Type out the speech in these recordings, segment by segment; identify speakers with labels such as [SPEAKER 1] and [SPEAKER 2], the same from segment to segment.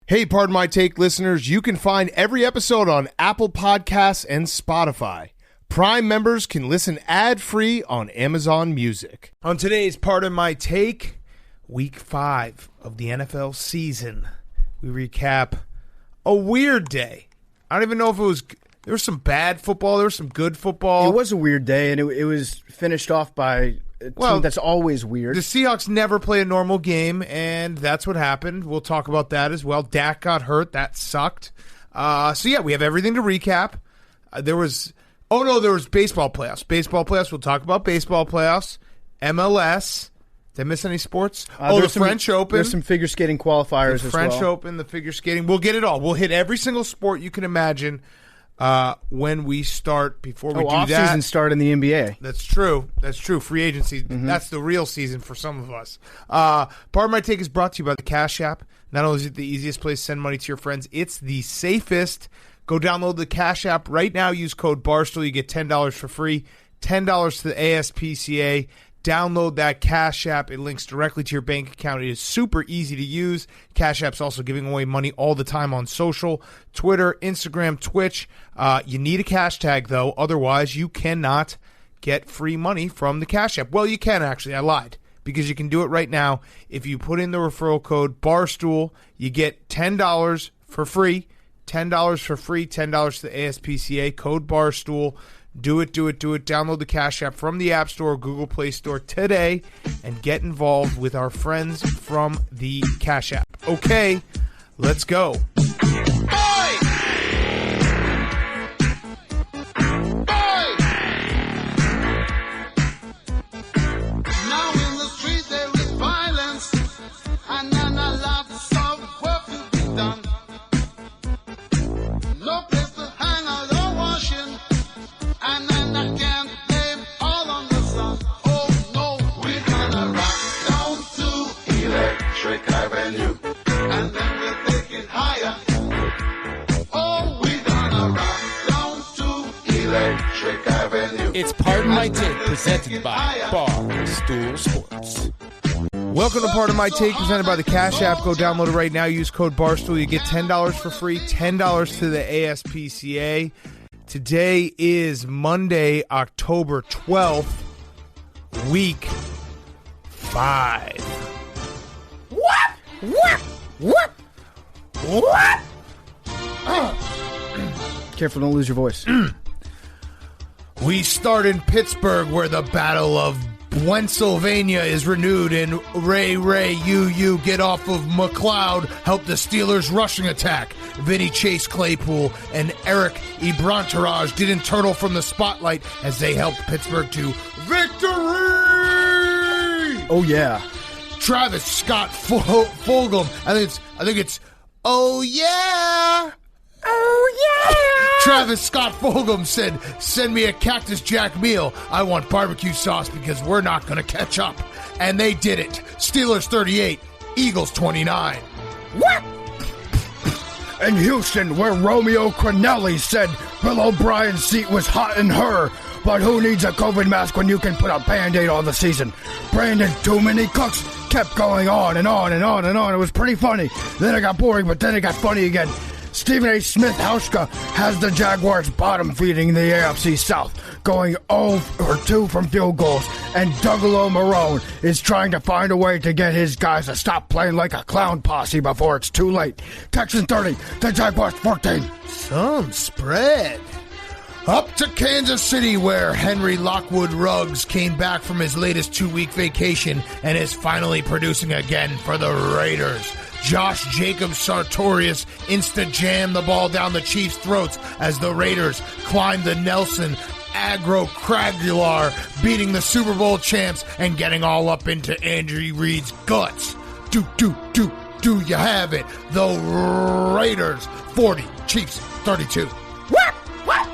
[SPEAKER 1] Hey, Pardon My Take listeners, you can find every episode on Apple Podcasts and Spotify. Prime members can listen ad-free on Amazon Music. On today's Pardon My Take, Week 5 of the NFL season, we recap a weird day. I don't even know if it was... There was some bad football, there was some good football.
[SPEAKER 2] It was a weird day, and it was finished off by a team that's always weird.
[SPEAKER 1] The Seahawks never play a normal game, and that's what happened. We'll talk about that as well. Dak got hurt. That sucked. We have everything to recap. There was baseball playoffs. We'll talk about baseball playoffs. MLS. Did I miss any sports? The French Open.
[SPEAKER 2] There's some figure skating qualifiers as well.
[SPEAKER 1] The French Open, the figure skating. We'll get it all. We'll hit every single sport you can imagine when we start. Before we do that,
[SPEAKER 2] off-season start in the NBA.
[SPEAKER 1] That's true. Free agency. Mm-hmm. That's the real season for some of us. Pardon My Take is brought to you by the Cash App. Not only is it the easiest place to send money to your friends, it's the safest. Go download the Cash App right now. Use code Barstool. You get $10 for free. $10 to the ASPCA. Download that Cash App. It links directly to your bank account. It is super easy to use. Cash App's also giving away money all the time on social, Twitter, Instagram, Twitch. You need a cash tag, though. Otherwise, you cannot get free money from the Cash App. Well, you can, actually. I lied. Because you can do it right now. If you put in the referral code BARSTOOL, you get $10 for free. $10 for free. $10 to the ASPCA. Code BARSTOOL. Do it. Download the Cash App from the App Store or Google Play Store today and get involved with our friends from the Cash App. Okay, let's go.
[SPEAKER 3] It's Pardon My Take, presented by Barstool Sports.
[SPEAKER 1] Welcome to Pardon My Take, presented by the Cash App. Go download it right now. Use code Barstool. You get $10 for free, $10 to the ASPCA. Today is Monday, October 12th, week 5. What?
[SPEAKER 2] Careful, don't lose your voice.
[SPEAKER 1] We start in Pittsburgh, where the Battle of Bwentzylvania is renewed, and Ray, you get off of McLeod, help the Steelers' rushing attack. Vinny Chase Claypool and Eric Ebronterage didn't turtle from the spotlight as they helped Pittsburgh to victory!
[SPEAKER 2] Oh, yeah.
[SPEAKER 1] Travis Scott Fulgham, I think it's oh, yeah! Oh, yeah! Travis Scott Fulgham said, send me a Cactus Jack meal. I want barbecue sauce because we're not going to catch up. And they did it. Steelers 38, Eagles 29. What?
[SPEAKER 2] In Houston, where Romeo Crennelly said Bill O'Brien's seat was hot in her, but who needs a COVID mask when you can put a Band-Aid on the season? Brandon Too Many Cooks kept going on and on and on and on. It was pretty funny. Then it got boring, but then it got funny again. Stephen A. Smith-Hauschka has the Jaguars bottom feeding the AFC South, going 0-2 from field goals, and Dougalo Marone is trying to find a way to get his guys to stop playing like a clown posse before it's too late. Texans 30, the Jaguars 14.
[SPEAKER 1] Some spread. Up to Kansas City, where Henry Lockwood Ruggs came back from his latest 2-week vacation and is finally producing again for the Raiders. Josh Jacobs Sartorius insta-jammed the ball down the Chiefs' throats as the Raiders climbed the Nelson Agro-Cragular, beating the Super Bowl champs and getting all up into Andy Reid's guts. Do you have it? The Raiders 40, Chiefs 32.
[SPEAKER 2] What?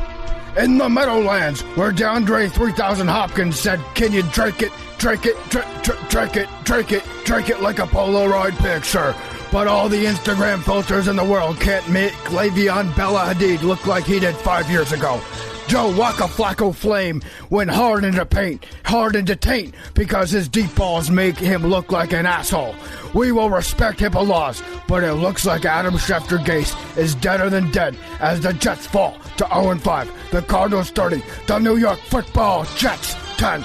[SPEAKER 2] In the Meadowlands, where DeAndre 3000 Hopkins said, can you drink it like a Polaroid picture? But all the Instagram filters in the world can't make Le'Veon Bella Hadid look like he did 5 years ago. Joe Waka Flacco Flame went hard into paint, hard into taint, because his deep balls make him look like an asshole. We will respect HIPAA laws, but it looks like Adam Schefter Gase is deader than dead as the Jets fall to 0-5. The Cardinals 30, the New York Football Jets 10.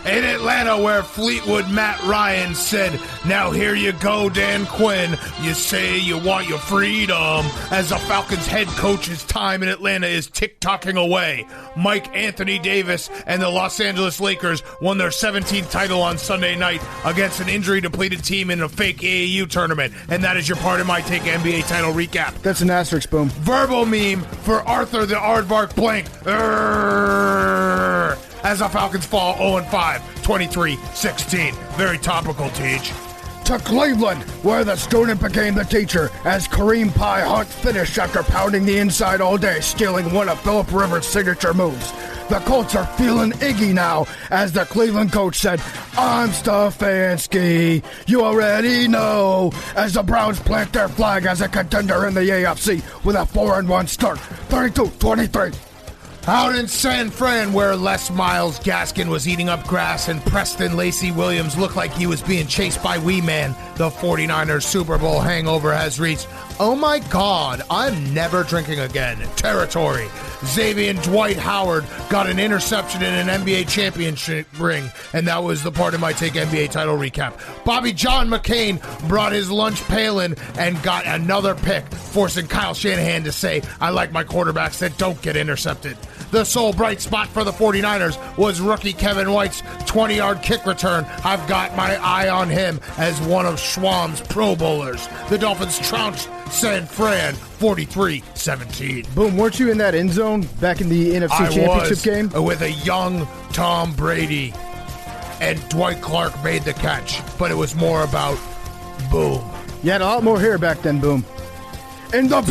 [SPEAKER 1] In Atlanta, where Fleetwood Matt Ryan said, "Now here you go, Dan Quinn. You say you want your freedom." As the Falcons head coach's time in Atlanta is tick-tocking away, Mike Anthony Davis and the Los Angeles Lakers won their 17th title on Sunday night against an injury-depleted team in a fake AAU tournament. And that is your part of my Take NBA title recap.
[SPEAKER 2] That's an asterisk, boom.
[SPEAKER 1] Verbal meme for Arthur the Aardvark Blank. As the Falcons fall 0-5, 23-16. Very topical, Teach.
[SPEAKER 2] To Cleveland, where the student became the teacher, as Kareem Pie Hunt finished after pounding the inside all day, stealing one of Phillip Rivers' signature moves. The Colts are feeling Iggy now, as the Cleveland coach said, "I'm Stefanski, you already know," as the Browns plant their flag as a contender in the AFC with a 4-1 start, 32-23.
[SPEAKER 1] Out in San Fran, where Les Miles Gaskin was eating up grass and Preston Lacey Williams looked like he was being chased by Wee Man, the 49ers Super Bowl hangover has reached, "Oh my God, I'm never drinking again" territory. Xavier Dwight Howard got an interception in an NBA championship ring, and that was the part of my Take NBA title recap. Bobby John McCain brought his lunch pail in and got another pick, forcing Kyle Shanahan to say, "I like my quarterbacks that don't get intercepted." The sole bright spot for the 49ers was rookie Kevin White's 20-yard kick return. I've got my eye on him as one of Schwam's Pro Bowlers. The Dolphins trounced San Fran 43-17.
[SPEAKER 2] Boom, weren't you in that end zone back in the NFC Championship game?
[SPEAKER 1] With a young Tom Brady, and Dwight Clark made the catch, but it was more about boom.
[SPEAKER 2] You had a lot more hair back then, boom. In the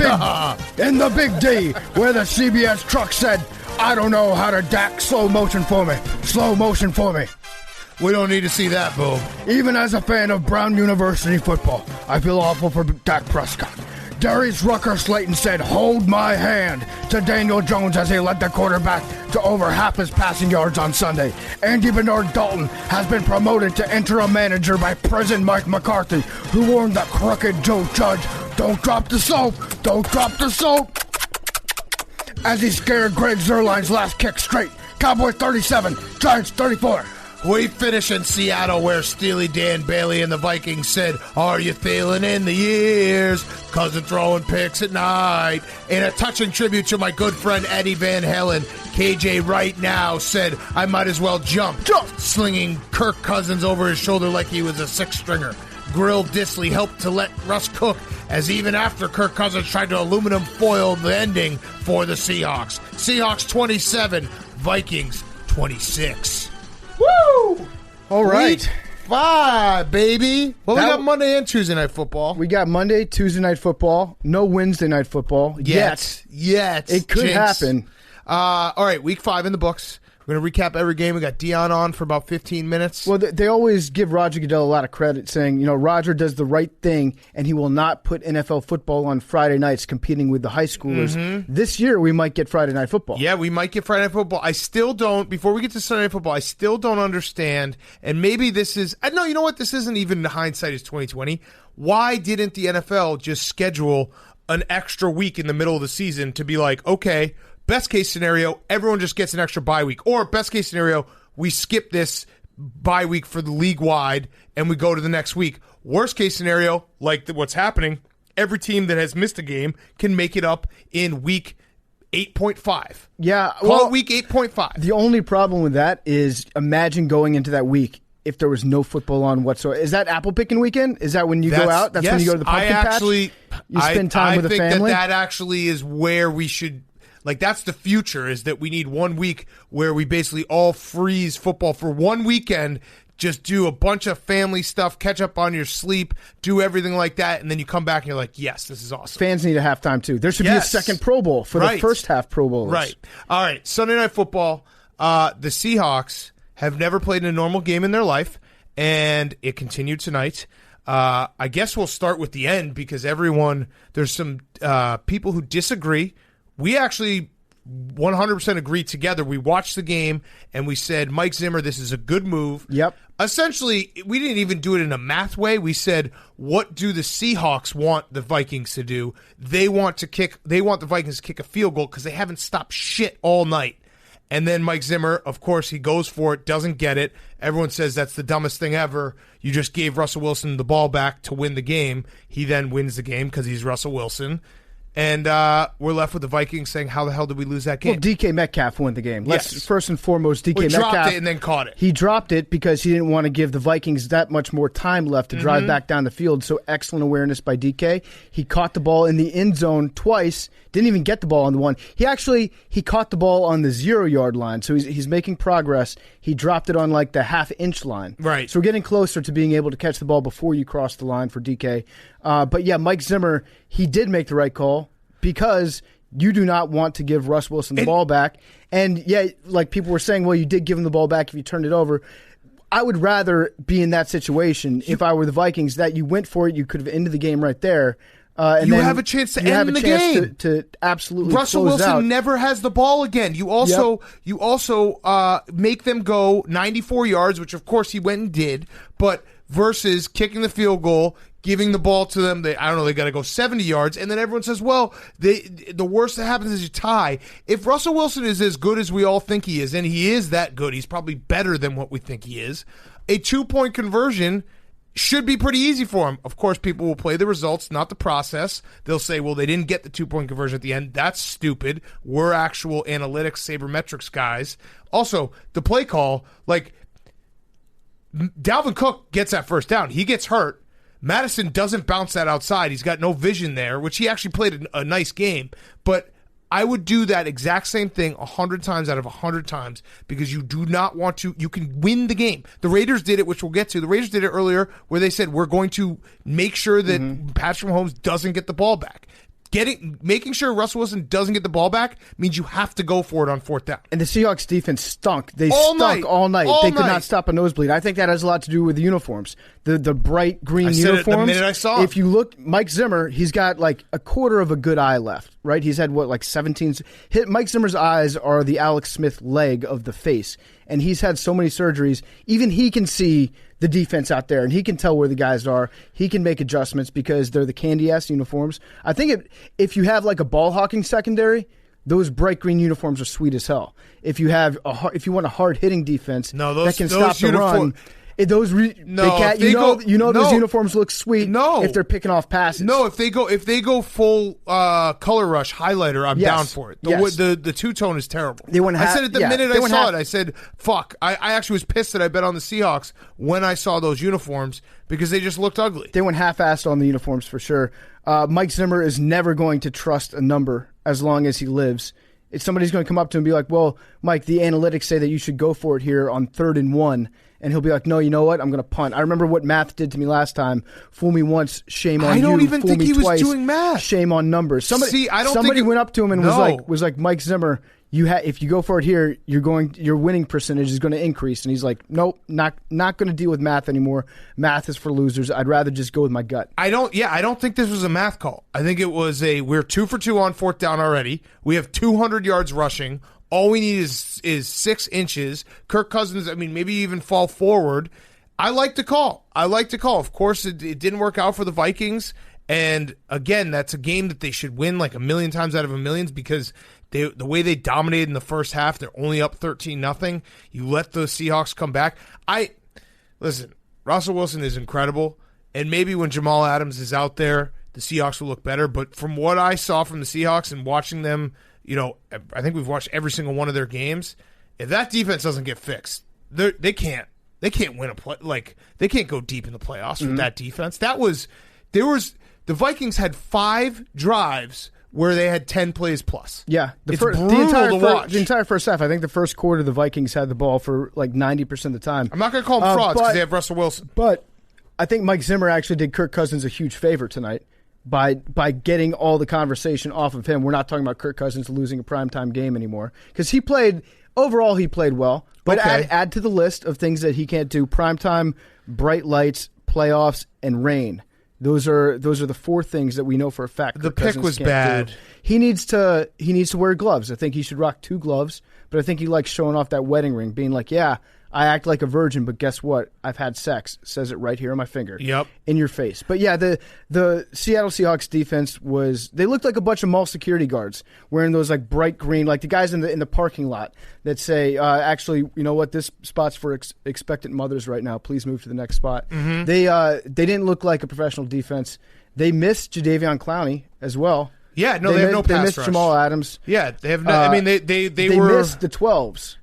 [SPEAKER 2] big D, where the CBS truck said, "I don't know how to Dak slow motion for me. Slow motion for me."
[SPEAKER 1] We don't need to see that, boom.
[SPEAKER 2] Even as a fan of Brown University football, I feel awful for Dak Prescott. Darius Rucker-Slayton said, "Hold my hand," to Daniel Jones as he led the quarterback to over half his passing yards on Sunday. Andy Bernard Dalton has been promoted to interim manager by President Mike McCarthy, who warned the crooked Joe Judge, "Don't drop the soap, don't drop the soap," as he scared Greg Zuerlein's last kick straight. Cowboys 37, Giants 34.
[SPEAKER 1] We finish in Seattle, where Steely Dan Bailey and the Vikings said, "Are you feeling in the years? Cousin throwing picks at night." In a touching tribute to my good friend Eddie Van Halen, KJ right now said, "I might as well jump," slinging Kirk Cousins over his shoulder like he was a six-stringer. Grill Disley helped to let Russ cook, as even after Kirk Cousins tried to aluminum foil the ending for the Seahawks. Seahawks 27, Vikings 26.
[SPEAKER 2] Woo! All right.
[SPEAKER 1] Week 5, baby. Well, we got Monday and Tuesday night football.
[SPEAKER 2] We got Monday, Tuesday night football. No Wednesday night football. Yet.
[SPEAKER 1] It
[SPEAKER 2] could happen.
[SPEAKER 1] All right, week 5 in the books. We're going to recap every game. We got Deion on for about 15 minutes.
[SPEAKER 2] Well, they always give Roger Goodell a lot of credit, saying, Roger does the right thing, and he will not put NFL football on Friday nights competing with the high schoolers. Mm-hmm. This year, we might get Friday night football.
[SPEAKER 1] Yeah, we might get Friday night football. I still don't, before we get to Sunday night football, I still don't understand, and maybe this is, no, you know what? This isn't even hindsight is 2020. Why didn't the NFL just schedule an extra week in the middle of the season to be like, okay, best case scenario, everyone just gets an extra bye week. Or best case scenario, we skip this bye week for the league-wide and we go to the next week. Worst case scenario, like what's happening, every team that has missed a game can make it up in week 8.5.
[SPEAKER 2] Yeah.
[SPEAKER 1] Call it week 8.5.
[SPEAKER 2] The only problem with that is imagine going into that week if there was no football on whatsoever. Is that apple picking weekend? Is that when you go out? That's when you go to the pumpkin patch? You spend time with the family?
[SPEAKER 1] I think that actually is where we should... Like, that's the future, is that we need 1 week where we basically all freeze football for 1 weekend, just do a bunch of family stuff, catch up on your sleep, do everything like that, and then you come back and you're like, yes, this is awesome.
[SPEAKER 2] Fans need a halftime, too. There should be a second Pro Bowl for the first half Pro Bowlers.
[SPEAKER 1] Right. All right, Sunday Night Football. The Seahawks have never played in a normal game in their life, and it continued tonight. I guess we'll start with the end because there's some people who disagree. We actually 100% agree together. We watched the game, and we said, Mike Zimmer, this is a good move.
[SPEAKER 2] Yep.
[SPEAKER 1] Essentially, we didn't even do it in a math way. We said, what do the Seahawks want the Vikings to do? They want the Vikings to kick a field goal because they haven't stopped shit all night. And then Mike Zimmer, of course, he goes for it, doesn't get it. Everyone says that's the dumbest thing ever. You just gave Russell Wilson the ball back to win the game. He then wins the game because he's Russell Wilson. And we're left with the Vikings saying, how the hell did we lose that game?
[SPEAKER 2] Well, DK Metcalf won the game.
[SPEAKER 1] Yes.
[SPEAKER 2] First and foremost, DK Metcalf.
[SPEAKER 1] Dropped it and then caught it.
[SPEAKER 2] He dropped it because he didn't want to give the Vikings that much more time left to drive back down the field. So excellent awareness by DK. He caught the ball in the end zone twice. Didn't even get the ball on the one. He caught the ball on the 0-yard line. So he's making progress. He dropped it on like the half-inch line.
[SPEAKER 1] Right.
[SPEAKER 2] So we're getting closer to being able to catch the ball before you cross the line for DK. But yeah, Mike Zimmer, he did make the right call. Because you do not want to give Russ Wilson the ball back. And, yeah, like people were saying, well, you did give him the ball back if you turned it over. I would rather be in that situation if I were the Vikings, that you went for it, you could have ended the game right there. And
[SPEAKER 1] you
[SPEAKER 2] then
[SPEAKER 1] have a chance to end the game.
[SPEAKER 2] To absolutely
[SPEAKER 1] Russell
[SPEAKER 2] close
[SPEAKER 1] Wilson
[SPEAKER 2] out.
[SPEAKER 1] never has the ball again. You also make them go 94 yards, which, of course, he went and did, but versus kicking the field goal, giving the ball to them, they got to go 70 yards, and then everyone says, well, the worst that happens is you tie. If Russell Wilson is as good as we all think he is, and he is that good, he's probably better than what we think he is, a 2-point conversion should be pretty easy for him. Of course, people will play the results, not the process. They'll say, well, they didn't get the 2-point conversion at the end. That's stupid. We're actual analytics, sabermetrics guys. Also, the play call, like, Dalvin Cook gets that first down. He gets hurt. Madison doesn't bounce that outside. He's got no vision there, which he actually played a nice game. But I would do that exact same thing 100 times out of 100 times because you do not want to. You can win the game. The Raiders did it, which we'll get to. The Raiders did it earlier where they said, we're going to make sure that Patrick Mahomes doesn't get the ball back. Making sure Russell Wilson doesn't get the ball back means you have to go for it on 4th down.
[SPEAKER 2] And the Seahawks defense stunk. They stunk all night. They could not stop a nosebleed. I think that has a lot to do with the uniforms. The bright green uniforms.
[SPEAKER 1] The minute I saw him.
[SPEAKER 2] If you look, Mike Zimmer, he's got like a quarter of a good eye left, right? He's had, 17? Mike Zimmer's eyes are the Alex Smith leg of the face. And he's had so many surgeries. Even he can see the defense out there, and he can tell where the guys are. He can make adjustments because they're the candy-ass uniforms. I think if you have like a ball-hawking secondary, those bright green uniforms are sweet as hell. If you want a hard-hitting defense that can stop the run, those uniforms look sweet.
[SPEAKER 1] No,
[SPEAKER 2] if they're picking off passes.
[SPEAKER 1] No, if they go full color rush highlighter, I'm down for it. The two-tone is terrible. I said it the minute I saw it. I said, "Fuck!" I actually was pissed that I bet on the Seahawks when I saw those uniforms because they just looked ugly.
[SPEAKER 2] They went half-assed on the uniforms for sure. Mike Zimmer is never going to trust a number as long as he lives. If somebody's going to come up to him and be like, "Well, Mike, the analytics say that you should go for it here on 3rd and 1." And he'll be like, no, you know what? I'm going to punt. I remember what math did to me last time. Fool me once, shame on you.
[SPEAKER 1] I don't even think he was
[SPEAKER 2] twice,
[SPEAKER 1] doing math.
[SPEAKER 2] Shame on numbers. Somebody went up to him and was like, Mike Zimmer, if you go for it here, your winning percentage is going to increase. And he's like, nope, not going to deal with math anymore. Math is for losers. I'd rather just go with my gut.
[SPEAKER 1] I don't think this was a math call. I think it was we're 2 for 2 on 4th down already. We have 200 yards rushing. All we need is 6 inches. Kirk Cousins, maybe even fall forward. I like the call. Of course, it didn't work out for the Vikings. And again, that's a game that they should win like a million times out of a million because the way they dominated in the first half, they're only up 13-0. You let the Seahawks come back. Listen, Russell Wilson is incredible. And maybe when Jamal Adams is out there, the Seahawks will look better. But from what I saw from the Seahawks and watching them, I think we've watched every single one of their games. If that defense doesn't get fixed, they can't win a play. Like they can't go deep in the playoffs with that defense. The Vikings had 5 drives where they had 10 plays plus.
[SPEAKER 2] Yeah,
[SPEAKER 1] it's brutal to watch.
[SPEAKER 2] The entire first half. I think the first quarter the Vikings had the ball for like 90% of the time.
[SPEAKER 1] I'm not going to call them frauds because they have Russell Wilson.
[SPEAKER 2] But I think Mike Zimmer actually did Kirk Cousins a huge favor tonight. By getting all the conversation off of him. We're not talking about Kirk Cousins losing a primetime game anymore. Because he played well. But add to the list of things that he can't do. Primetime, bright lights, playoffs, and rain. Those are the 4 things that we know for a fact.
[SPEAKER 1] The pick was bad.
[SPEAKER 2] Do. He needs to wear gloves. I think he should rock 2 gloves, but I think he likes showing off that wedding ring, being like, yeah, I act like a virgin, but guess what? I've had sex. Says it right here on my finger.
[SPEAKER 1] Yep.
[SPEAKER 2] In your face. But yeah, the Seattle Seahawks defense they looked like a bunch of mall security guards wearing those like bright green, like the guys in the parking lot that say, actually, you know what? This spot's for expectant mothers right now. Please move to the next spot. Mm-hmm. They didn't look like a professional defense. They missed Jadeveon Clowney as well.
[SPEAKER 1] Yeah, no, they have no pass rush.
[SPEAKER 2] They missed Jamal Adams.
[SPEAKER 1] Yeah, they have. I mean, they
[SPEAKER 2] missed the 12s.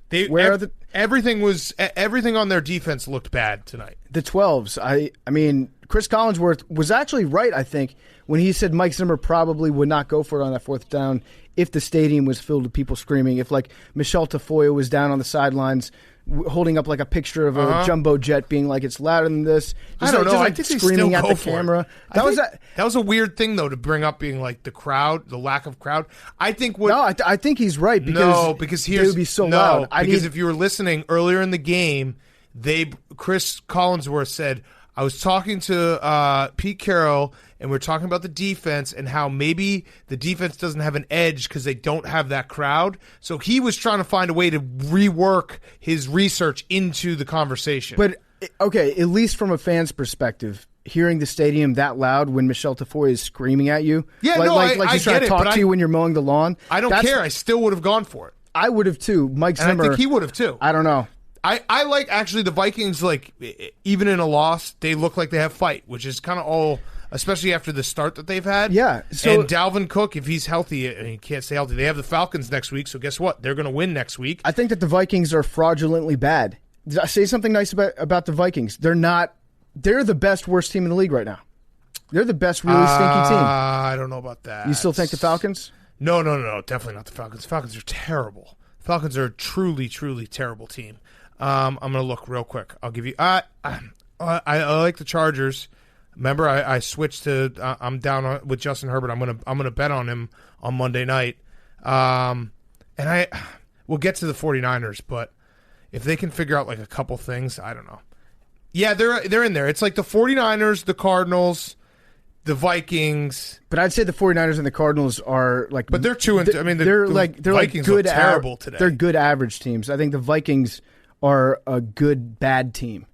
[SPEAKER 1] Everything on their defense looked bad tonight.
[SPEAKER 2] The 12s. I mean, Chris Collinsworth was actually right, I think, when he said Mike Zimmer probably would not go for it on that 4th down if the stadium was filled with people screaming. If like Michelle Tafoya was down on the sidelines holding up like a picture of a jumbo jet being like, it's louder than this.
[SPEAKER 1] I don't know.
[SPEAKER 2] Just,
[SPEAKER 1] I
[SPEAKER 2] like,
[SPEAKER 1] think they
[SPEAKER 2] screaming
[SPEAKER 1] still
[SPEAKER 2] at
[SPEAKER 1] go
[SPEAKER 2] the camera.
[SPEAKER 1] That was a weird thing, though, to bring up being like the crowd, the lack of crowd. I think
[SPEAKER 2] I think he's right.
[SPEAKER 1] Because
[SPEAKER 2] they would be so loud.
[SPEAKER 1] If you were listening earlier in the game, Chris Collinsworth said, I was talking to Pete Carroll, and we're talking about the defense and how maybe the defense doesn't have an edge because they don't have that crowd. So he was trying to find a way to rework his research into the conversation.
[SPEAKER 2] But, okay, at least from a fan's perspective, hearing the stadium that loud when Michelle Tafoya is screaming at you,
[SPEAKER 1] I
[SPEAKER 2] she's trying to talk to you when you're mowing the lawn.
[SPEAKER 1] I don't care. I still would have gone for it.
[SPEAKER 2] I would have too. Mike Zimmer.
[SPEAKER 1] And I think he would have too.
[SPEAKER 2] I don't know.
[SPEAKER 1] I like, actually, the Vikings, like, even in a loss, they look like they have fight, which is kind of all, especially after the start that they've had.
[SPEAKER 2] Yeah.
[SPEAKER 1] And Dalvin Cook, if he's healthy, and he can't stay healthy, they have the Falcons next week, so guess what? They're going to win next week.
[SPEAKER 2] I think that the Vikings are fraudulently bad. Did I say something nice about the Vikings? They're the best, worst team in the league right now. They're the best, really stinky team.
[SPEAKER 1] I don't know about that.
[SPEAKER 2] You still think the Falcons?
[SPEAKER 1] No, definitely not the Falcons. The Falcons are terrible. The Falcons are a truly, truly terrible team. I'm going to look real quick. I'll give you. I like the Chargers. Remember, I switched to. I'm down with Justin Herbert. I'm gonna bet on him on Monday night. And we'll get to the 49ers, but if they can figure out like a couple things, I don't know. Yeah, they're in there. It's like the 49ers, the Cardinals, the Vikings.
[SPEAKER 2] But I'd say the 49ers and the Cardinals are like.
[SPEAKER 1] But they're 2 and. I mean,
[SPEAKER 2] they're
[SPEAKER 1] Vikings
[SPEAKER 2] like good,
[SPEAKER 1] look terrible today.
[SPEAKER 2] They're good average teams. I think the Vikings are a good bad team.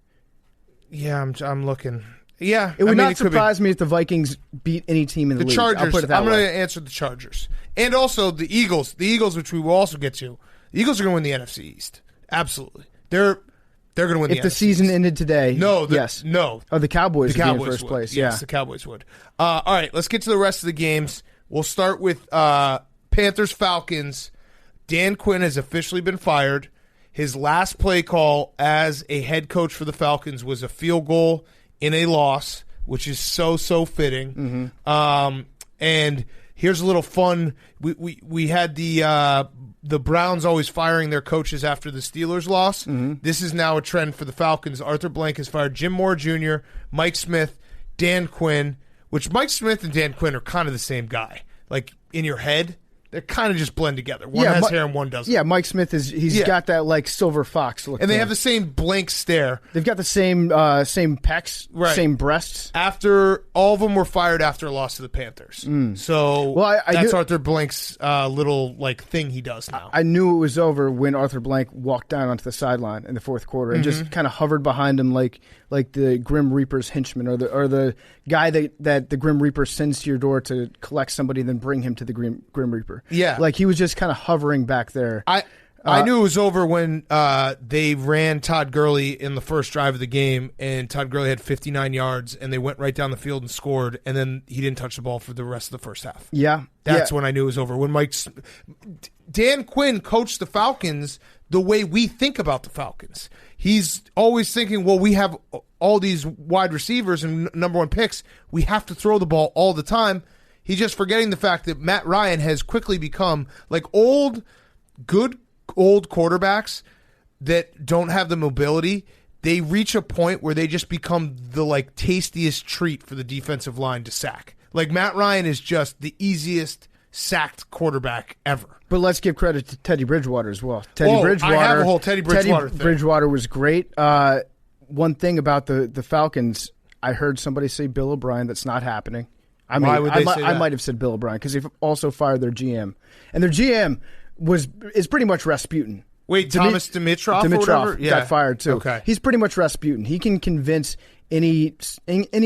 [SPEAKER 1] Yeah, I'm looking. Yeah,
[SPEAKER 2] it would not surprise me if the Vikings beat any team in the league.
[SPEAKER 1] Chargers.
[SPEAKER 2] I'll put it that
[SPEAKER 1] I'm
[SPEAKER 2] way.
[SPEAKER 1] going to answer the Chargers, and also the Eagles. The Eagles, which we will also get to. The Eagles are going to win the NFC East. Absolutely, they're going to win.
[SPEAKER 2] If the season ended today,
[SPEAKER 1] yes.
[SPEAKER 2] Oh, the Cowboys would be in first
[SPEAKER 1] would.
[SPEAKER 2] place.
[SPEAKER 1] Yes, the Cowboys would. All right, let's get to the rest of the games. We'll start with Panthers Falcons. Dan Quinn has officially been fired. His last play call as a head coach for the Falcons was a field goal in a loss, which is so fitting. Mm-hmm. And here's a little fun. We had the Browns always firing their coaches after the Steelers loss. Mm-hmm. This is now a trend for the Falcons. Arthur Blank has fired Jim Moore Jr., Mike Smith, Dan Quinn, which Mike Smith and Dan Quinn are kind of the same guy. Like, in your head, they kind of just blend together. One has hair and one doesn't.
[SPEAKER 2] Yeah, Mike Smith he's got that like silver fox look.
[SPEAKER 1] And they have the same blank stare.
[SPEAKER 2] They've got the same pecs,
[SPEAKER 1] right.
[SPEAKER 2] Same breasts.
[SPEAKER 1] After all of them were fired after a loss to the Panthers. So that's Arthur Blank's little like thing he does now.
[SPEAKER 2] I knew it was over when Arthur Blank walked down onto the sideline in the fourth quarter and just kind of hovered behind him like the Grim Reaper's henchman or the guy that the Grim Reaper sends to your door to collect somebody and then bring him to the Grim Reaper.
[SPEAKER 1] Yeah.
[SPEAKER 2] Like he was just kind of hovering back there.
[SPEAKER 1] I knew it was over when they ran Todd Gurley in the first drive of the game, and Todd Gurley had 59 yards, and they went right down the field and scored, and then he didn't touch the ball for the rest of the first half.
[SPEAKER 2] Yeah.
[SPEAKER 1] That's when I knew it was over. When Dan Quinn coached the Falcons the way we think about the Falcons. He's always thinking, well, we have all these wide receivers and number one picks. We have to throw the ball all the time. He's just forgetting the fact that Matt Ryan has quickly become like good old quarterbacks that don't have the mobility. They reach a point where they just become the like tastiest treat for the defensive line to sack. Like Matt Ryan is just the easiest sacked quarterback ever.
[SPEAKER 2] But let's give credit to Teddy Bridgewater as well. Bridgewater.
[SPEAKER 1] I have a whole Teddy Bridgewater thing.
[SPEAKER 2] Bridgewater was great. One thing about the Falcons, I heard somebody say Bill O'Brien. That's not happening. I mean,
[SPEAKER 1] Why would they say
[SPEAKER 2] I
[SPEAKER 1] that?
[SPEAKER 2] might have said Bill O'Brien because they've also fired their GM, and their GM is pretty much Rasputin.
[SPEAKER 1] Wait, Thomas Dimitroff or whatever?
[SPEAKER 2] got fired too.
[SPEAKER 1] Okay.
[SPEAKER 2] He's pretty much Rasputin. He can convince any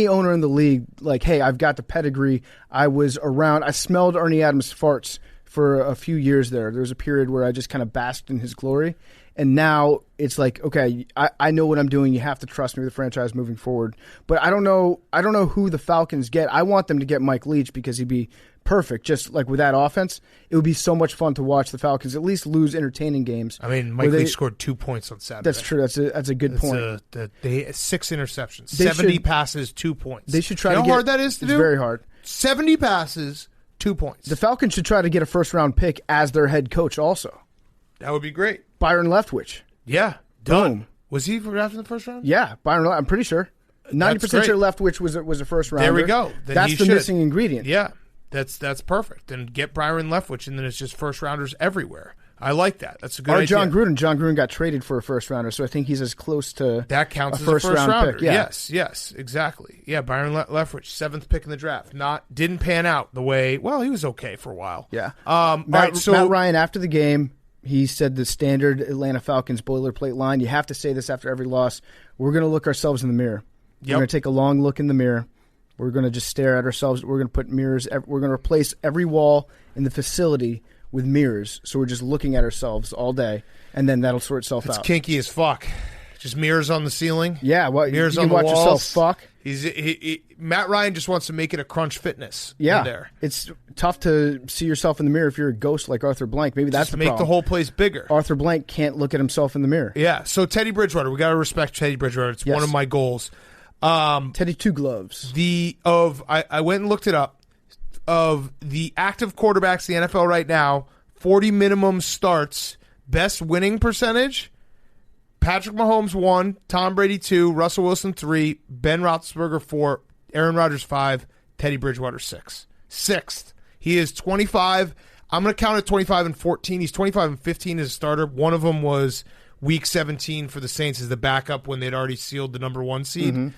[SPEAKER 2] owner in the league, like, hey, I've got the pedigree. I was around. I smelled Ernie Adams' farts for a few years there. There was a period where I just kind of basked in his glory. And now it's like, okay, I know what I'm doing. You have to trust me with the franchise moving forward. But I don't know who the Falcons get. I want them to get Mike Leach because he'd be perfect. Just like with that offense, it would be so much fun to watch the Falcons at least lose entertaining games.
[SPEAKER 1] I mean, Mike Leach scored 2 points on Saturday.
[SPEAKER 2] That's true. That's a good point.
[SPEAKER 1] They 6 interceptions, 70 passes, 2 points.
[SPEAKER 2] They should try
[SPEAKER 1] to
[SPEAKER 2] get.
[SPEAKER 1] How hard that is to do?
[SPEAKER 2] It's very hard.
[SPEAKER 1] 70 passes, 2 points.
[SPEAKER 2] The Falcons should try to get a first-round pick as their head coach also.
[SPEAKER 1] That would be great.
[SPEAKER 2] Byron Leftwich.
[SPEAKER 1] Yeah, done.
[SPEAKER 2] Boom.
[SPEAKER 1] Was he drafted in the first round?
[SPEAKER 2] Yeah, Byron. I'm pretty sure. 90% sure Leftwich was a first rounder.
[SPEAKER 1] There we go. Then
[SPEAKER 2] that's the missing ingredient.
[SPEAKER 1] Yeah, that's perfect. Then get Byron Leftwich, and then it's just first rounders everywhere. I like that. That's a good idea.
[SPEAKER 2] John Gruden. John Gruden got traded for a first rounder, so I think he's as close to
[SPEAKER 1] that counts
[SPEAKER 2] a
[SPEAKER 1] as a first rounder.
[SPEAKER 2] pick. Yeah.
[SPEAKER 1] Yes, exactly. Yeah, Byron Leftwich, 7th pick in the draft. Didn't pan out the way. Well, he was okay for a while.
[SPEAKER 2] Yeah.
[SPEAKER 1] Matt
[SPEAKER 2] Ryan after the game. He said the standard Atlanta Falcons boilerplate line. You have to say this after every loss. We're going to look ourselves in the mirror. We're going to take a long look in the mirror. We're going to just stare at ourselves. We're going to put mirrors. We're going to replace every wall in the facility with mirrors. So we're just looking at ourselves all day, and then that'll sort itself out.
[SPEAKER 1] It's kinky as fuck. Just mirrors on the ceiling.
[SPEAKER 2] Yeah,
[SPEAKER 1] mirrors
[SPEAKER 2] you
[SPEAKER 1] on
[SPEAKER 2] can watch
[SPEAKER 1] the walls.
[SPEAKER 2] yourself fuck.
[SPEAKER 1] Matt Ryan just wants to make it a Crunch Fitness.
[SPEAKER 2] Yeah,
[SPEAKER 1] in there.
[SPEAKER 2] It's tough to see yourself in the mirror if you're a ghost like Arthur Blank. Maybe that's
[SPEAKER 1] just
[SPEAKER 2] the
[SPEAKER 1] make
[SPEAKER 2] problem.
[SPEAKER 1] the whole place bigger.
[SPEAKER 2] Arthur Blank can't look at himself in the mirror.
[SPEAKER 1] Yeah. So Teddy Bridgewater, we got to respect Teddy Bridgewater. It's one of my goals.
[SPEAKER 2] Teddy Two Gloves.
[SPEAKER 1] I went and looked it up. Of the active quarterbacks in the NFL right now, 40 minimum starts, best winning percentage. Patrick Mahomes 1, Tom Brady 2, Russell Wilson 3, Ben Roethlisberger 4, Aaron Rodgers 5, Teddy Bridgewater 6. 6th. He is 25. I'm going to count it 25 and 14. He's 25 and 15 as a starter. One of them was week 17 for the Saints as the backup when they'd already sealed the number 1 seed. Mm-hmm.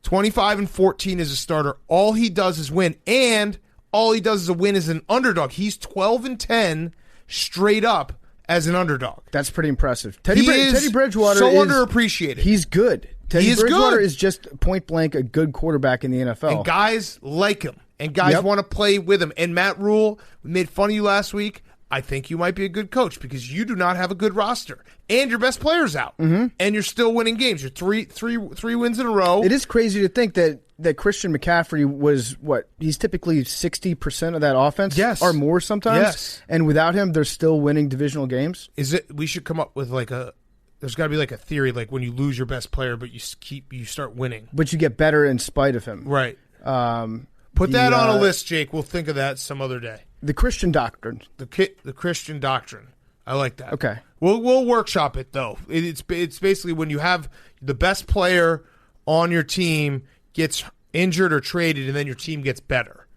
[SPEAKER 1] 25 and 14 as a starter. All he does is win, and all he does is a win as an underdog. He's 12 and 10 straight up as an underdog.
[SPEAKER 2] That's pretty impressive. Teddy Bridgewater
[SPEAKER 1] so
[SPEAKER 2] is
[SPEAKER 1] underappreciated.
[SPEAKER 2] He's good. Teddy Bridgewater
[SPEAKER 1] good.
[SPEAKER 2] is just point blank a good quarterback in the NFL.
[SPEAKER 1] And guys like him. And guys want to play with him. And Matt Rule, we made fun of you last week. I think you might be a good coach because you do not have a good roster. And your best player's out. Mm-hmm. And you're still winning games. You're three wins in a row.
[SPEAKER 2] It is crazy to think that Christian McCaffrey was he's typically 60% of that offense,
[SPEAKER 1] yes,
[SPEAKER 2] or more sometimes.
[SPEAKER 1] Yes,
[SPEAKER 2] and without him, they're still winning divisional games.
[SPEAKER 1] We should come up with there's got to be like a theory, like when you lose your best player, but you start winning,
[SPEAKER 2] but you get better in spite of him.
[SPEAKER 1] Right. Put that on a list, Jake. We'll think of that some other day.
[SPEAKER 2] The Christian doctrine.
[SPEAKER 1] The Christian doctrine. I like that.
[SPEAKER 2] Okay.
[SPEAKER 1] We'll workshop it though. It's basically when you have the best player on your team gets injured or traded, and then your team gets better.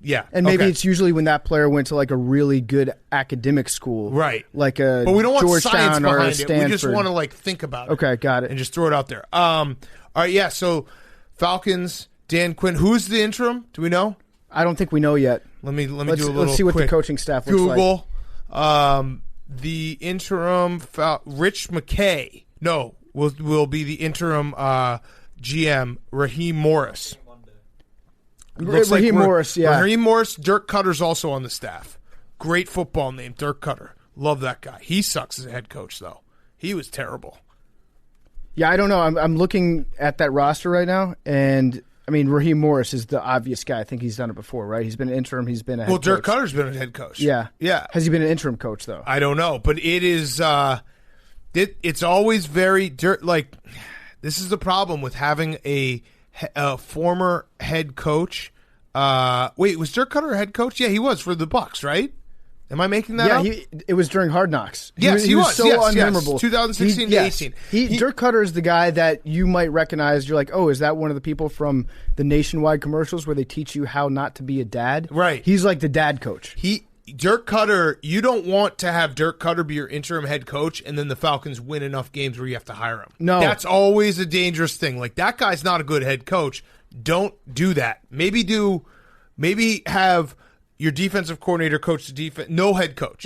[SPEAKER 1] Yeah,
[SPEAKER 2] and maybe it's usually when that player went to like a really good academic school,
[SPEAKER 1] right?
[SPEAKER 2] Like a
[SPEAKER 1] but we don't want
[SPEAKER 2] Georgetown
[SPEAKER 1] science
[SPEAKER 2] or a
[SPEAKER 1] behind it.
[SPEAKER 2] Stanford.
[SPEAKER 1] We just want to think about it.
[SPEAKER 2] Okay, got it.
[SPEAKER 1] And just throw it out there. All right, yeah. So Falcons, Dan Quinn. Who's the interim? Do we know?
[SPEAKER 2] I don't think we know yet.
[SPEAKER 1] Let me do a little.
[SPEAKER 2] Let's see what
[SPEAKER 1] quick
[SPEAKER 2] the coaching staff looks like.
[SPEAKER 1] Google the interim. Rich McKay. No, will be the interim GM. Raheem Morris.
[SPEAKER 2] Raheem Morris, yeah.
[SPEAKER 1] Raheem Morris. Dirk Cutter's also on the staff. Great football name, Dirk Cutter. Love that guy. He sucks as a head coach, though. He was terrible.
[SPEAKER 2] Yeah, I don't know. I'm looking at that roster right now, and I mean, Raheem Morris is the obvious guy. I think he's done it before, right? He's been an interim. He's been a head coach.
[SPEAKER 1] Dirk Cutter's been a head coach.
[SPEAKER 2] Yeah.
[SPEAKER 1] Yeah.
[SPEAKER 2] Has he been an interim coach, though?
[SPEAKER 1] I don't know, but it is it's always very this is the problem with having a former head coach. Wait, was Dirk Cutter a head coach? Yeah, he was for the Bucs, right? Am I making that up?
[SPEAKER 2] Yeah, it was during Hard Knocks.
[SPEAKER 1] Yes, he was
[SPEAKER 2] so unmemorable.
[SPEAKER 1] 2016 to 18.
[SPEAKER 2] Dirk Cutter is the guy that you might recognize. You're like, oh, is that one of the people from the Nationwide commercials where they teach you how not to be a dad?
[SPEAKER 1] Right.
[SPEAKER 2] He's like the dad coach.
[SPEAKER 1] Dirk Cutter, you don't want to have Dirk Cutter be your interim head coach and then the Falcons win enough games where you have to hire him.
[SPEAKER 2] No.
[SPEAKER 1] That's always a dangerous thing. Like, that guy's not a good head coach. Don't do that. Maybe have your defensive coordinator coach the defense, no head coach.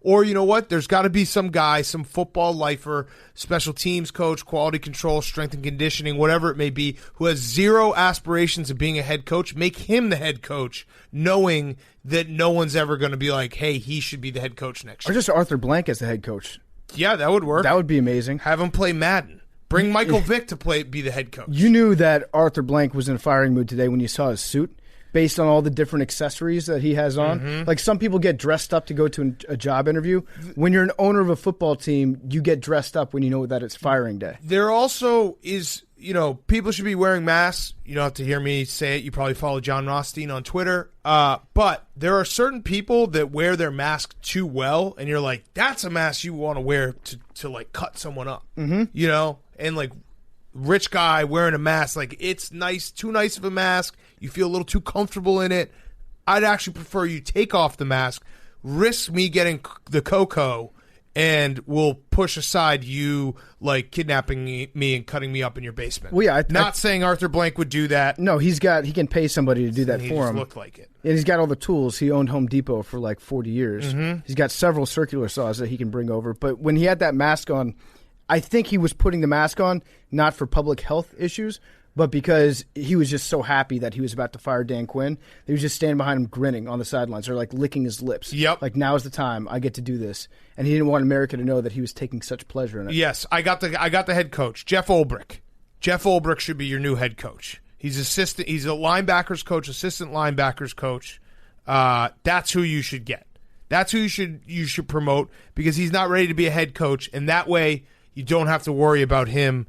[SPEAKER 1] Or you know what? There's got to be some guy, some football lifer, special teams coach, quality control, strength and conditioning, whatever it may be, who has zero aspirations of being a head coach. Make him the head coach, knowing that no one's ever going to be like, hey, he should be the head coach next year.
[SPEAKER 2] Or just Arthur Blank as the head coach.
[SPEAKER 1] Yeah, that would work.
[SPEAKER 2] That would be amazing.
[SPEAKER 1] Have him play Madden. Bring Michael Vick to be the head coach.
[SPEAKER 2] You knew that Arthur Blank was in a firing mood today when you saw his suit, based on all the different accessories that he has on. Like, some people get dressed up to go to a job interview. When you're an owner of a football team, you get dressed up when you know that it's firing day.
[SPEAKER 1] There also is, people should be wearing masks. You don't have to hear me say it. You probably follow John Rothstein on Twitter. But there are certain people that wear their mask too well, and you're like, that's a mask you want to wear to like, cut someone up. And, like, rich guy wearing a mask, like, it's nice, too nice of a mask. You feel a little too comfortable in it. I'd actually prefer you take off the mask, risk me getting the cocoa, and we'll push aside you, like, kidnapping me and cutting me up in your basement.
[SPEAKER 2] Well, yeah,
[SPEAKER 1] not saying Arthur Blank would do that.
[SPEAKER 2] No, he can pay somebody to do that for him.
[SPEAKER 1] Look like it.
[SPEAKER 2] And he's got all the tools. He owned Home Depot for like 40 years. He's got several circular saws that he can bring over. But when he had that mask on, I think he was putting the mask on not for public health issues, but because he was just so happy that he was about to fire Dan Quinn. He was just standing behind him grinning on the sidelines, or like licking his lips.
[SPEAKER 1] Yep.
[SPEAKER 2] Like, now's the time. I get to do this. And he didn't want America to know that he was taking such pleasure in it.
[SPEAKER 1] Yes, I got the head coach, Jeff Ulbrich. Jeff Ulbrich should be your new head coach. He's a linebackers coach, assistant linebackers coach. That's who you should get. That's who you should promote, because he's not ready to be a head coach, and that way you don't have to worry about him,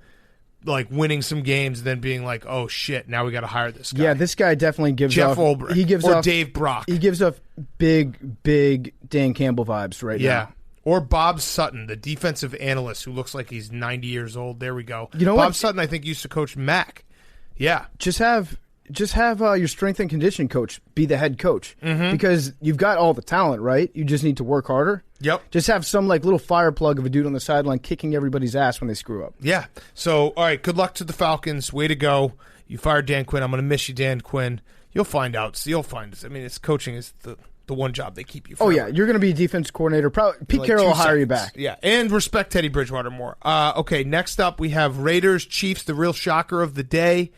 [SPEAKER 1] like, winning some games and then being like, oh shit, now we got to hire this guy.
[SPEAKER 2] Yeah, this guy definitely gives
[SPEAKER 1] Jeff
[SPEAKER 2] off
[SPEAKER 1] Ulbrich.
[SPEAKER 2] He gives
[SPEAKER 1] or
[SPEAKER 2] off
[SPEAKER 1] Dave Brock.
[SPEAKER 2] He gives off big Dan Campbell vibes right now.
[SPEAKER 1] Or Bob Sutton, the defensive analyst who looks like he's 90 years old. There we go.
[SPEAKER 2] You know
[SPEAKER 1] Bob
[SPEAKER 2] what?
[SPEAKER 1] Sutton, I think, used to coach Mac. Yeah.
[SPEAKER 2] Just have your strength and conditioning coach be the head coach, because you've got all the talent, right? You just need to work harder.
[SPEAKER 1] Yep.
[SPEAKER 2] Just have some like little fire plug of a dude on the sideline kicking everybody's ass when they screw up.
[SPEAKER 1] Yeah. So, all right, good luck to the Falcons. Way to go. You fired Dan Quinn. I'm going to miss you, Dan Quinn. You'll find out. You'll find us. I mean, it's coaching is the one job they keep you for.
[SPEAKER 2] Oh, yeah. You're going to be a defense coordinator. Probably Pete Carroll will hire you back.
[SPEAKER 1] Yeah. And respect Teddy Bridgewater more. Okay, next up we have Raiders, Chiefs, the real shocker of the day.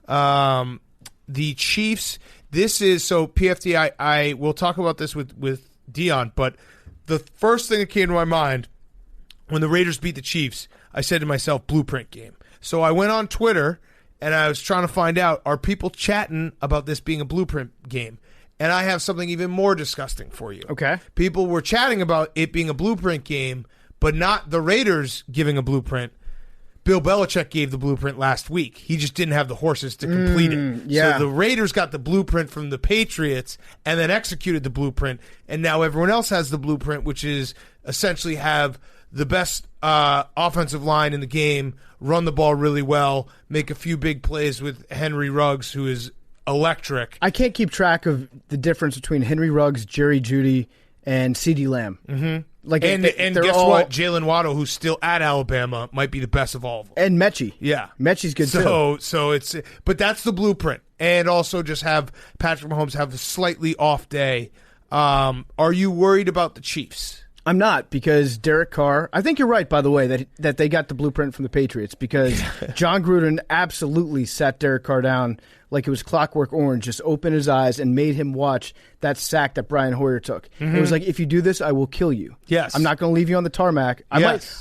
[SPEAKER 1] The Chiefs, this is, so PFT, I will talk about this with Deion, but the first thing that came to my mind when the Raiders beat the Chiefs, I said to myself, blueprint game. So I went on Twitter and I was trying to find out, are people chatting about this being a blueprint game? And I have something even more disgusting for you.
[SPEAKER 2] Okay.
[SPEAKER 1] People were chatting about it being a blueprint game, but not the Raiders giving a blueprint. Bill Belichick gave the blueprint last week. He just didn't have the horses to complete it.
[SPEAKER 2] Yeah.
[SPEAKER 1] So the Raiders got the blueprint from the Patriots and then executed the blueprint. And now everyone else has the blueprint, which is essentially have the best offensive line in the game, run the ball really well, make a few big plays with Henry Ruggs, who is electric.
[SPEAKER 2] I can't keep track of the difference between Henry Ruggs, Jerry Jeudy, and CeeDee Lamb.
[SPEAKER 1] Mm-hmm.
[SPEAKER 2] Like,
[SPEAKER 1] and guess what? Jalen Waddle, who's still at Alabama, might be the best of all of them.
[SPEAKER 2] And Mechie.
[SPEAKER 1] Yeah.
[SPEAKER 2] Mechie's good too.
[SPEAKER 1] So it's, but that's the blueprint. And also just have Patrick Mahomes have a slightly off day. Are you worried about the Chiefs?
[SPEAKER 2] I'm not, because Derek Carr, I think you're right, by the way, that they got the blueprint from the Patriots, because John Gruden absolutely sat Derek Carr down like it was Clockwork Orange, just opened his eyes and made him watch that sack that Brian Hoyer took. Mm-hmm. It was like, if you do this, I will kill you.
[SPEAKER 1] Yes.
[SPEAKER 2] I'm not going to leave you on the tarmac. I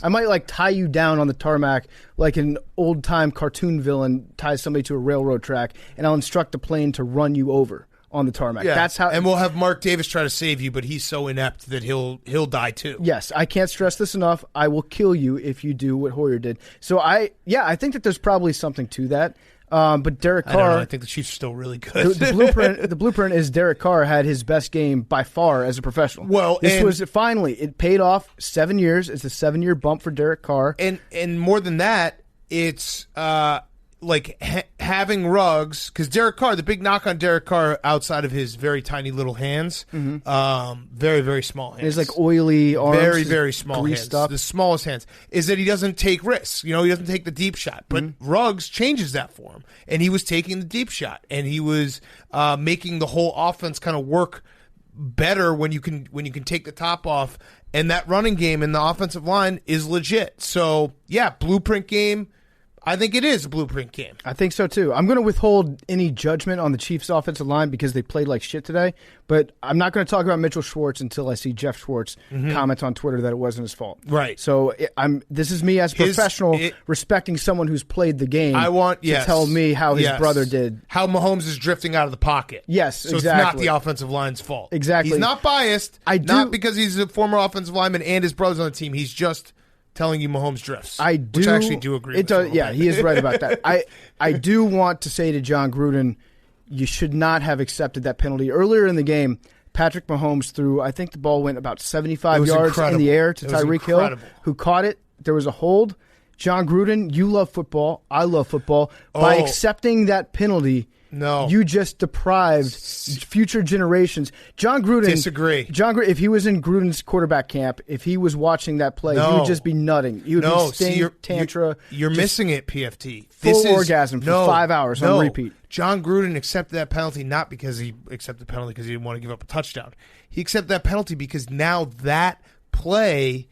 [SPEAKER 2] might like tie you down on the tarmac like an old-time cartoon villain ties somebody to a railroad track, and I'll instruct the plane to run you over on the tarmac.
[SPEAKER 1] Yeah.
[SPEAKER 2] That's how.
[SPEAKER 1] And we'll have Mark Davis try to save you, but he's so inept that he'll die too.
[SPEAKER 2] Yes, I can't stress this enough. I will kill you if you do what Hoyer did. So I think that there's probably something to that. But Derek Carr,
[SPEAKER 1] I don't know. I think the Chiefs are still really good.
[SPEAKER 2] The blueprint is Derek Carr had his best game by far as a professional.
[SPEAKER 1] Well,
[SPEAKER 2] it paid off. 7 years. It's a 7-year bump for Derek Carr.
[SPEAKER 1] And more than that, it's like having Ruggs, because Derek Carr, the big knock on Derek Carr outside of his very tiny little hands, very, very small hands.
[SPEAKER 2] His like oily arms.
[SPEAKER 1] Very, very small hands.
[SPEAKER 2] Up.
[SPEAKER 1] The smallest hands. Is that he doesn't take risks. He doesn't take the deep shot. But Ruggs changes that for him. And he was taking the deep shot. And he was making the whole offense kind of work better when you can take the top off. And that running game in the offensive line is legit. So, yeah, blueprint game. I think it is a blueprint game.
[SPEAKER 2] I think so, too. I'm going to withhold any judgment on the Chiefs' offensive line because they played like shit today. But I'm not going to talk about Mitchell Schwartz until I see Jeff Schwartz comment on Twitter that it wasn't his fault.
[SPEAKER 1] Right.
[SPEAKER 2] So this is me as a professional respecting someone who's played the game.
[SPEAKER 1] I want
[SPEAKER 2] to tell me how his brother did.
[SPEAKER 1] How Mahomes is drifting out of the pocket.
[SPEAKER 2] Yes,
[SPEAKER 1] so
[SPEAKER 2] exactly.
[SPEAKER 1] it's not the offensive line's fault.
[SPEAKER 2] Exactly.
[SPEAKER 1] He's not biased. Not because he's a former offensive lineman and his brother's on the team. He's just telling you Mahomes drifts. Which I actually do agree with.
[SPEAKER 2] Yeah, he is right about that. I do want to say to John Gruden, you should not have accepted that penalty. Earlier in the game, Patrick Mahomes threw, I think the ball went about 75 yards in the air to Tyreek Hill, who caught it. There was a hold. John Gruden, you love football. I love football. By accepting that penalty, you just deprived future generations. John Gruden.
[SPEAKER 1] Disagree.
[SPEAKER 2] John Gruden, if he was in Gruden's quarterback camp, if he was watching that play, he would just be nutting. He would be sting, tantra.
[SPEAKER 1] You're missing it, PFT.
[SPEAKER 2] Full orgasm for 5 hours on repeat.
[SPEAKER 1] John Gruden accepted that penalty not because he accepted the penalty because he didn't want to give up a touchdown. He accepted that penalty because now that play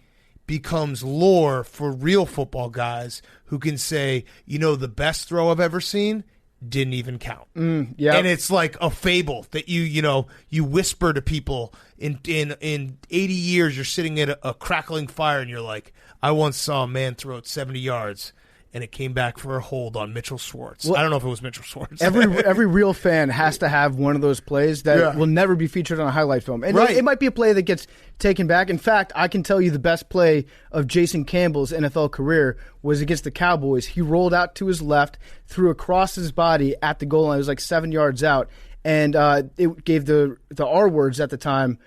[SPEAKER 1] becomes lore for real football guys who can say, the best throw I've ever seen didn't even count. And it's like a fable that you whisper to people in 80 years. You're sitting at a crackling fire and you're like, I once saw a man throw it 70 yards and it came back for a hold on Mitchell Schwartz. Well, I don't know if it was Mitchell Schwartz.
[SPEAKER 2] Every real fan has to have one of those plays that will never be featured on a highlight film. And it might be a play that gets taken back. In fact, I can tell you the best play of Jason Campbell's NFL career was against the Cowboys. He rolled out to his left, threw across his body at the goal line. It was like 7 yards out. And it gave the R-words at the time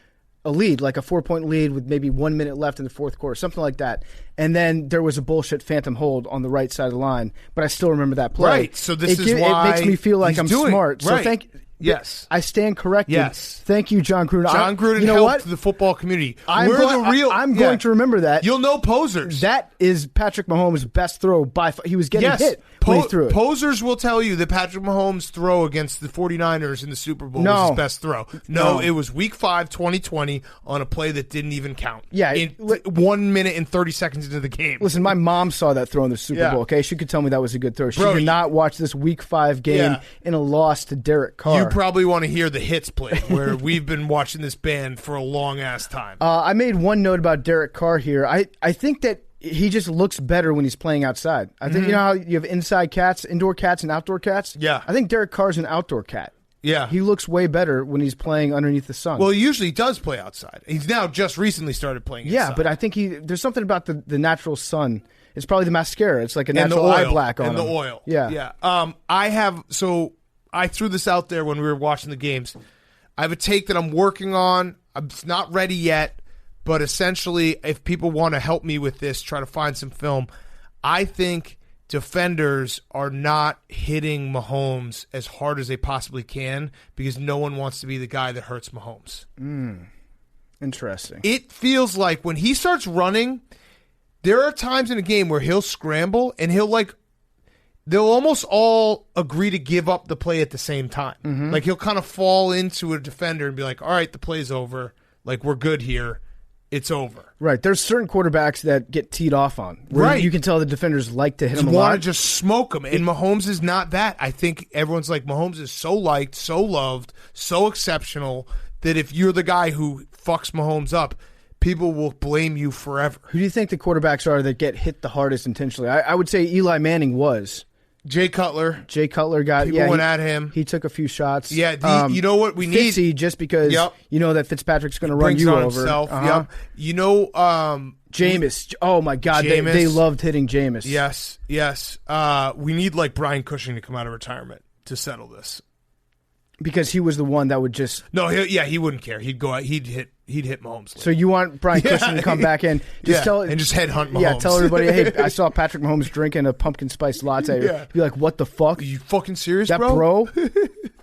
[SPEAKER 2] a lead, like a 4-point lead with maybe 1 minute left in the fourth quarter, something like that. And then there was a bullshit phantom hold on the right side of the line, but I still remember that play.
[SPEAKER 1] Right, so this is why
[SPEAKER 2] it makes me feel like I'm smart.
[SPEAKER 1] Right.
[SPEAKER 2] So
[SPEAKER 1] yes,
[SPEAKER 2] I stand corrected.
[SPEAKER 1] Yes,
[SPEAKER 2] thank you, John Gruden.
[SPEAKER 1] John Gruden helped the football community.
[SPEAKER 2] I'm going to remember that.
[SPEAKER 1] You'll know posers.
[SPEAKER 2] That is Patrick Mahomes' best throw by far. He was getting hit when he threw it.
[SPEAKER 1] Posers will tell you that Patrick Mahomes' throw against the 49ers in the Super Bowl was his best throw. No, it was Week 5, 2020 on a play that didn't even count.
[SPEAKER 2] Yeah,
[SPEAKER 1] 1 minute and 30 seconds into the game.
[SPEAKER 2] Listen, my mom saw that throw in the Super Bowl. Okay, she could tell me that was a good throw. She did not watch this Week 5 game in a loss to Derek Carr.
[SPEAKER 1] You probably want to hear the hits play where we've been watching this band for a long ass time.
[SPEAKER 2] I made one note about Derek Carr here. I think that he just looks better when he's playing outside. I think you know how you have indoor cats and outdoor cats?
[SPEAKER 1] Yeah.
[SPEAKER 2] I think Derek Carr's an outdoor cat.
[SPEAKER 1] Yeah.
[SPEAKER 2] He looks way better when he's playing underneath the sun.
[SPEAKER 1] Well, he usually does play outside. He's now just recently started playing inside.
[SPEAKER 2] Yeah, but I think there's something about the natural sun. It's probably the mascara. It's like a natural eye black on him.
[SPEAKER 1] And the oil.
[SPEAKER 2] Yeah.
[SPEAKER 1] Yeah. I threw this out there when we were watching the games. I have a take that I'm working on. It's not ready yet, but essentially, if people want to help me with this, try to find some film, I think defenders are not hitting Mahomes as hard as they possibly can because no one wants to be the guy that hurts Mahomes.
[SPEAKER 2] Interesting.
[SPEAKER 1] It feels like when he starts running, there are times in a game where he'll scramble and they'll almost all agree to give up the play at the same time. Mm-hmm. Like he'll kind of fall into a defender and be like, all right, the play's over. Like we're good here. It's over.
[SPEAKER 2] Right. There's certain quarterbacks that get teed off on. Right. You can tell the defenders like to hit them a lot.
[SPEAKER 1] Want to just smoke them. And Mahomes is not that. I think everyone's like, Mahomes is so liked, so loved, so exceptional that if you're the guy who fucks Mahomes up, people will blame you forever.
[SPEAKER 2] Who do you think the quarterbacks are that get hit the hardest intentionally? I would say Eli Manning was.
[SPEAKER 1] Jay Cutler
[SPEAKER 2] got
[SPEAKER 1] people went at him.
[SPEAKER 2] He took a few shots.
[SPEAKER 1] Yeah, you know what we need?
[SPEAKER 2] Fitzy, just because you know that Fitzpatrick's going to run you over.
[SPEAKER 1] Himself. Yep. You know,
[SPEAKER 2] Jameis. Oh my God, they loved hitting Jameis.
[SPEAKER 1] Yes. We need like Brian Cushing to come out of retirement to settle this.
[SPEAKER 2] Because he was the one that would just...
[SPEAKER 1] No, he wouldn't care. He'd go out. He'd hit Mahomes later.
[SPEAKER 2] So you want Brian Cushing to come back in,
[SPEAKER 1] and just headhunt Mahomes.
[SPEAKER 2] Yeah, tell everybody, hey, I saw Patrick Mahomes drinking a pumpkin spice latte.
[SPEAKER 1] Yeah.
[SPEAKER 2] Be like, what the fuck?
[SPEAKER 1] Are you fucking serious,
[SPEAKER 2] that
[SPEAKER 1] bro?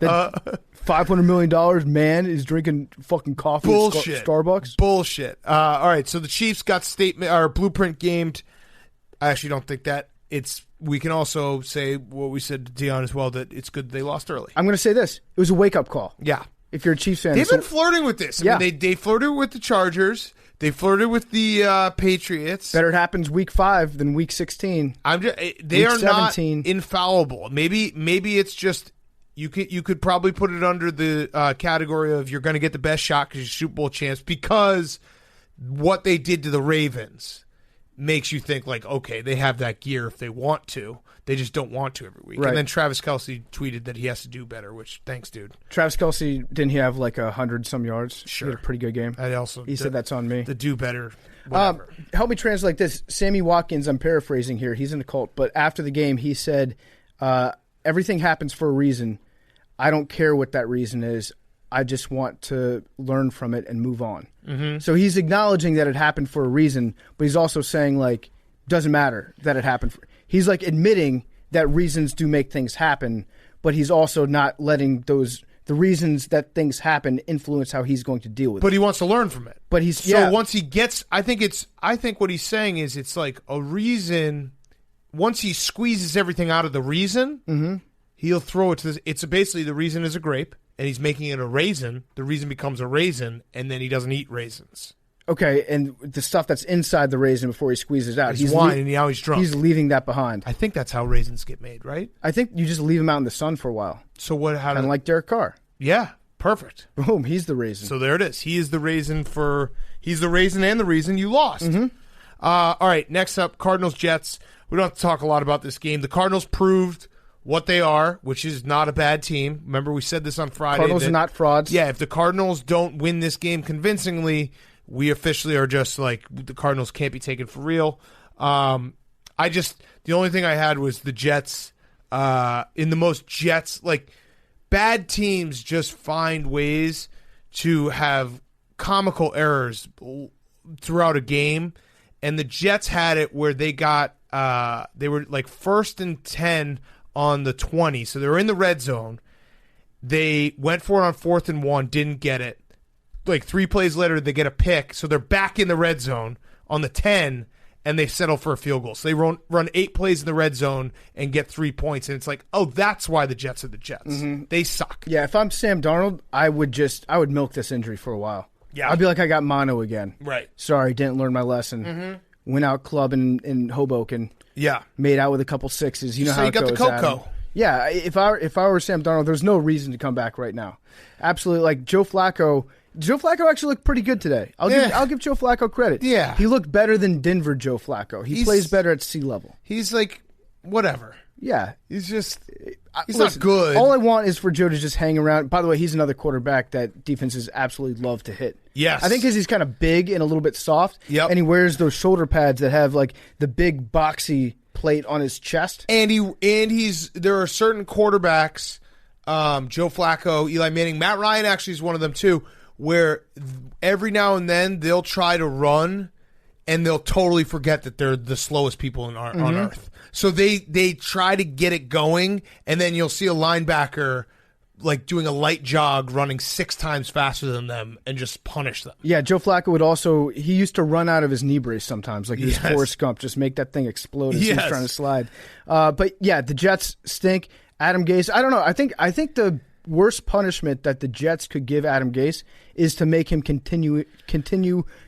[SPEAKER 2] That $500 million man is drinking fucking coffee
[SPEAKER 1] Bullshit.
[SPEAKER 2] at Starbucks?
[SPEAKER 1] Bullshit. All right, so the Chiefs got blueprint gamed. I actually don't think that. We can also say what we said to Deion as well, that it's good they lost early.
[SPEAKER 2] I'm going to say this. It was a wake-up call.
[SPEAKER 1] Yeah.
[SPEAKER 2] If you're a Chiefs fan.
[SPEAKER 1] They've been flirting with this. I mean, they flirted with the Chargers. They flirted with the Patriots.
[SPEAKER 2] Better it happens week 5 than week 16.
[SPEAKER 1] They are 17. Not infallible. Maybe it's just you could probably put it under the category of you're going to get the best shot because you're Super Bowl champs, because what they did to the Ravens makes you think like, okay, they have that gear if they want to. They just don't want to every week.
[SPEAKER 2] Right.
[SPEAKER 1] And then Travis Kelce tweeted that he has to do better, which, thanks, dude.
[SPEAKER 2] Travis Kelce, didn't he have like 100-some yards?
[SPEAKER 1] Sure.
[SPEAKER 2] He had a pretty good game. He said that's on me.
[SPEAKER 1] The do better, whatever.
[SPEAKER 2] Help me translate this. Sammy Watkins, I'm paraphrasing here. He's in a cult. But after the game, he said, everything happens for a reason. I don't care what that reason is. I just want to learn from it and move on. Mm-hmm. So he's acknowledging that it happened for a reason, but he's also saying, like, doesn't matter that it happened. He's, like, admitting that reasons do make things happen, but he's also not letting the reasons that things happen influence how he's going to deal with it.
[SPEAKER 1] But he wants to learn from it.
[SPEAKER 2] But he's
[SPEAKER 1] once he gets, I think what he's saying is it's like a reason. Once he squeezes everything out of the reason,
[SPEAKER 2] mm-hmm.
[SPEAKER 1] he'll throw it to this. It's basically the reason is a grape, and he's making it a raisin. The reason becomes a raisin, and then he doesn't eat raisins.
[SPEAKER 2] Okay, and the stuff that's inside the raisin before he squeezes it out.
[SPEAKER 1] He's wine, and now he's drunk.
[SPEAKER 2] He's leaving that behind.
[SPEAKER 1] I think that's how raisins get made, right?
[SPEAKER 2] I think you just leave them out in the sun for a while.
[SPEAKER 1] So what? How?
[SPEAKER 2] Kind of like Derek Carr.
[SPEAKER 1] Yeah, perfect.
[SPEAKER 2] Boom, he's the raisin.
[SPEAKER 1] So there it is. He's the raisin and the reason you lost.
[SPEAKER 2] Mm-hmm.
[SPEAKER 1] All right, next up, Cardinals-Jets. We don't have to talk a lot about this game. The Cardinals proved what they are, which is not a bad team. Remember, we said this on Friday.
[SPEAKER 2] Cardinals are not frauds.
[SPEAKER 1] Yeah, if the Cardinals don't win this game convincingly, we officially are just like, the Cardinals can't be taken for real. The only thing I had was the Jets. In the most Jets, like, bad teams just find ways to have comical errors throughout a game. And the Jets had it where they got, they were like 1st and 10 on the 20. So they were in the red zone. They went for it on 4th and 1, didn't get it. Like 3 plays later, they get a pick. So they're back in the red zone on the 10, and they settle for a field goal. So they run 8 plays in the red zone and get 3 points. And it's like, oh, that's why the Jets are the Jets. Mm-hmm. They suck.
[SPEAKER 2] Yeah, if I'm Sam Darnold, I would milk this injury for a while.
[SPEAKER 1] Yeah.
[SPEAKER 2] I'd be like, I got mono again.
[SPEAKER 1] Right.
[SPEAKER 2] Sorry, didn't learn my lesson.
[SPEAKER 1] Mm-hmm.
[SPEAKER 2] Went out clubbing in Hoboken.
[SPEAKER 1] Yeah.
[SPEAKER 2] Made out with a couple sixes. You know how
[SPEAKER 1] you
[SPEAKER 2] it
[SPEAKER 1] got
[SPEAKER 2] goes,
[SPEAKER 1] the cocoa.
[SPEAKER 2] Adam. Yeah, if I were Sam Darnold, there's no reason to come back right now. Absolutely. Like Joe Flacco actually looked pretty good today. I'll give Joe Flacco credit.
[SPEAKER 1] Yeah.
[SPEAKER 2] He looked better than Denver Joe Flacco. He plays better at sea level.
[SPEAKER 1] He's like, whatever.
[SPEAKER 2] Yeah.
[SPEAKER 1] He's not good.
[SPEAKER 2] All I want is for Joe to just hang around. By the way, he's another quarterback that defenses absolutely love to hit.
[SPEAKER 1] Yes.
[SPEAKER 2] I think because he's kind of big and a little bit soft.
[SPEAKER 1] Yep.
[SPEAKER 2] And he wears those shoulder pads that have like the big boxy plate on his chest.
[SPEAKER 1] And there are certain quarterbacks, Joe Flacco, Eli Manning, Matt Ryan actually is one of them too, where every now and then they'll try to run and they'll totally forget that they're the slowest people on earth. So they try to get it going, and then you'll see a linebacker like doing a light jog running 6 times faster than them and just punish them.
[SPEAKER 2] Yeah, Joe Flacco he used to run out of his knee brace sometimes, like he was Forrest Gump, just make that thing explode as he's trying to slide. But yeah, the Jets stink. Adam Gase, I don't know. I think the worst punishment that the Jets could give Adam Gase is to make him continue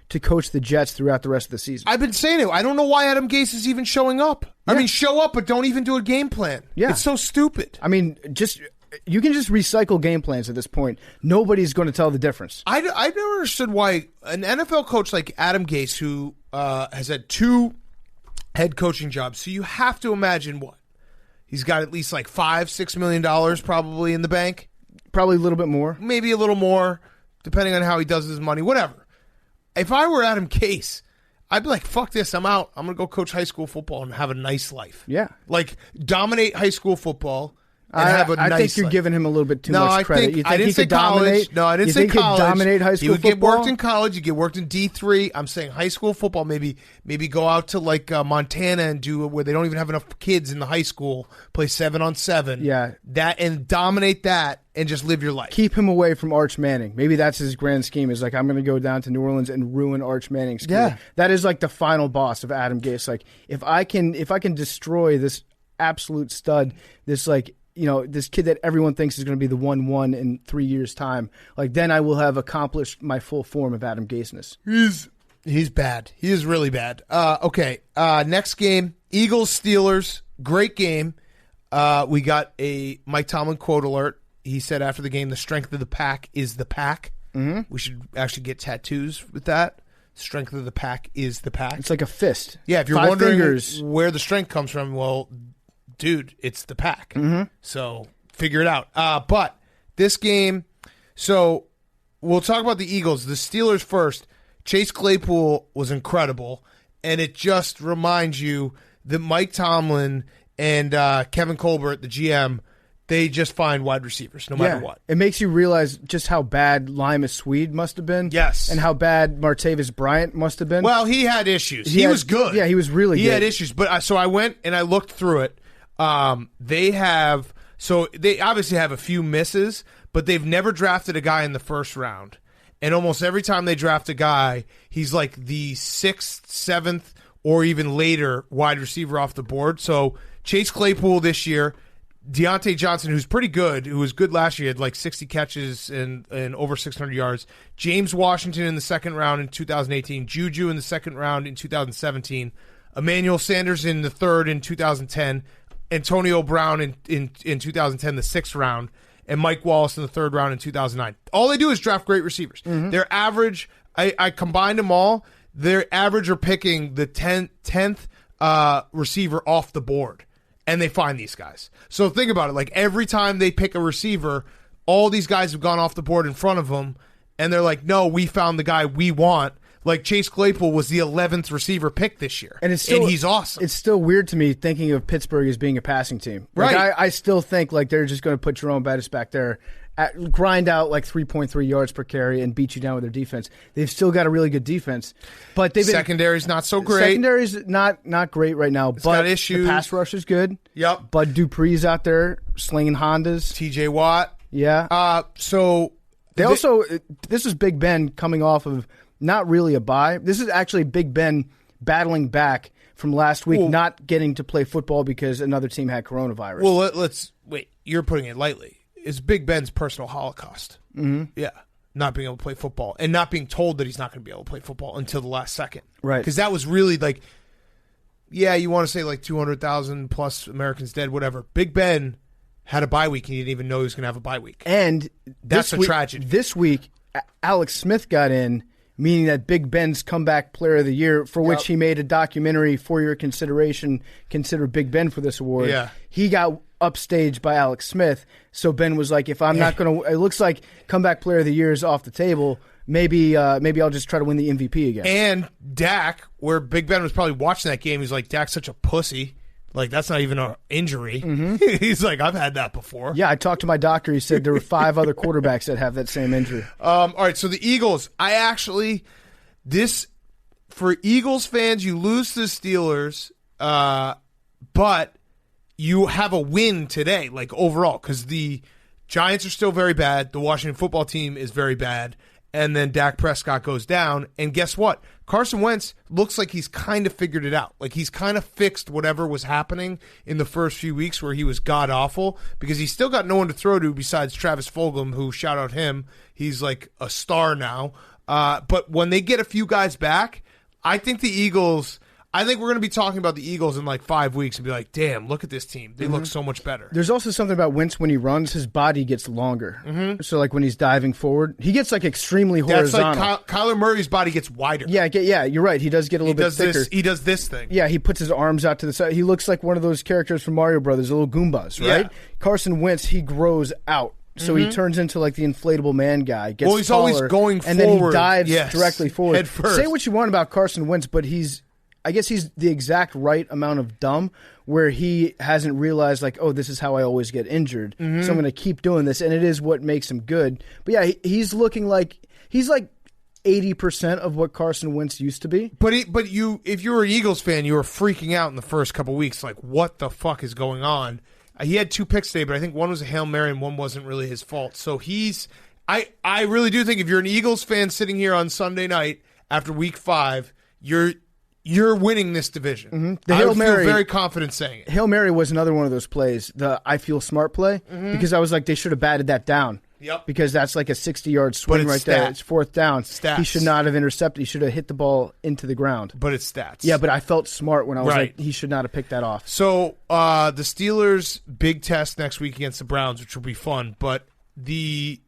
[SPEAKER 2] to coach the Jets throughout the rest of the season.
[SPEAKER 1] I've been saying it. I don't know why Adam Gase is even showing up. Yeah. I mean, show up, but don't even do a game plan.
[SPEAKER 2] Yeah.
[SPEAKER 1] It's so stupid.
[SPEAKER 2] I mean, you can just recycle game plans at this point. Nobody's going to tell the difference.
[SPEAKER 1] I never understood why an NFL coach like Adam Gase, who has had 2 head coaching jobs, so you have to imagine what? He's got at least like $5-6 million probably in the bank.
[SPEAKER 2] Probably a little bit more.
[SPEAKER 1] Maybe a little more, depending on how he does his money, whatever. If I were Adam Gase, I'd be like, fuck this, I'm out. I'm going to go coach high school football and have a nice life.
[SPEAKER 2] Yeah.
[SPEAKER 1] Like, dominate high school football. and have a nice
[SPEAKER 2] I think you're
[SPEAKER 1] life.
[SPEAKER 2] giving him a little bit too much credit. You think
[SPEAKER 1] I didn't
[SPEAKER 2] he
[SPEAKER 1] say
[SPEAKER 2] could dominate?
[SPEAKER 1] college. No, I didn't say college.
[SPEAKER 2] He could dominate high school
[SPEAKER 1] football? You
[SPEAKER 2] football?
[SPEAKER 1] get worked in college. You get worked in D3. I'm saying high school football. Maybe go out to like Montana and do it where they don't even have enough kids in the high school. Play 7-on-7.
[SPEAKER 2] Yeah,
[SPEAKER 1] that and dominate that and just live your life.
[SPEAKER 2] Keep him away from Arch Manning. Maybe that's his grand scheme. Is like I'm going to go down to New Orleans and ruin Arch Manning's career.
[SPEAKER 1] Yeah,
[SPEAKER 2] that is like the final boss of Adam Gase. Like if I can destroy this absolute stud, this like. This kid that everyone thinks is going to be the 1-1 in 3 years' time, like then I will have accomplished my full form of Adam Gase-ness.
[SPEAKER 1] He's bad. He is really bad. Okay, next game, Eagles-Steelers. Great game. We got a Mike Tomlin quote alert. He said after the game, the strength of the pack is the pack. Mm-hmm. We should actually get tattoos with that. Strength of the pack is the pack.
[SPEAKER 2] It's like a fist.
[SPEAKER 1] Yeah, if you're
[SPEAKER 2] 5
[SPEAKER 1] wondering
[SPEAKER 2] fingers.
[SPEAKER 1] where the strength comes from, well, dude, it's the pack.
[SPEAKER 2] Mm-hmm.
[SPEAKER 1] So figure it out. But this game, so we'll talk about the Eagles. The Steelers first. Chase Claypool was incredible, and it just reminds you that Mike Tomlin and Kevin Colbert, the GM, they just find wide receivers no matter what.
[SPEAKER 2] It makes you realize just how bad Limas Swede must have been.
[SPEAKER 1] Yes.
[SPEAKER 2] And how bad Martavis Bryant must have been.
[SPEAKER 1] Well, he had issues. He was good.
[SPEAKER 2] Yeah, he was really good.
[SPEAKER 1] He had issues. But so I went and I looked through it. They obviously have a few misses, but they've never drafted a guy in the first round. And almost every time they draft a guy, he's like the 6th, 7th, or even later wide receiver off the board. So Chase Claypool this year, Deontay Johnson, who's pretty good, who was good last year, had like 60 catches and over 600 yards. James Washington in the second round in 2018. Juju in the second round in 2017. Emmanuel Sanders in the third in 2010. Antonio Brown in 2010, the 6th round, and Mike Wallace in the 3rd round in 2009. All they do is draft great receivers. Mm-hmm. Their average, I combined them all, their average are picking the 10th receiver off the board, and they find these guys. So think about it. Like every time they pick a receiver, all these guys have gone off the board in front of them, and they're like, no, we found the guy we want. Like Chase Claypool was the 11th receiver pick this year, and he's awesome.
[SPEAKER 2] It's still weird to me thinking of Pittsburgh as being a passing team. Like,
[SPEAKER 1] right.
[SPEAKER 2] I still think like they're just going to put Jerome Bettis back there, grind out like 3.3 yards per carry, and beat you down with their defense. They've still got a really good defense, but
[SPEAKER 1] secondary's not so great.
[SPEAKER 2] Secondary's not great right now.
[SPEAKER 1] It's
[SPEAKER 2] but
[SPEAKER 1] got issues.
[SPEAKER 2] The pass rush is good.
[SPEAKER 1] Yep.
[SPEAKER 2] Bud Dupree's out there slinging Hondas.
[SPEAKER 1] T.J. Watt.
[SPEAKER 2] Yeah.
[SPEAKER 1] So
[SPEAKER 2] they also this is Big Ben coming off of. Not really a bye. This is actually Big Ben battling back from last week, not getting to play football because another team had coronavirus.
[SPEAKER 1] Well, let's wait. You're putting it lightly. It's Big Ben's personal holocaust.
[SPEAKER 2] Mm-hmm.
[SPEAKER 1] Yeah, not being able to play football and not being told that he's not going to be able to play football until the last second.
[SPEAKER 2] Right.
[SPEAKER 1] Because that was really like, yeah, you want to say like 200,000 plus Americans dead, whatever. Big Ben had a bye week and he didn't even know he was going to have a bye week.
[SPEAKER 2] And
[SPEAKER 1] that's a tragedy.
[SPEAKER 2] This week, Alex Smith got in, meaning that Big Ben's Comeback Player of the Year, for which he made a documentary for your consideration, consider Big Ben for this award.
[SPEAKER 1] Yeah.
[SPEAKER 2] He got upstaged by Alex Smith, so Ben was like, if I'm not going to – it looks like Comeback Player of the Year is off the table. Maybe I'll just try to win the MVP again.
[SPEAKER 1] And Dak, where Big Ben was probably watching that game, he's like, Dak's such a pussy. Like, that's not even an injury. Mm-hmm. He's like, I've had that before.
[SPEAKER 2] Yeah, I talked to my doctor. He said there were 5 other quarterbacks that have that same injury.
[SPEAKER 1] All right, so the Eagles, for Eagles fans, you lose to the Steelers, but you have a win today, like overall, because the Giants are still very bad. The Washington football team is very bad. And then Dak Prescott goes down. And guess what? Carson Wentz looks like he's kind of figured it out. Like he's kind of fixed whatever was happening in the first few weeks where he was god-awful, because he's still got no one to throw to besides Travis Fulgham, who, shout out him, he's like a star now. But when they get a few guys back, I think we're going to be talking about the Eagles in like 5 weeks and be like, damn, look at this team. They look so much better.
[SPEAKER 2] There's also something about Wentz when he runs, his body gets longer. Mm-hmm. So like when he's diving forward, he gets like extremely horizontal.
[SPEAKER 1] That's like Kyler Murray's body gets wider.
[SPEAKER 2] Yeah, you're right. He does get a little bit thicker.
[SPEAKER 1] He does this thing.
[SPEAKER 2] Yeah, he puts his arms out to the side. He looks like one of those characters from Mario Brothers, the little Goombas, right? Yeah. Carson Wentz, he grows out. So he turns into like the inflatable man guy. Gets
[SPEAKER 1] he's
[SPEAKER 2] taller,
[SPEAKER 1] always going
[SPEAKER 2] and
[SPEAKER 1] forward.
[SPEAKER 2] then he dives directly forward.
[SPEAKER 1] Head first.
[SPEAKER 2] Say what you want about Carson Wentz, but he's he's the exact right amount of dumb where he hasn't realized, like, oh, this is how I always get injured, so I'm going to keep doing this, and it is what makes him good. But yeah, he's looking like he's like 80% of what Carson Wentz used to be.
[SPEAKER 1] But if you were an Eagles fan, you were freaking out in the first couple weeks, like, what the fuck is going on? He had 2 picks today, but I think one was a Hail Mary and one wasn't really his fault. So I really do think if you're an Eagles fan sitting here on Sunday night after week 5, you're winning this division.
[SPEAKER 2] Mm-hmm. The
[SPEAKER 1] I
[SPEAKER 2] Hail
[SPEAKER 1] feel
[SPEAKER 2] Mary,
[SPEAKER 1] very confident saying it.
[SPEAKER 2] Hail Mary was another one of those plays, the I feel smart play, because I was like, they should have batted that down.
[SPEAKER 1] Yep.
[SPEAKER 2] Because that's like a 60-yard swing right there. It's 4th down.
[SPEAKER 1] Stats.
[SPEAKER 2] He should not have intercepted. He should have hit the ball into the ground.
[SPEAKER 1] But it's stats.
[SPEAKER 2] Yeah, but I felt smart when I was like, he should not have picked that off.
[SPEAKER 1] So the Steelers' big test next week against the Browns, which will be fun. But the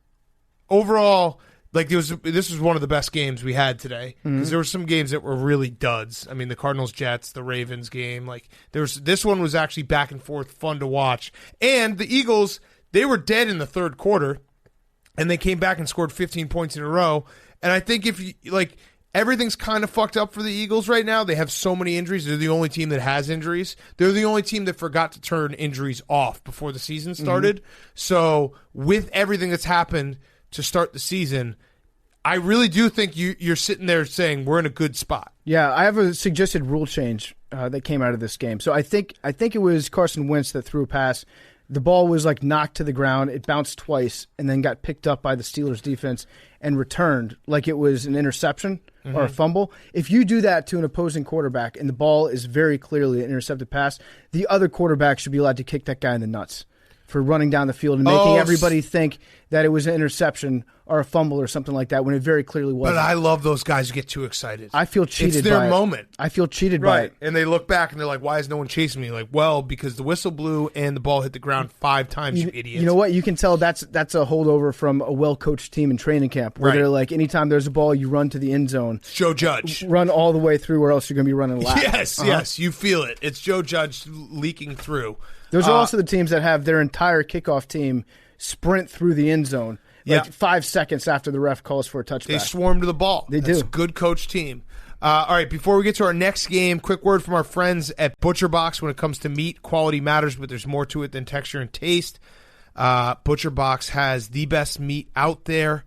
[SPEAKER 1] overall, like, this was one of the best games we had today, because there were some games that were really duds. I mean, the Cardinals-Jets, the Ravens game, like, this one was actually back and forth, fun to watch. And the Eagles, they were dead in the third quarter, and they came back and scored 15 points in a row. And I think if you, like, everything's kind of fucked up for the Eagles right now. They have so many injuries. They're the only team that has injuries. They're the only team that forgot to turn injuries off before the season started. So with everything that's happened to start the season, I really do think you're sitting there saying we're in a good spot.
[SPEAKER 2] Yeah, I have a suggested rule change that came out of this game. So I think it was Carson Wentz that threw a pass. The ball was like knocked to the ground. It bounced twice and then got picked up by the Steelers defense and returned like it was an interception or a fumble. If you do that to an opposing quarterback and the ball is very clearly an intercepted pass, the other quarterback should be allowed to kick that guy in the nuts for running down the field and making everybody think that it was an interception or a fumble or something like that when it very clearly wasn't.
[SPEAKER 1] But I love those guys who get too excited.
[SPEAKER 2] I feel cheated by it.
[SPEAKER 1] It's their moment.
[SPEAKER 2] I feel cheated by it.
[SPEAKER 1] And they look back and they're like, why is no one chasing me? Like, well, because the whistle blew and the ball hit the ground 5 times, you idiot.
[SPEAKER 2] You know what? You can tell that's a holdover from a well-coached team in training camp where they're like, anytime there's a ball, you run to the end zone.
[SPEAKER 1] It's Joe Judge.
[SPEAKER 2] Run all the way through or else you're going to be running laps.
[SPEAKER 1] Yes, you feel it. It's Joe Judge leaking through.
[SPEAKER 2] Those are also the teams that have their entire kickoff team sprint through the end zone. Like 5 seconds after the ref calls for a touchback.
[SPEAKER 1] They swarm to the ball.
[SPEAKER 2] That's
[SPEAKER 1] a good coach team. All right, before we get to our next game, quick word from our friends at ButcherBox. When it comes to meat, quality matters, but there's more to it than texture and taste. ButcherBox has the best meat out there.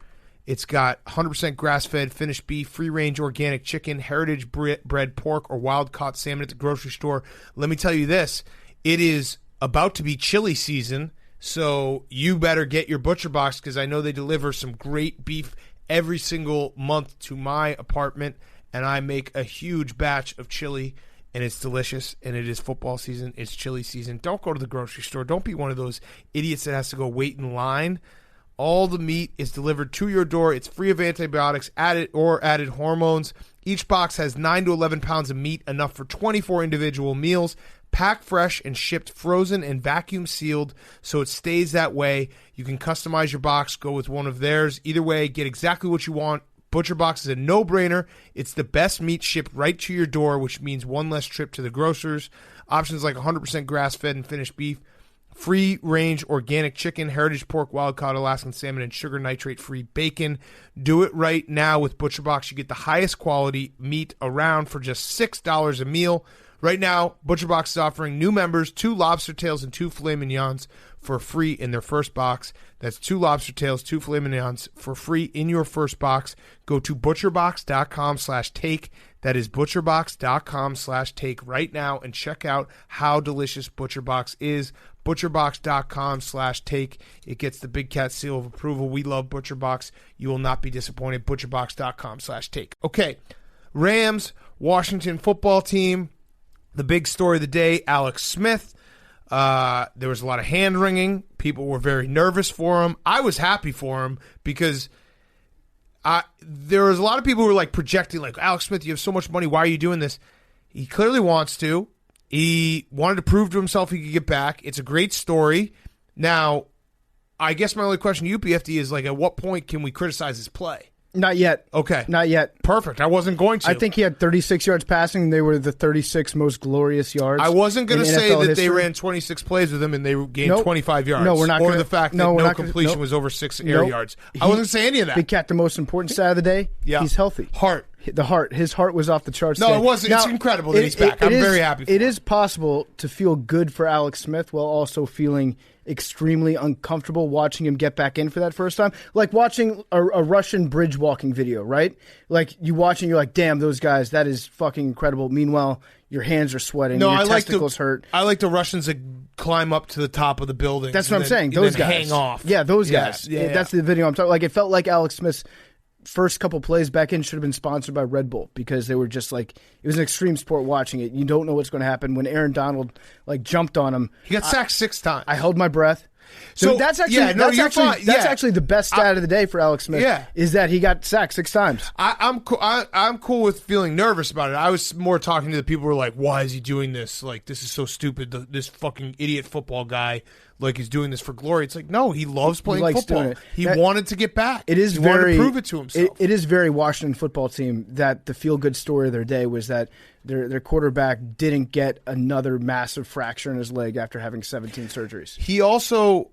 [SPEAKER 1] It's got 100% grass-fed, finished beef, free-range organic chicken, heritage bred pork, or wild-caught salmon at the grocery store. Let me tell you this. It is about to be chili season, so you better get your ButcherBox because I know they deliver some great beef every single month to my apartment, and I make a huge batch of chili, and it's delicious, and it is football season. It's chili season. Don't go to the grocery store. Don't be one of those idiots that has to go wait in line. All the meat is delivered to your door. It's free of antibiotics, added hormones. Each box has 9 to 11 pounds of meat, enough for 24 individual meals. Packed fresh and shipped frozen and vacuum sealed so it stays that way. You can customize your box, go with one of theirs. Either way, get exactly what you want. ButcherBox is a no-brainer. It's the best meat shipped right to your door, which means one less trip to the grocers. Options like 100% grass-fed and finished beef, free-range organic chicken, heritage pork, wild-caught Alaskan salmon, and sugar nitrate-free bacon. Do it right now with ButcherBox. You get the highest quality meat around for just $6 a meal. Right now, ButcherBox is offering new members 2 lobster tails and 2 filet mignons for free in their first box. That's 2 lobster tails, 2 filet mignons for free in your first box. Go to butcherbox.com/take. That is butcherbox.com/take right now and check out how delicious ButcherBox is. Butcherbox.com/take. It gets the big cat seal of approval. We love ButcherBox. You will not be disappointed. Butcherbox.com/take. Okay, Rams, Washington football team. The big story of the day, Alex Smith. There was a lot of hand-wringing. People were very nervous for him. I was happy for him because there was a lot of people who were like projecting, like, Alex Smith, you have so much money. Why are you doing this? He clearly wants to. He wanted to prove to himself he could get back. It's a great story. Now, I guess my only question to you, PFD, is, like, at what point can we criticize his play?
[SPEAKER 2] Not yet.
[SPEAKER 1] Okay.
[SPEAKER 2] Not yet.
[SPEAKER 1] Perfect. I wasn't going to.
[SPEAKER 2] I think he had 36 yards passing. They were the 36 most glorious yards.
[SPEAKER 1] I wasn't going to say
[SPEAKER 2] NFL
[SPEAKER 1] that
[SPEAKER 2] history.
[SPEAKER 1] they ran 26 plays with him and they gained 25 yards.
[SPEAKER 2] No, we're not.
[SPEAKER 1] Or the fact that no completion was over 6 air yards. I wasn't saying any of that.
[SPEAKER 2] Big Cat, the most important stat of the day, he's healthy.
[SPEAKER 1] Heart.
[SPEAKER 2] His heart was off the charts.
[SPEAKER 1] No,
[SPEAKER 2] today.
[SPEAKER 1] it wasn't. It's incredible that he's back. I'm very happy for him.
[SPEAKER 2] It is possible to feel good for Alex Smith while also feeling extremely uncomfortable watching him get back in for that first time. Like watching a Russian bridge walking video, right? Like you watching, you're like, damn, those guys, that is fucking incredible. Meanwhile, your hands are sweating, your testicles hurt.
[SPEAKER 1] I like the Russians that climb up to the top of the building.
[SPEAKER 2] That's what I'm saying. Those guys.
[SPEAKER 1] Hang off.
[SPEAKER 2] Yeah, those guys.
[SPEAKER 1] Yeah.
[SPEAKER 2] That's the video I'm talking. Like it felt like Alex Smith's first couple plays back in should have been sponsored by Red Bull because they were just like, it was an extreme sport watching it. You don't know what's going to happen. When Aaron Donald like jumped on him,
[SPEAKER 1] he got sacked 6 times.
[SPEAKER 2] I held my breath. So that's actually that's actually the best stat of the day for Alex Smith.
[SPEAKER 1] Yeah.
[SPEAKER 2] Is that he got sacked 6 times.
[SPEAKER 1] I'm cool with feeling nervous about it. I was more talking to the people who were like, why is he doing this? Like, this is so stupid. This fucking idiot football guy like is doing this for glory. It's like, no, he loves playing football. He wanted to get back.
[SPEAKER 2] It is
[SPEAKER 1] he wanted to prove it to himself.
[SPEAKER 2] It is very Washington football team that the feel good story of their day was that their quarterback didn't get another massive fracture in his leg after having 17 surgeries.
[SPEAKER 1] He also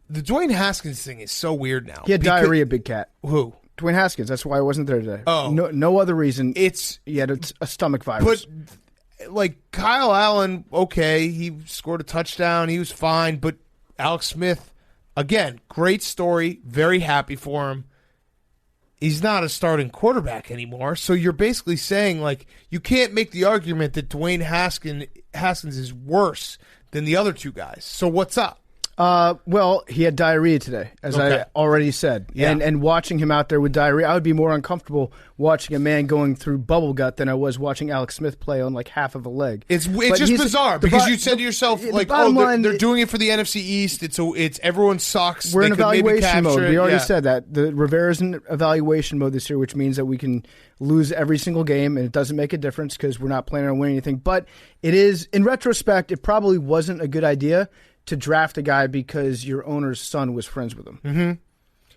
[SPEAKER 1] the Dwayne Haskins thing is so weird now.
[SPEAKER 2] He had diarrhea, Big Cat.
[SPEAKER 1] Who?
[SPEAKER 2] Dwayne Haskins. That's why I wasn't there today.
[SPEAKER 1] Oh.
[SPEAKER 2] No other reason. He had a stomach virus.
[SPEAKER 1] But like Kyle Allen, okay, he scored a touchdown. He was fine. But Alex Smith, again, great story. Very happy for him. He's not a starting quarterback anymore. So you're basically saying, like, you can't make the argument that Dwayne Haskins is worse than the other 2 guys. So what's up?
[SPEAKER 2] Well, he had diarrhea today, as I already said.
[SPEAKER 1] Yeah.
[SPEAKER 2] And watching him out there with diarrhea, I would be more uncomfortable watching a man going through bubble gut than I was watching Alex Smith play on like half of a leg.
[SPEAKER 1] It's just bizarre because you said to yourself, like, they're doing it for the NFC East. It's everyone sucks.
[SPEAKER 2] We're in evaluation mode. We already said that. The Rivera's in evaluation mode this year, which means that we can lose every single game, and it doesn't make a difference because we're not planning on winning anything. But it is, in retrospect, it probably wasn't a good idea to draft a guy because your owner's son was friends with him.
[SPEAKER 1] Mm-hmm.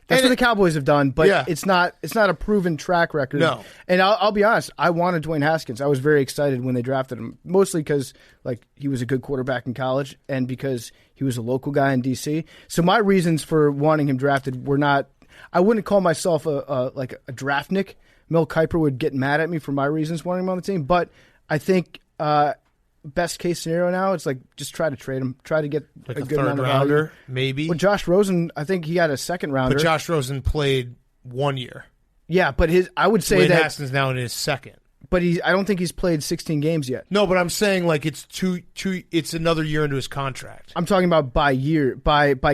[SPEAKER 2] That's what the Cowboys have done, but it's not a proven track record.
[SPEAKER 1] No.
[SPEAKER 2] And I'll be honest, I wanted Dwayne Haskins. I was very excited when they drafted him, mostly because like he was a good quarterback in college and because he was a local guy in D.C. So my reasons for wanting him drafted were not – I wouldn't call myself a draftnik. Mel Kiper would get mad at me for my reasons wanting him on the team, but I think best case scenario now, it's like just try to trade him, try to get
[SPEAKER 1] like
[SPEAKER 2] a
[SPEAKER 1] a
[SPEAKER 2] good
[SPEAKER 1] third
[SPEAKER 2] amount of
[SPEAKER 1] rounder,
[SPEAKER 2] value.
[SPEAKER 1] maybe.
[SPEAKER 2] Well, Josh Rosen, I think he got a second rounder.
[SPEAKER 1] But Josh Rosen played 1 year.
[SPEAKER 2] Yeah, but I would say
[SPEAKER 1] Dwayne
[SPEAKER 2] that
[SPEAKER 1] Haskins now in his second.
[SPEAKER 2] But I don't think he's played 16 games yet.
[SPEAKER 1] No, but I'm saying like it's it's another year into his contract.
[SPEAKER 2] I'm talking about by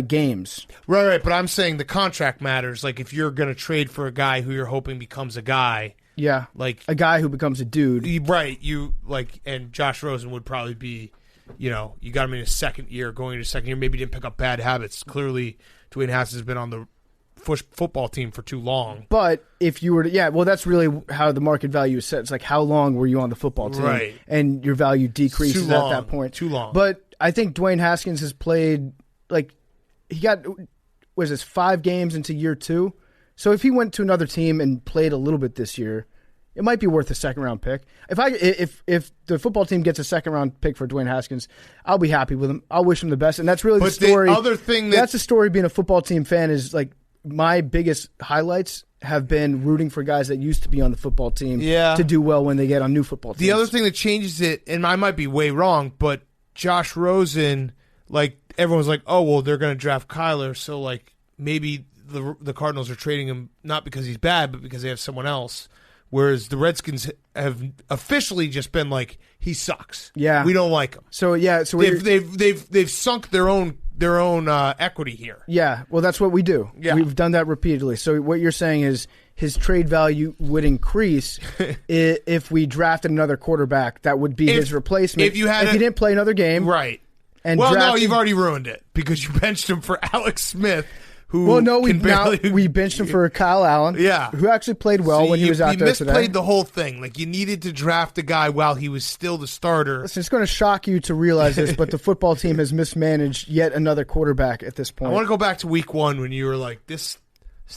[SPEAKER 2] games.
[SPEAKER 1] Right. But I'm saying the contract matters. Like if you're going to trade for a guy who you're hoping becomes a guy.
[SPEAKER 2] Yeah,
[SPEAKER 1] like
[SPEAKER 2] a guy who becomes a dude.
[SPEAKER 1] Right. And Josh Rosen would probably be, you got him in his second year, going into second year. Maybe he didn't pick up bad habits. Clearly, Dwayne Haskins has been on the football team for too long.
[SPEAKER 2] But if you were to, that's really how the market value is set. It's like how long were you on the football team,
[SPEAKER 1] right? And
[SPEAKER 2] your value decreases at that point.
[SPEAKER 1] Too long.
[SPEAKER 2] But I think Dwayne Haskins has played he got 5 games into year 2. So if he went to another team and played a little bit this year, it might be worth a second round pick. If the football team gets a second round pick for Dwayne Haskins, I'll be happy with him. I'll wish him the best. And that's really the story.
[SPEAKER 1] The other thing
[SPEAKER 2] that's the story being a football team fan is like my biggest highlights have been rooting for guys that used to be on the football team to do well when they get on new football teams.
[SPEAKER 1] The other thing that changes it, and I might be way wrong, but Josh Rosen, like everyone's like, oh well, they're going to draft Kyler, so like maybe the Cardinals are trading him not because he's bad, but because they have someone else. Whereas the Redskins have officially just been like, he sucks.
[SPEAKER 2] Yeah,
[SPEAKER 1] we don't like him.
[SPEAKER 2] So
[SPEAKER 1] they've sunk their own equity here.
[SPEAKER 2] Yeah, well, that's what we do.
[SPEAKER 1] Yeah.
[SPEAKER 2] We've done that repeatedly. So what you're saying is his trade value would increase if we drafted another quarterback that would be his replacement. If he didn't play another game,
[SPEAKER 1] right?
[SPEAKER 2] And
[SPEAKER 1] no, you've already ruined it because you benched him for Alex Smith.
[SPEAKER 2] We benched him for Kyle Allen, who actually played well when he was out there today.
[SPEAKER 1] You misplayed the whole thing. Like, you needed to draft a guy while he was still the starter.
[SPEAKER 2] Listen, it's going to shock you to realize this, but the football team has mismanaged yet another quarterback at this point.
[SPEAKER 1] I want to go back to week 1 when you were like, this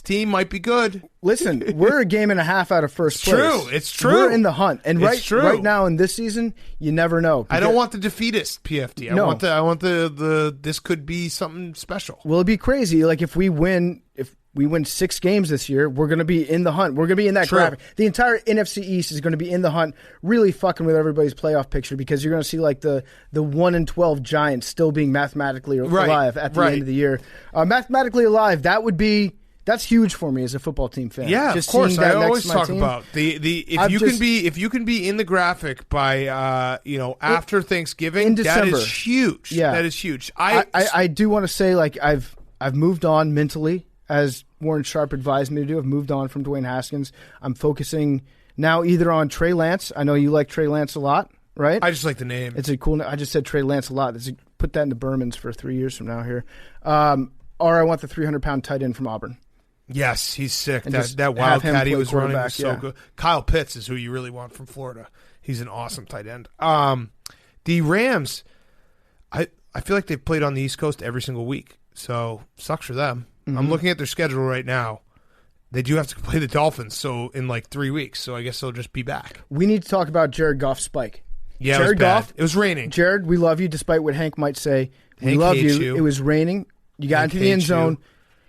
[SPEAKER 1] team might be good.
[SPEAKER 2] Listen, we're a game and a half out of first place.
[SPEAKER 1] It's true.
[SPEAKER 2] We're in the hunt. And right now in this season, you never know.
[SPEAKER 1] I don't want the defeatist PFT. I want the this could be something special.
[SPEAKER 2] Will it be crazy? Like if we win, if
[SPEAKER 4] we win 6 games this year, we're going to be in the hunt. We're going to be in that graphic. The entire NFC East is going to be in the hunt, really fucking with everybody's playoff picture because you're going to see like the 1-12 Giants still being mathematically alive at the end of the year. Mathematically alive, that's huge for me as a football team fan.
[SPEAKER 1] Yeah,
[SPEAKER 4] just
[SPEAKER 1] of course. I always talk
[SPEAKER 4] team.
[SPEAKER 1] about if you can be in the graphic by after Thanksgiving,
[SPEAKER 4] in December.
[SPEAKER 1] that is huge.
[SPEAKER 4] Yeah,
[SPEAKER 1] that is huge.
[SPEAKER 4] I do want to say like I've moved on mentally. As Warren Sharp advised me to do, I've moved on from Dwayne Haskins. I'm focusing now either on Trey Lance. I know you like Trey Lance a lot, right?
[SPEAKER 1] I just like the name.
[SPEAKER 4] It's a cool name. I just said Trey Lance a lot. Put that into Berman's for 3 years from now here. Or I want the 300-pound tight end from Auburn.
[SPEAKER 1] Yes, he's sick.
[SPEAKER 4] And
[SPEAKER 1] That Wildcat he was running was so
[SPEAKER 4] yeah.
[SPEAKER 1] good. Kyle Pitts is who you really want from Florida. He's an awesome tight end. The Rams, I feel like they've played on the East Coast every single week, so sucks for them. Mm-hmm. I'm looking at their schedule right now. They do have to play the Dolphins in like 3 weeks, so I guess they'll just be back.
[SPEAKER 4] We need to talk about Jared Goff's spike.
[SPEAKER 1] Yeah,
[SPEAKER 4] Jared Goff.
[SPEAKER 1] It was raining.
[SPEAKER 4] Jared, we love you, despite what Hank might say. We
[SPEAKER 1] Hank
[SPEAKER 4] love
[SPEAKER 1] hates
[SPEAKER 4] you. It was raining. You got into the end zone.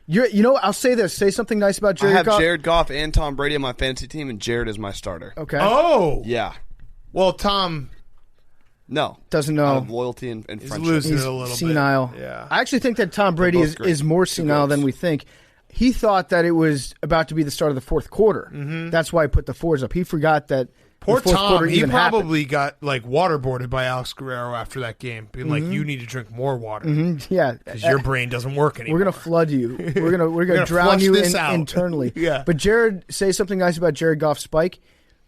[SPEAKER 4] I'll say this. Say something nice about Jared Goff.
[SPEAKER 5] I have Jared Goff and Tom Brady on my fantasy team, and Jared is my starter.
[SPEAKER 4] Okay.
[SPEAKER 1] Oh!
[SPEAKER 5] Yeah.
[SPEAKER 1] Well, Tom...
[SPEAKER 5] No.
[SPEAKER 4] Doesn't know.
[SPEAKER 5] Out of loyalty and friendship.
[SPEAKER 1] He's losing
[SPEAKER 4] He's
[SPEAKER 1] it a little
[SPEAKER 4] senile.
[SPEAKER 1] bit. Yeah.
[SPEAKER 4] I actually think that Tom Brady is more senile than we think. He thought that it was about to be the start of the fourth quarter. Mm-hmm. That's why he put the fours up. He forgot that
[SPEAKER 1] Poor
[SPEAKER 4] the fourth
[SPEAKER 1] Tom,
[SPEAKER 4] quarter
[SPEAKER 1] he
[SPEAKER 4] even
[SPEAKER 1] probably got waterboarded by Alex Guerrero after that game, being like, "You need to drink more water,
[SPEAKER 4] yeah,
[SPEAKER 1] because your brain doesn't work anymore."
[SPEAKER 4] We're gonna flood you. We're gonna drown you internally.
[SPEAKER 1] Yeah.
[SPEAKER 4] But Jared, say something nice about Jared Goff's spike.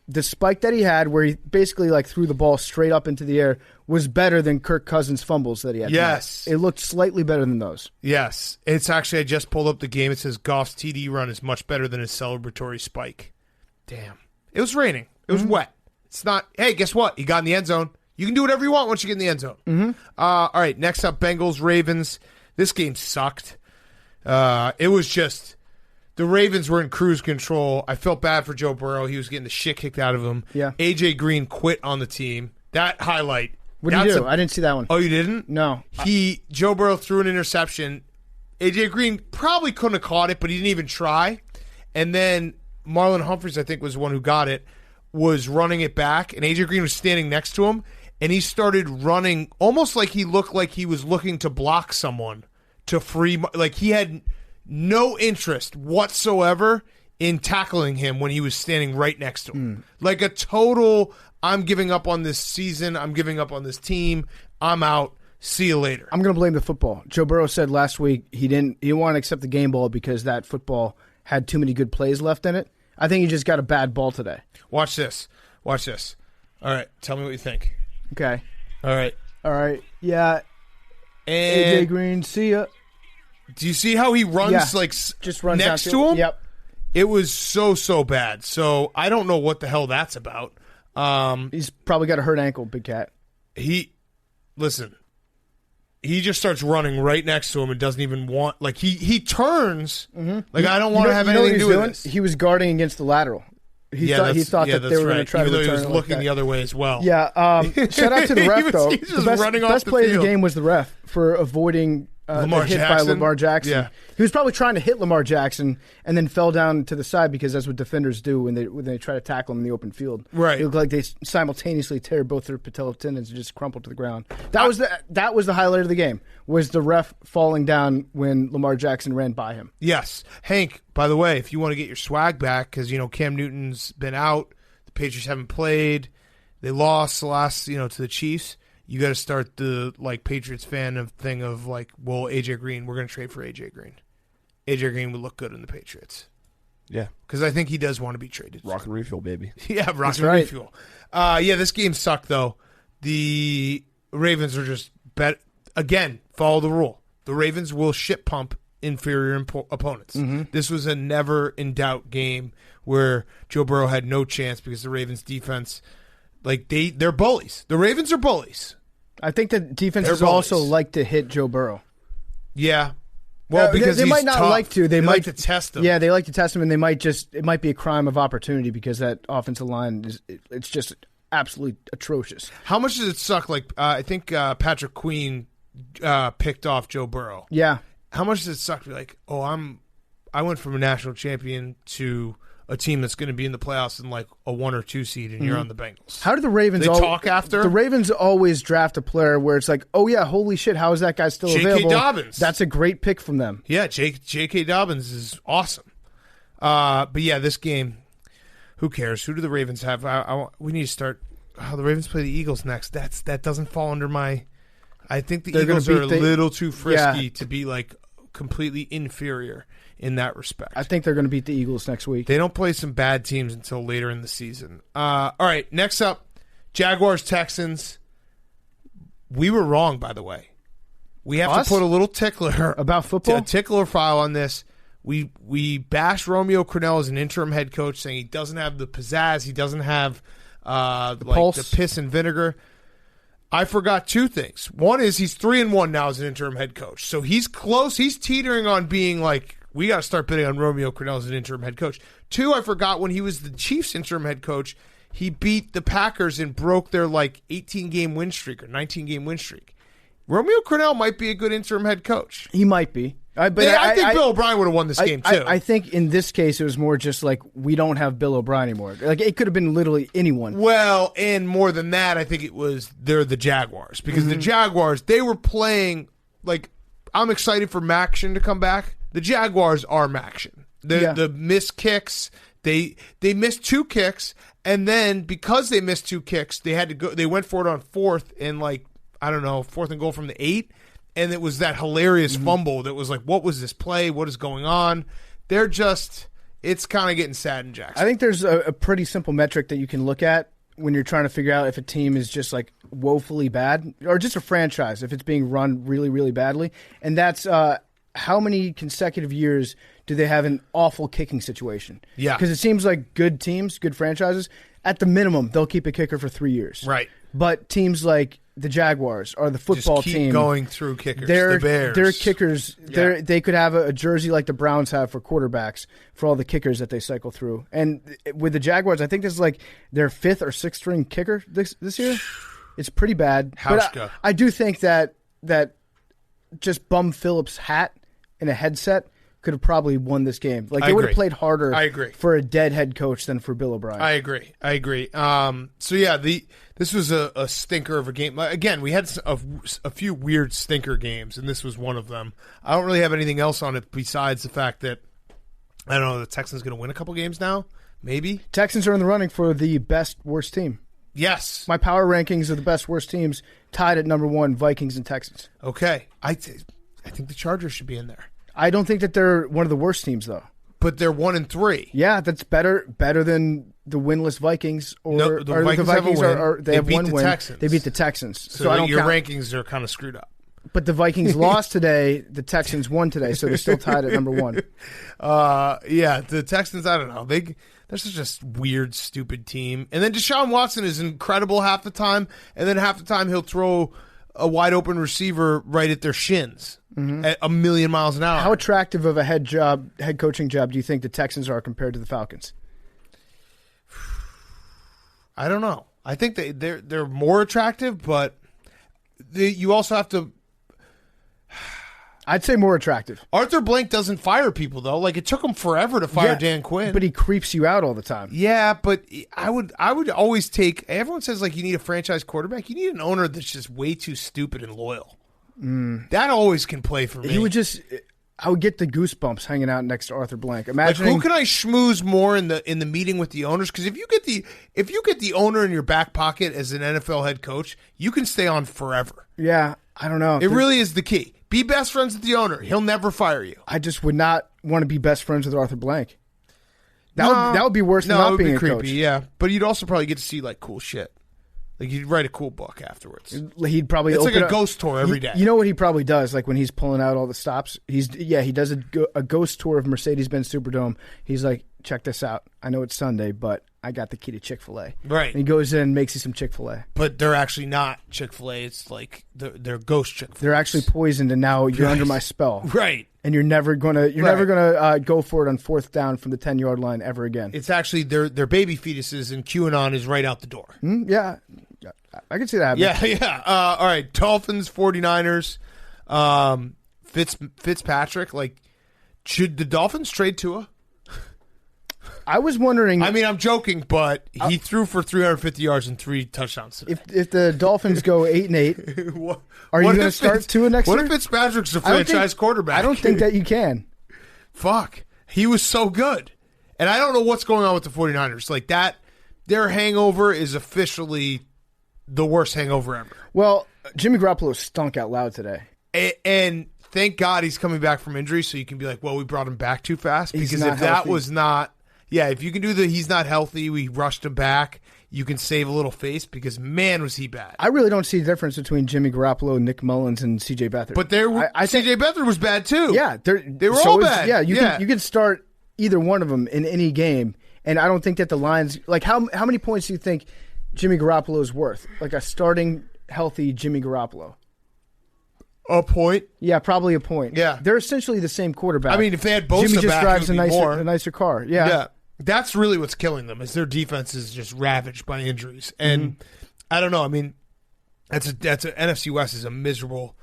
[SPEAKER 4] The spike that he had, where he basically threw the ball straight up into the air, was better than Kirk Cousins' fumbles that he had.
[SPEAKER 1] Yes,
[SPEAKER 4] tonight. It looked slightly better than those.
[SPEAKER 1] Yes, it's actually. I just pulled up the game. It says Goff's TD run is much better than his celebratory spike. Damn, it was raining. It was wet. It's not. Hey, guess what? You got in the end zone. You can do whatever you want once you get in the end zone. Mm-hmm. All right. Next up, Bengals Ravens. This game sucked. It was just. The Ravens were in cruise control. I felt bad for Joe Burrow. He was getting the shit kicked out of him.
[SPEAKER 4] Yeah.
[SPEAKER 1] A.J. Green quit on the team. That highlight.
[SPEAKER 4] What did he do? I didn't see that one.
[SPEAKER 1] Oh, you didn't?
[SPEAKER 4] No.
[SPEAKER 1] Joe Burrow threw an interception. A.J. Green probably couldn't have caught it, but he didn't even try. And then Marlon Humphreys, I think, was the one who got it, was running it back, and A.J. Green was standing next to him, and he started running almost like he looked like he was looking to block someone to free. Like he had no interest whatsoever in tackling him when he was standing right next to him. Like a total, I'm giving up on this season. I'm giving up on this team. I'm out. See you later.
[SPEAKER 4] I'm going to blame the football. Joe Burrow said last week he didn't want to accept the game ball because that football had too many good plays left in it. I think he just got a bad ball today.
[SPEAKER 1] Watch this. All right. Tell me what you think.
[SPEAKER 4] Okay.
[SPEAKER 1] All right.
[SPEAKER 4] Yeah.
[SPEAKER 1] And
[SPEAKER 4] AJ Green, see ya.
[SPEAKER 1] Do you see how he runs
[SPEAKER 4] just runs
[SPEAKER 1] next to him?
[SPEAKER 4] Yep.
[SPEAKER 1] It was so bad. So I don't know what the hell that's about.
[SPEAKER 4] He's probably got a hurt ankle, Big Cat.
[SPEAKER 1] He just starts running right next to him and doesn't even want, he turns like I don't want to have anything to do with this.
[SPEAKER 4] He was guarding against the lateral. He thought that they were going to try to return.
[SPEAKER 1] He was looking the other way as well.
[SPEAKER 4] Yeah. Shout out to the ref though.
[SPEAKER 1] He's just
[SPEAKER 4] the
[SPEAKER 1] running off
[SPEAKER 4] best
[SPEAKER 1] the
[SPEAKER 4] play
[SPEAKER 1] field.
[SPEAKER 4] of the game was the ref for avoiding
[SPEAKER 1] Lamar
[SPEAKER 4] hit
[SPEAKER 1] Jackson?
[SPEAKER 4] by Lamar Jackson.
[SPEAKER 1] Yeah.
[SPEAKER 4] He was probably trying to hit Lamar Jackson and then fell down to the side because that's what defenders do when they try to tackle him in the open field.
[SPEAKER 1] Right.
[SPEAKER 4] It looked like they simultaneously tear both their patella tendons and just crumple to the ground. That was the highlight of the game, was the ref falling down when Lamar Jackson ran by him.
[SPEAKER 1] Yes. Hank, by the way, if you want to get your swag back, because, Cam Newton's been out, the Patriots haven't played, they lost the last, to the Chiefs. You got to start the Patriots fan thing of AJ Green. We're going to trade for AJ Green. AJ Green would look good in the Patriots.
[SPEAKER 5] Yeah,
[SPEAKER 1] because I think he does want to be traded.
[SPEAKER 5] Rock and refuel, baby.
[SPEAKER 1] Yeah, rock and refuel. This game sucked though. The Ravens are just again. Follow the rule. The Ravens will shit pump inferior opponents. Mm-hmm. This was a never in doubt game where Joe Burrow had no chance because the Ravens defense. They're bullies. The Ravens are bullies.
[SPEAKER 4] I think the defenses also like to hit Joe Burrow.
[SPEAKER 1] Yeah. Well, because
[SPEAKER 4] they might not
[SPEAKER 1] tough.
[SPEAKER 4] like to. They
[SPEAKER 1] might
[SPEAKER 4] like
[SPEAKER 1] to test him.
[SPEAKER 4] Yeah, they like to test him, and it might be a crime of opportunity because that offensive line it's just absolutely atrocious.
[SPEAKER 1] How much does it suck? I think Patrick Queen picked off Joe Burrow.
[SPEAKER 4] Yeah.
[SPEAKER 1] How much does it suck to be I I went from a national champion to a team that's going to be in the playoffs in like a 1 or 2 seed, and you're on the Bengals.
[SPEAKER 4] How do the Ravens
[SPEAKER 1] talk after?
[SPEAKER 4] The Ravens always draft a player where it's like, oh yeah, holy shit, how is that guy still available?
[SPEAKER 1] J.K. Dobbins.
[SPEAKER 4] That's a great pick from them.
[SPEAKER 1] Yeah, J.K. Dobbins is awesome. But yeah, this game, who cares? Who do the Ravens have? We need to start. The Ravens play the Eagles next. That doesn't fall under my. I think the Eagles are a little too frisky to be like completely inferior in that respect.
[SPEAKER 4] I think they're going to beat the Eagles next week.
[SPEAKER 1] They don't play some bad teams until later in the season. All right, next up, Jaguars-Texans. We were wrong, by the way. We have to put a little tickler
[SPEAKER 4] about football.
[SPEAKER 1] A tickler file on this. We bashed Romeo Crennel as an interim head coach, saying he doesn't have the pizzazz, he doesn't have the piss and vinegar. I forgot 2 things. One is he's 3-1 now as an interim head coach, so he's close. He's teetering on being like, we got to start betting on Romeo Crennel as an interim head coach. 2, I forgot when he was the Chiefs' interim head coach, he beat the Packers and broke their 18-game win streak or 19-game win streak. Romeo Crennel might be a good interim head coach.
[SPEAKER 4] He might be.
[SPEAKER 1] I think Bill O'Brien would have won this game, too.
[SPEAKER 4] I think in this case, it was more just like, we don't have Bill O'Brien anymore. Like, it could have been literally anyone.
[SPEAKER 1] Well, and more than that, I think it was they're the Jaguars. Because the Jaguars, they were playing, I'm excited for Maction to come back. The Jaguars are Maction. The missed kicks, they missed 2 kicks, and then because they missed 2 kicks, they had to go. They went for it on 4th and 4th and goal from the 8. And it was that hilarious fumble that was like, what was this play? What is going on? It's kind of getting sad in Jackson.
[SPEAKER 4] I think there's a pretty simple metric that you can look at when you're trying to figure out if a team is just woefully bad or just a franchise, if it's being run really, really badly. And that's how many consecutive years do they have an awful kicking situation? Yeah. Because it seems like good teams, good franchises, at the minimum, they'll keep a kicker for 3 years.
[SPEAKER 1] Right.
[SPEAKER 4] But teams like the Jaguars or the football
[SPEAKER 1] just keep
[SPEAKER 4] team
[SPEAKER 1] going through kickers. The Bears.
[SPEAKER 4] Their kickers, they could have a jersey like the Browns have for quarterbacks for all the kickers that they cycle through. And with the Jaguars, I think this is their 5th or 6th string kicker this year. It's pretty bad. But I do think that just Bum Phillips' hat and a headset could have probably won this game. They would have played harder for a dead head coach than for Bill O'Brien.
[SPEAKER 1] I agree. So yeah, this was a stinker of a game. Again, we had a few weird stinker games, and this was one of them. I don't really have anything else on it besides the fact that, I don't know, the Texans going to win a couple games now? Maybe?
[SPEAKER 4] Texans are in the running for the best, worst team.
[SPEAKER 1] Yes.
[SPEAKER 4] My power rankings of the best, worst teams tied at number 1, Vikings and Texans.
[SPEAKER 1] Okay. I think the Chargers should be in there.
[SPEAKER 4] I don't think that they're one of the worst teams, though.
[SPEAKER 1] But they're 1-3.
[SPEAKER 4] Yeah, that's better than the winless Vikings.
[SPEAKER 1] The Vikings have a win.
[SPEAKER 4] They have
[SPEAKER 1] beat
[SPEAKER 4] 1
[SPEAKER 1] the
[SPEAKER 4] win.
[SPEAKER 1] Texans.
[SPEAKER 4] They beat the Texans.
[SPEAKER 1] So I don't your rankings are kind of screwed up.
[SPEAKER 4] But the Vikings lost today. The Texans won today, so they're still tied at number 1.
[SPEAKER 1] Yeah, the Texans, I don't know. They're such a weird, stupid team. And then Deshaun Watson is incredible half the time, and then half the time he'll throw a wide open receiver right at their shins at 1,000,000 miles an hour.
[SPEAKER 4] How attractive of a head coaching job do you think the Texans are compared to the Falcons?
[SPEAKER 1] I don't know. I think they're more attractive, but you also have to.
[SPEAKER 4] I'd say more attractive.
[SPEAKER 1] Arthur Blank doesn't fire people though. It took him forever to fire Dan Quinn,
[SPEAKER 4] but he creeps you out all the time.
[SPEAKER 1] Yeah, but I would always take. Everyone says you need a franchise quarterback. You need an owner that's just way too stupid and loyal. That always can play for me.
[SPEAKER 4] I would get the goosebumps hanging out next to Arthur Blank.
[SPEAKER 1] Imagine who can I schmooze more in the meeting with the owners? Because if you get the owner in your back pocket as an NFL head coach, you can stay on forever.
[SPEAKER 4] Yeah, I don't know.
[SPEAKER 1] It really is the key. Be best friends with the owner. He'll never fire you.
[SPEAKER 4] I just would not want to be best friends with Arthur Blank. That would be worse than not being a
[SPEAKER 1] creepy,
[SPEAKER 4] coach.
[SPEAKER 1] Yeah, but you'd also probably get to see cool shit. You'd write a cool book afterwards.
[SPEAKER 4] He'd probably
[SPEAKER 1] it's like a ghost tour every day.
[SPEAKER 4] You know what he probably does? When he's pulling out all the stops, he does a ghost tour of Mercedes-Benz Superdome. He's like, check this out. I know it's Sunday, but I got the key to Chick-fil-A.
[SPEAKER 1] Right.
[SPEAKER 4] And he goes in and makes you some Chick-fil-A.
[SPEAKER 1] But they're actually not Chick-fil-A. It's they're ghost Chick-fil-A.
[SPEAKER 4] They're actually poisoned, and now you're under my spell.
[SPEAKER 1] Right.
[SPEAKER 4] And you're never gonna go for it on 4th down from the 10-yard line ever again.
[SPEAKER 1] It's actually their baby fetuses, and QAnon is right out the door.
[SPEAKER 4] Yeah. I can see that happening.
[SPEAKER 1] Yeah. All right, Dolphins, 49ers. Fitzpatrick, Should the Dolphins trade Tua?
[SPEAKER 4] I was wondering.
[SPEAKER 1] I mean, I'm joking, but he threw for 350 yards and 3 touchdowns today.
[SPEAKER 4] If the Dolphins go 8-8, are you going to start Tua next year?
[SPEAKER 1] What if Fitzpatrick's a franchise quarterback?
[SPEAKER 4] I don't think that you can.
[SPEAKER 1] Fuck. He was so good. And I don't know what's going on with the 49ers. Like that, their hangover is officially the worst hangover ever.
[SPEAKER 4] Well, Jimmy Garoppolo stunk out loud today.
[SPEAKER 1] And thank God he's coming back from injury, so you can be like, well, we brought him back too fast.
[SPEAKER 4] He's
[SPEAKER 1] because
[SPEAKER 4] not
[SPEAKER 1] if that
[SPEAKER 4] healthy.
[SPEAKER 1] was not, if you can do he's not healthy, we rushed him back, you can save a little face because, man, was he bad.
[SPEAKER 4] I really don't see the difference between Jimmy Garoppolo, Nick Mullins, and C.J. Beathard.
[SPEAKER 1] But C.J. Beathard was bad too.
[SPEAKER 4] Yeah.
[SPEAKER 1] They were all bad.
[SPEAKER 4] Yeah, you can start either one of them in any game, and I don't think that the Lions, like how many points do you think Jimmy Garoppolo is worth? Like a starting healthy Jimmy Garoppolo?
[SPEAKER 1] A point?
[SPEAKER 4] Yeah, probably a point.
[SPEAKER 1] Yeah.
[SPEAKER 4] They're essentially the same quarterback.
[SPEAKER 1] I mean, if they had both
[SPEAKER 4] Jimmy just
[SPEAKER 1] back,
[SPEAKER 4] drives
[SPEAKER 1] it would be more.
[SPEAKER 4] a nicer car. Yeah.
[SPEAKER 1] That's really what's killing them is their defense is just ravaged by injuries. And I don't know. I mean, that's NFC West is a miserable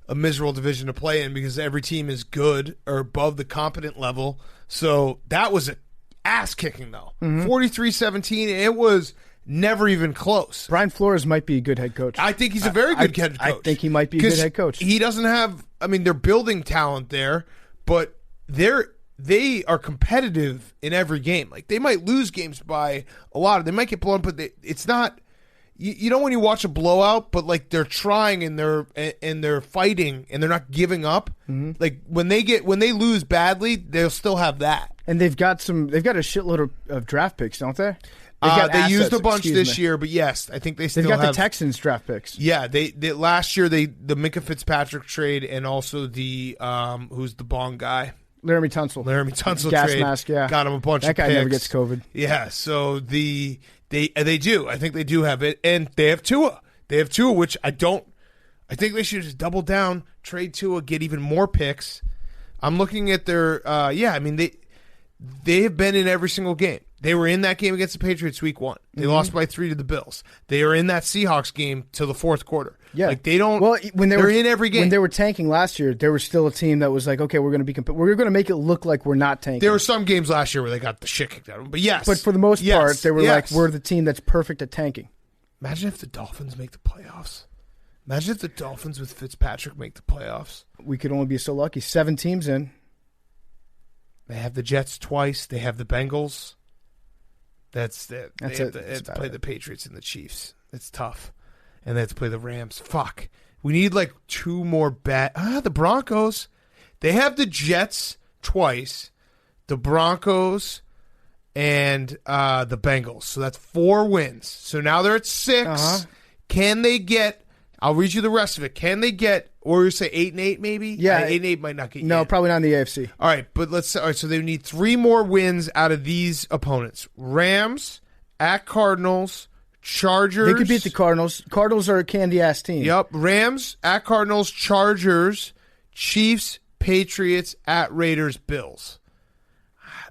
[SPEAKER 1] division to play in because every team is good or above the competent level. So that was an ass kicking though. 43-17. It was never even close.
[SPEAKER 4] Brian Flores might be a good head coach.
[SPEAKER 1] I think he's a very good head coach.
[SPEAKER 4] I think he might be a good head coach.
[SPEAKER 1] He doesn't have. I mean, they're building talent there, but they are competitive in every game. Like they might lose games by a lot. They might get blown, but it's not. You know when you watch a blowout, but like they're trying and they're fighting and they're not giving up. Like when they lose badly, they'll still have that.
[SPEAKER 4] And they've got a shitload of draft picks, don't they?
[SPEAKER 1] They used a bunch this year, but yes, I think they've
[SPEAKER 4] got the Texans draft picks.
[SPEAKER 1] Yeah, they last year the Minka Fitzpatrick trade and also the who's the bong guy,
[SPEAKER 4] Laramie Tunsil
[SPEAKER 1] gas
[SPEAKER 4] trade, mask. Yeah,
[SPEAKER 1] got him a bunch.
[SPEAKER 4] That
[SPEAKER 1] of
[SPEAKER 4] guy
[SPEAKER 1] picks.
[SPEAKER 4] never gets COVID.
[SPEAKER 1] Yeah, so they do. I think they do have it, and they have Tua. They have Tua, which I don't. I think they should just double down, trade Tua, get even more picks. I'm looking at their. I mean they have been in every single game. They were in that game against the Patriots week 1. They lost by 3 to the Bills. They are in that Seahawks game till the fourth quarter.
[SPEAKER 4] Yeah,
[SPEAKER 1] like they don't.
[SPEAKER 4] Well,
[SPEAKER 1] they're in every game.
[SPEAKER 4] When they were tanking last year, there was still a team that was like, okay, we're going to make it look like we're not tanking.
[SPEAKER 1] There were some games last year where they got the shit kicked out of them. But yes,
[SPEAKER 4] but for the most part, they were like, we're the team that's perfect at tanking.
[SPEAKER 1] Imagine if the Dolphins make the playoffs. Imagine if the Dolphins with Fitzpatrick make the playoffs.
[SPEAKER 4] We could only be so lucky. 7 teams in.
[SPEAKER 1] They have the Jets twice. They have the Bengals. They have to play the Patriots and the Chiefs. It's tough. And they have to play the Rams. Fuck. We need like 2 more the Broncos. They have the Jets twice, the Broncos, and the Bengals. So that's 4 wins. So now they're at 6. Can they get... I'll read you the rest of it. Can they get, or you say 8-8 maybe?
[SPEAKER 4] Yeah.
[SPEAKER 1] 8-8 might not get you.
[SPEAKER 4] No, probably not in the AFC.
[SPEAKER 1] All right, but so they need 3 more wins out of these opponents. Rams, at Cardinals, Chargers.
[SPEAKER 4] They could beat the Cardinals. Cardinals are a candy-ass team.
[SPEAKER 1] Yep. Rams, at Cardinals, Chargers, Chiefs, Patriots, at Raiders, Bills.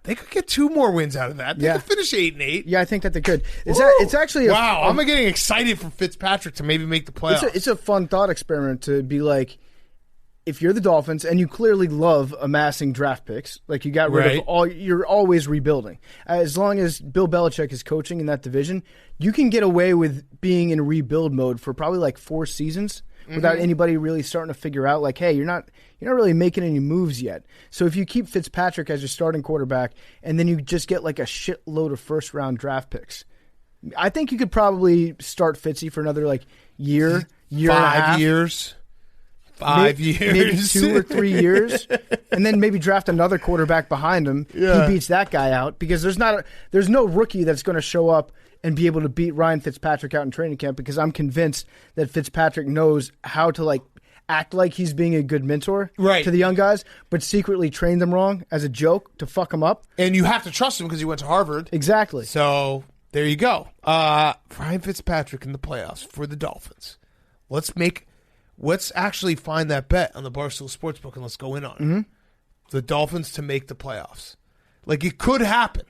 [SPEAKER 1] They could get 2 more wins out of that. They could finish 8-8.
[SPEAKER 4] Yeah, I think that they could. It's actually
[SPEAKER 1] I'm getting excited for Fitzpatrick to maybe make the playoffs.
[SPEAKER 4] It's a fun thought experiment to be like, if you're the Dolphins and you clearly love amassing draft picks, like you got rid of you're always rebuilding. As long as Bill Belichick is coaching in that division, you can get away with being in rebuild mode for probably like 4 seasons without anybody really starting to figure out like, hey, you're not really making any moves yet. So if you keep Fitzpatrick as your starting quarterback and then you just get like a shitload of first-round draft picks, I think you could probably start Fitzy for another like year and a half.
[SPEAKER 1] 5 years. 5 years.
[SPEAKER 4] Maybe 2 or 3 years. And then maybe draft another quarterback behind him.
[SPEAKER 1] Yeah.
[SPEAKER 4] He beats that guy out because there's no rookie that's going to show up and be able to beat Ryan Fitzpatrick out in training camp because I'm convinced that Fitzpatrick knows how to like act like he's being a good mentor to the young guys, but secretly train them wrong as a joke to fuck them up.
[SPEAKER 1] And you have to trust him because he went to Harvard.
[SPEAKER 4] Exactly.
[SPEAKER 1] So there you go. Ryan Fitzpatrick in the playoffs for the Dolphins. Let's actually find that bet on the Barstool Sportsbook and let's go in on it. The Dolphins to make the playoffs. Like it could happen.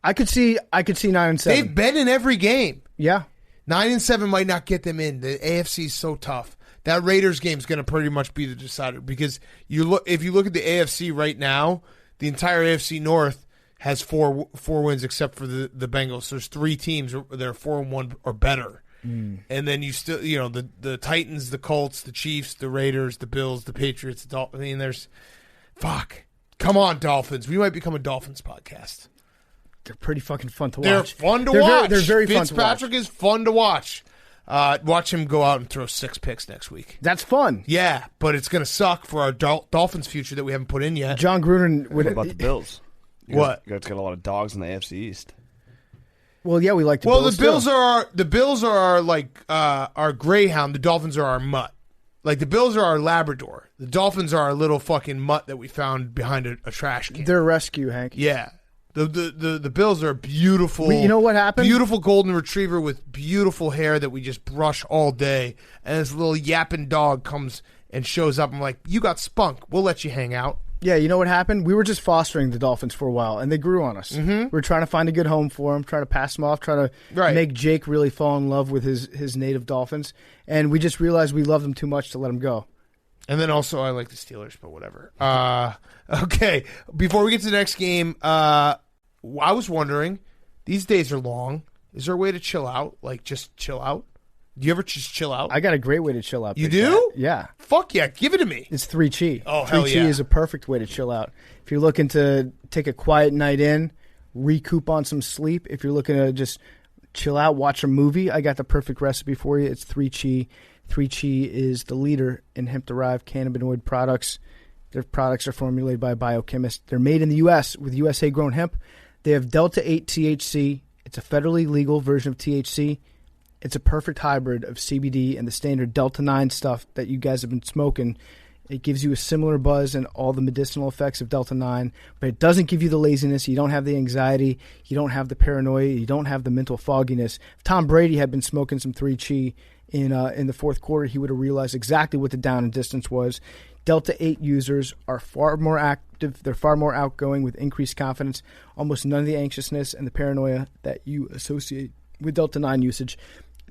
[SPEAKER 4] I could see 9-7.
[SPEAKER 1] They've been in every game.
[SPEAKER 4] Yeah.
[SPEAKER 1] 9-7 might not get them in. The AFC is so tough. that Raiders game is going to pretty much be the decider because if you look at the AFC right now, the entire AFC North has four wins except for the Bengals. There's 3 teams that are 4-1 or better. And then you still, the Titans, the Colts, the Chiefs, the Raiders, the Bills, the Patriots, the Dolphins. I mean, there's, come on, Dolphins. We might become a Dolphins podcast.
[SPEAKER 4] They're pretty fucking fun to watch.
[SPEAKER 1] They're fun to watch.
[SPEAKER 4] They're very fun to watch.
[SPEAKER 1] Fitzpatrick is fun to watch. Watch him go out and throw 6 picks next week.
[SPEAKER 4] That's fun.
[SPEAKER 1] Yeah, but it's going to suck for our Dolphins' future that we haven't put in yet.
[SPEAKER 4] John Gruden would.
[SPEAKER 5] What about the Bills? You guys got a lot of dogs in the AFC East.
[SPEAKER 4] Well, yeah, we like to.
[SPEAKER 1] Well, the Bills are our greyhound. The Dolphins are our mutt. Like the Bills are our Labrador. The Dolphins are our little fucking mutt that we found behind a trash can.
[SPEAKER 4] They're a rescue, Hank.
[SPEAKER 1] Yeah. The Bills are beautiful.
[SPEAKER 4] You know what happened?
[SPEAKER 1] Beautiful golden retriever with beautiful hair that we just brush all day. And this little yapping dog comes and shows up. I'm like, you got spunk. We'll let you hang out.
[SPEAKER 4] Yeah, you know what happened? We were just fostering the Dolphins for a while, and they grew on us. Mm-hmm. We were trying to find a good home for them, trying to pass them off, trying to make Jake really fall in love with his native Dolphins. And we just realized we loved them too much to let them go.
[SPEAKER 1] And then also I like the Steelers, but whatever. Okay, before we get to the next game, I was wondering, these days are long. Is there a way to chill out? Like, just chill out? Do you ever just chill out?
[SPEAKER 4] I got a great way to chill out.
[SPEAKER 1] You do?
[SPEAKER 4] Yeah.
[SPEAKER 1] Fuck yeah. Give it to me.
[SPEAKER 4] It's 3-Chi.
[SPEAKER 1] Oh, hell
[SPEAKER 4] 3-Chi
[SPEAKER 1] yeah.
[SPEAKER 4] is a perfect way to chill out. If you're looking to take a quiet night in, recoup on some sleep, if you're looking to just chill out, watch a movie, I got the perfect recipe for you. It's 3-Chi. 3-Chi is the leader in hemp-derived cannabinoid products. Their products are formulated by biochemists. They're made in the U.S. with USA-grown hemp. They have Delta-8 THC. It's a federally legal version of THC. It's a perfect hybrid of CBD and the standard Delta-9 stuff that you guys have been smoking. It gives you a similar buzz and all the medicinal effects of Delta-9, but it doesn't give you the laziness. You don't have the anxiety. You don't have the paranoia. You don't have the mental fogginess. If Tom Brady had been smoking some 3-Chi in the fourth quarter, he would have realized exactly what the down and distance was. Delta-8 users are far more active. They're far more outgoing with increased confidence, almost none of the anxiousness and the paranoia that you associate with Delta-9 usage.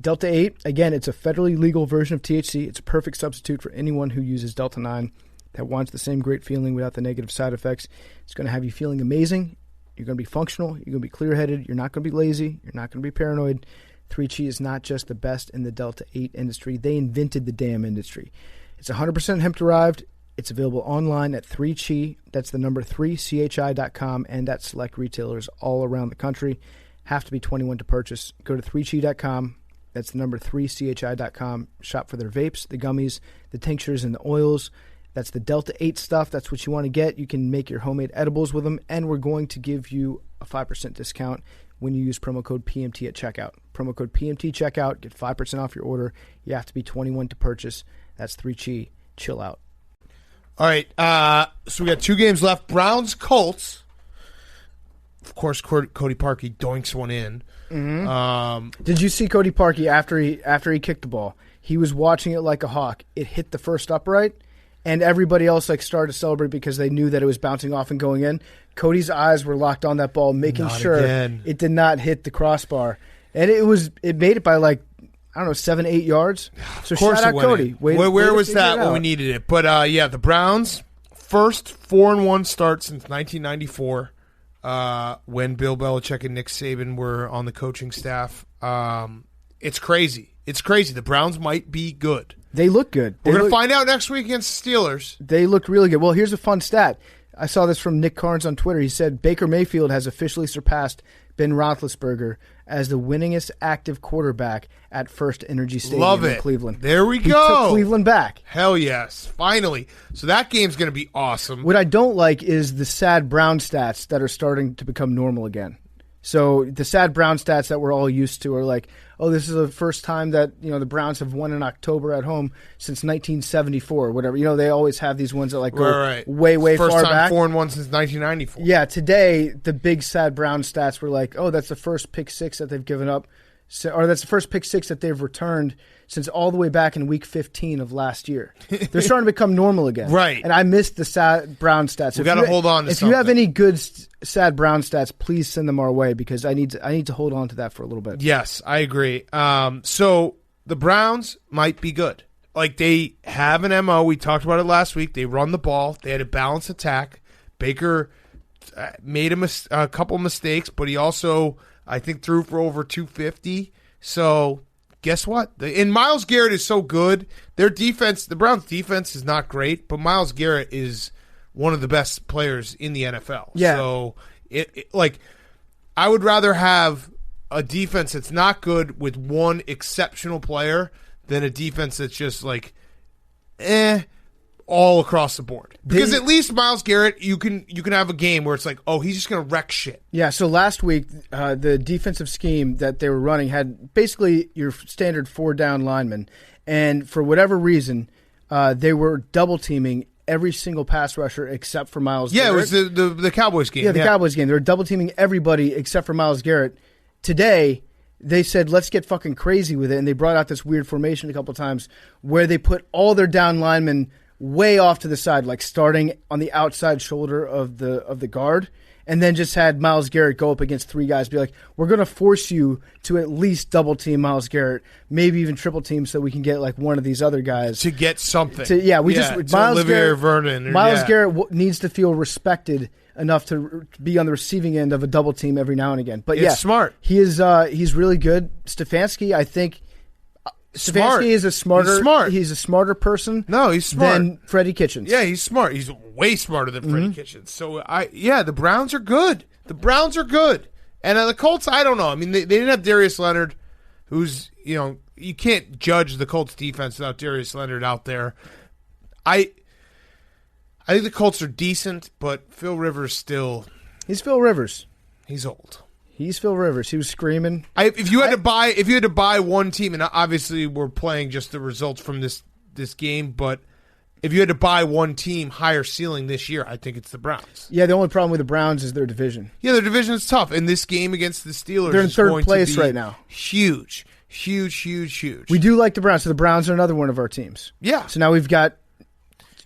[SPEAKER 4] Delta-8, again, it's a federally legal version of THC. It's a perfect substitute for anyone who uses Delta-9 that wants the same great feeling without the negative side effects. It's going to have you feeling amazing. You're going to be functional. You're going to be clear-headed. You're not going to be lazy. You're not going to be paranoid. 3-Chi is not just the best in the Delta-8 industry. They invented the damn industry. It's 100% hemp-derived. It's available online at 3Chi. That's the number 3chi.com and at select retailers all around the country. Have to be 21 to purchase. Go to 3chi.com. That's the number 3chi.com. Shop for their vapes, the gummies, the tinctures, and the oils. That's the Delta-8 stuff. That's what you want to get. You can make your homemade edibles with them, and we're going to give you a 5% discount when you use promo code PMT at checkout. Promo code PMT checkout. Get 5% off your order. You have to be 21 to purchase. That's 3Chi. Chill out.
[SPEAKER 1] All right. So we got 2 games left. Browns, Colts. Of course, Cody Parkey doinks one in.
[SPEAKER 4] Mm-hmm. Did you see Cody Parkey after he kicked the ball? He was watching it like a hawk. It hit the first upright, and everybody else started to celebrate because they knew that it was bouncing off and going in. Cody's eyes were locked on that ball, making sure it did not hit the crossbar, and it made it by 7-8 yards. So shout out Cody.
[SPEAKER 1] Where was that when we needed it? But the Browns first 4-1 start since 1994. When Bill Belichick and Nick Saban were on the coaching staff. It's crazy. It's crazy. The Browns might be good.
[SPEAKER 4] They look good.
[SPEAKER 1] We're going to find out next week against the Steelers.
[SPEAKER 4] They look really good. Well, here's a fun stat. I saw this from Nick Carnes on Twitter. He said Baker Mayfield has officially surpassed Ben Roethlisberger as the winningest active quarterback at First Energy Stadium in Cleveland.
[SPEAKER 1] There we go.
[SPEAKER 4] He took Cleveland back.
[SPEAKER 1] Hell yes. Finally. So that game's going to be awesome.
[SPEAKER 4] What I don't like is the sad Brown stats that are starting to become normal again. So the sad Brown stats that we're all used to are like, oh, this is the first time that the Browns have won in October at home since 1974 or whatever. They always have these ones that go way
[SPEAKER 1] first
[SPEAKER 4] far
[SPEAKER 1] time
[SPEAKER 4] back.
[SPEAKER 1] 4-1 since 1994.
[SPEAKER 4] Yeah, today the big sad Brown stats were like, oh, that's the first pick six that they've given up, or that's the first pick six that they've returned since all the way back in week 15 of last year. They're starting to become normal again.
[SPEAKER 1] Right.
[SPEAKER 4] And I missed the sad Brown stats.
[SPEAKER 1] We got to hold on to something.
[SPEAKER 4] If you have any good sad Brown stats, please send them our way because I need to hold on to that for a little bit.
[SPEAKER 1] Yes, I agree. So the Browns might be good. like they have an MO. We talked about it last week. They run the ball. They had a balanced attack. Baker made a couple mistakes, but he also, I think, threw for over 250. So guess what? And Myles Garrett is so good. Their defense, the Browns' defense, is not great, but Myles Garrett is one of the best players in the NFL.
[SPEAKER 4] Yeah.
[SPEAKER 1] So like, I would rather have a defense that's not good with one exceptional player than a defense that's just like, all across the board. Because at least Myles Garrett, you can have a game where it's like, oh, he's just going to wreck shit.
[SPEAKER 4] Yeah, so last week, the defensive scheme that they were running had basically your standard 4-down lineman. And for whatever reason, they were double-teaming every single pass rusher except for Myles Garrett.
[SPEAKER 1] Yeah, it was the Cowboys game.
[SPEAKER 4] Yeah, the Cowboys game. They were double-teaming everybody except for Myles Garrett. Today, they said, let's get fucking crazy with it. And they brought out this weird formation a couple times where they put all their down linemen way off to the side, like starting on the outside shoulder of the guard, and then just had Myles Garrett go up against 3 guys, be like, we're going to force you to at least double team Myles Garrett, maybe even triple team, so we can get like one of these other guys
[SPEAKER 1] to get something.
[SPEAKER 4] Myles
[SPEAKER 1] Garrett, Vernon.
[SPEAKER 4] Myles Garrett needs to feel respected enough to be on the receiving end of a double team every now and again. But
[SPEAKER 1] it's smart.
[SPEAKER 4] He is he's really good. Stefanski, I think. Stefanski is He's a smarter person.
[SPEAKER 1] No, he's smart
[SPEAKER 4] than Freddie Kitchens.
[SPEAKER 1] Yeah, he's smart. He's way smarter than Freddie Kitchens. So the Browns are good. The Browns are good. And the Colts, I don't know. I mean, they didn't have Darius Leonard, who's, you can't judge the Colts defense without Darius Leonard out there. I think the Colts are decent, but Phil Rivers still.
[SPEAKER 4] He's Phil Rivers.
[SPEAKER 1] He's old.
[SPEAKER 4] He's Phil Rivers. He was screaming.
[SPEAKER 1] If you had to buy one team, and obviously we're playing just the results from this game, but if you had to buy one team higher ceiling this year, I think it's the Browns.
[SPEAKER 4] Yeah, the only problem with the Browns is their division.
[SPEAKER 1] Yeah, their division is tough, and this game against the Steelers,
[SPEAKER 4] they're in third place right now.
[SPEAKER 1] Huge.
[SPEAKER 4] We do like the Browns, so the Browns are another one of our teams.
[SPEAKER 1] Yeah.
[SPEAKER 4] So now we've got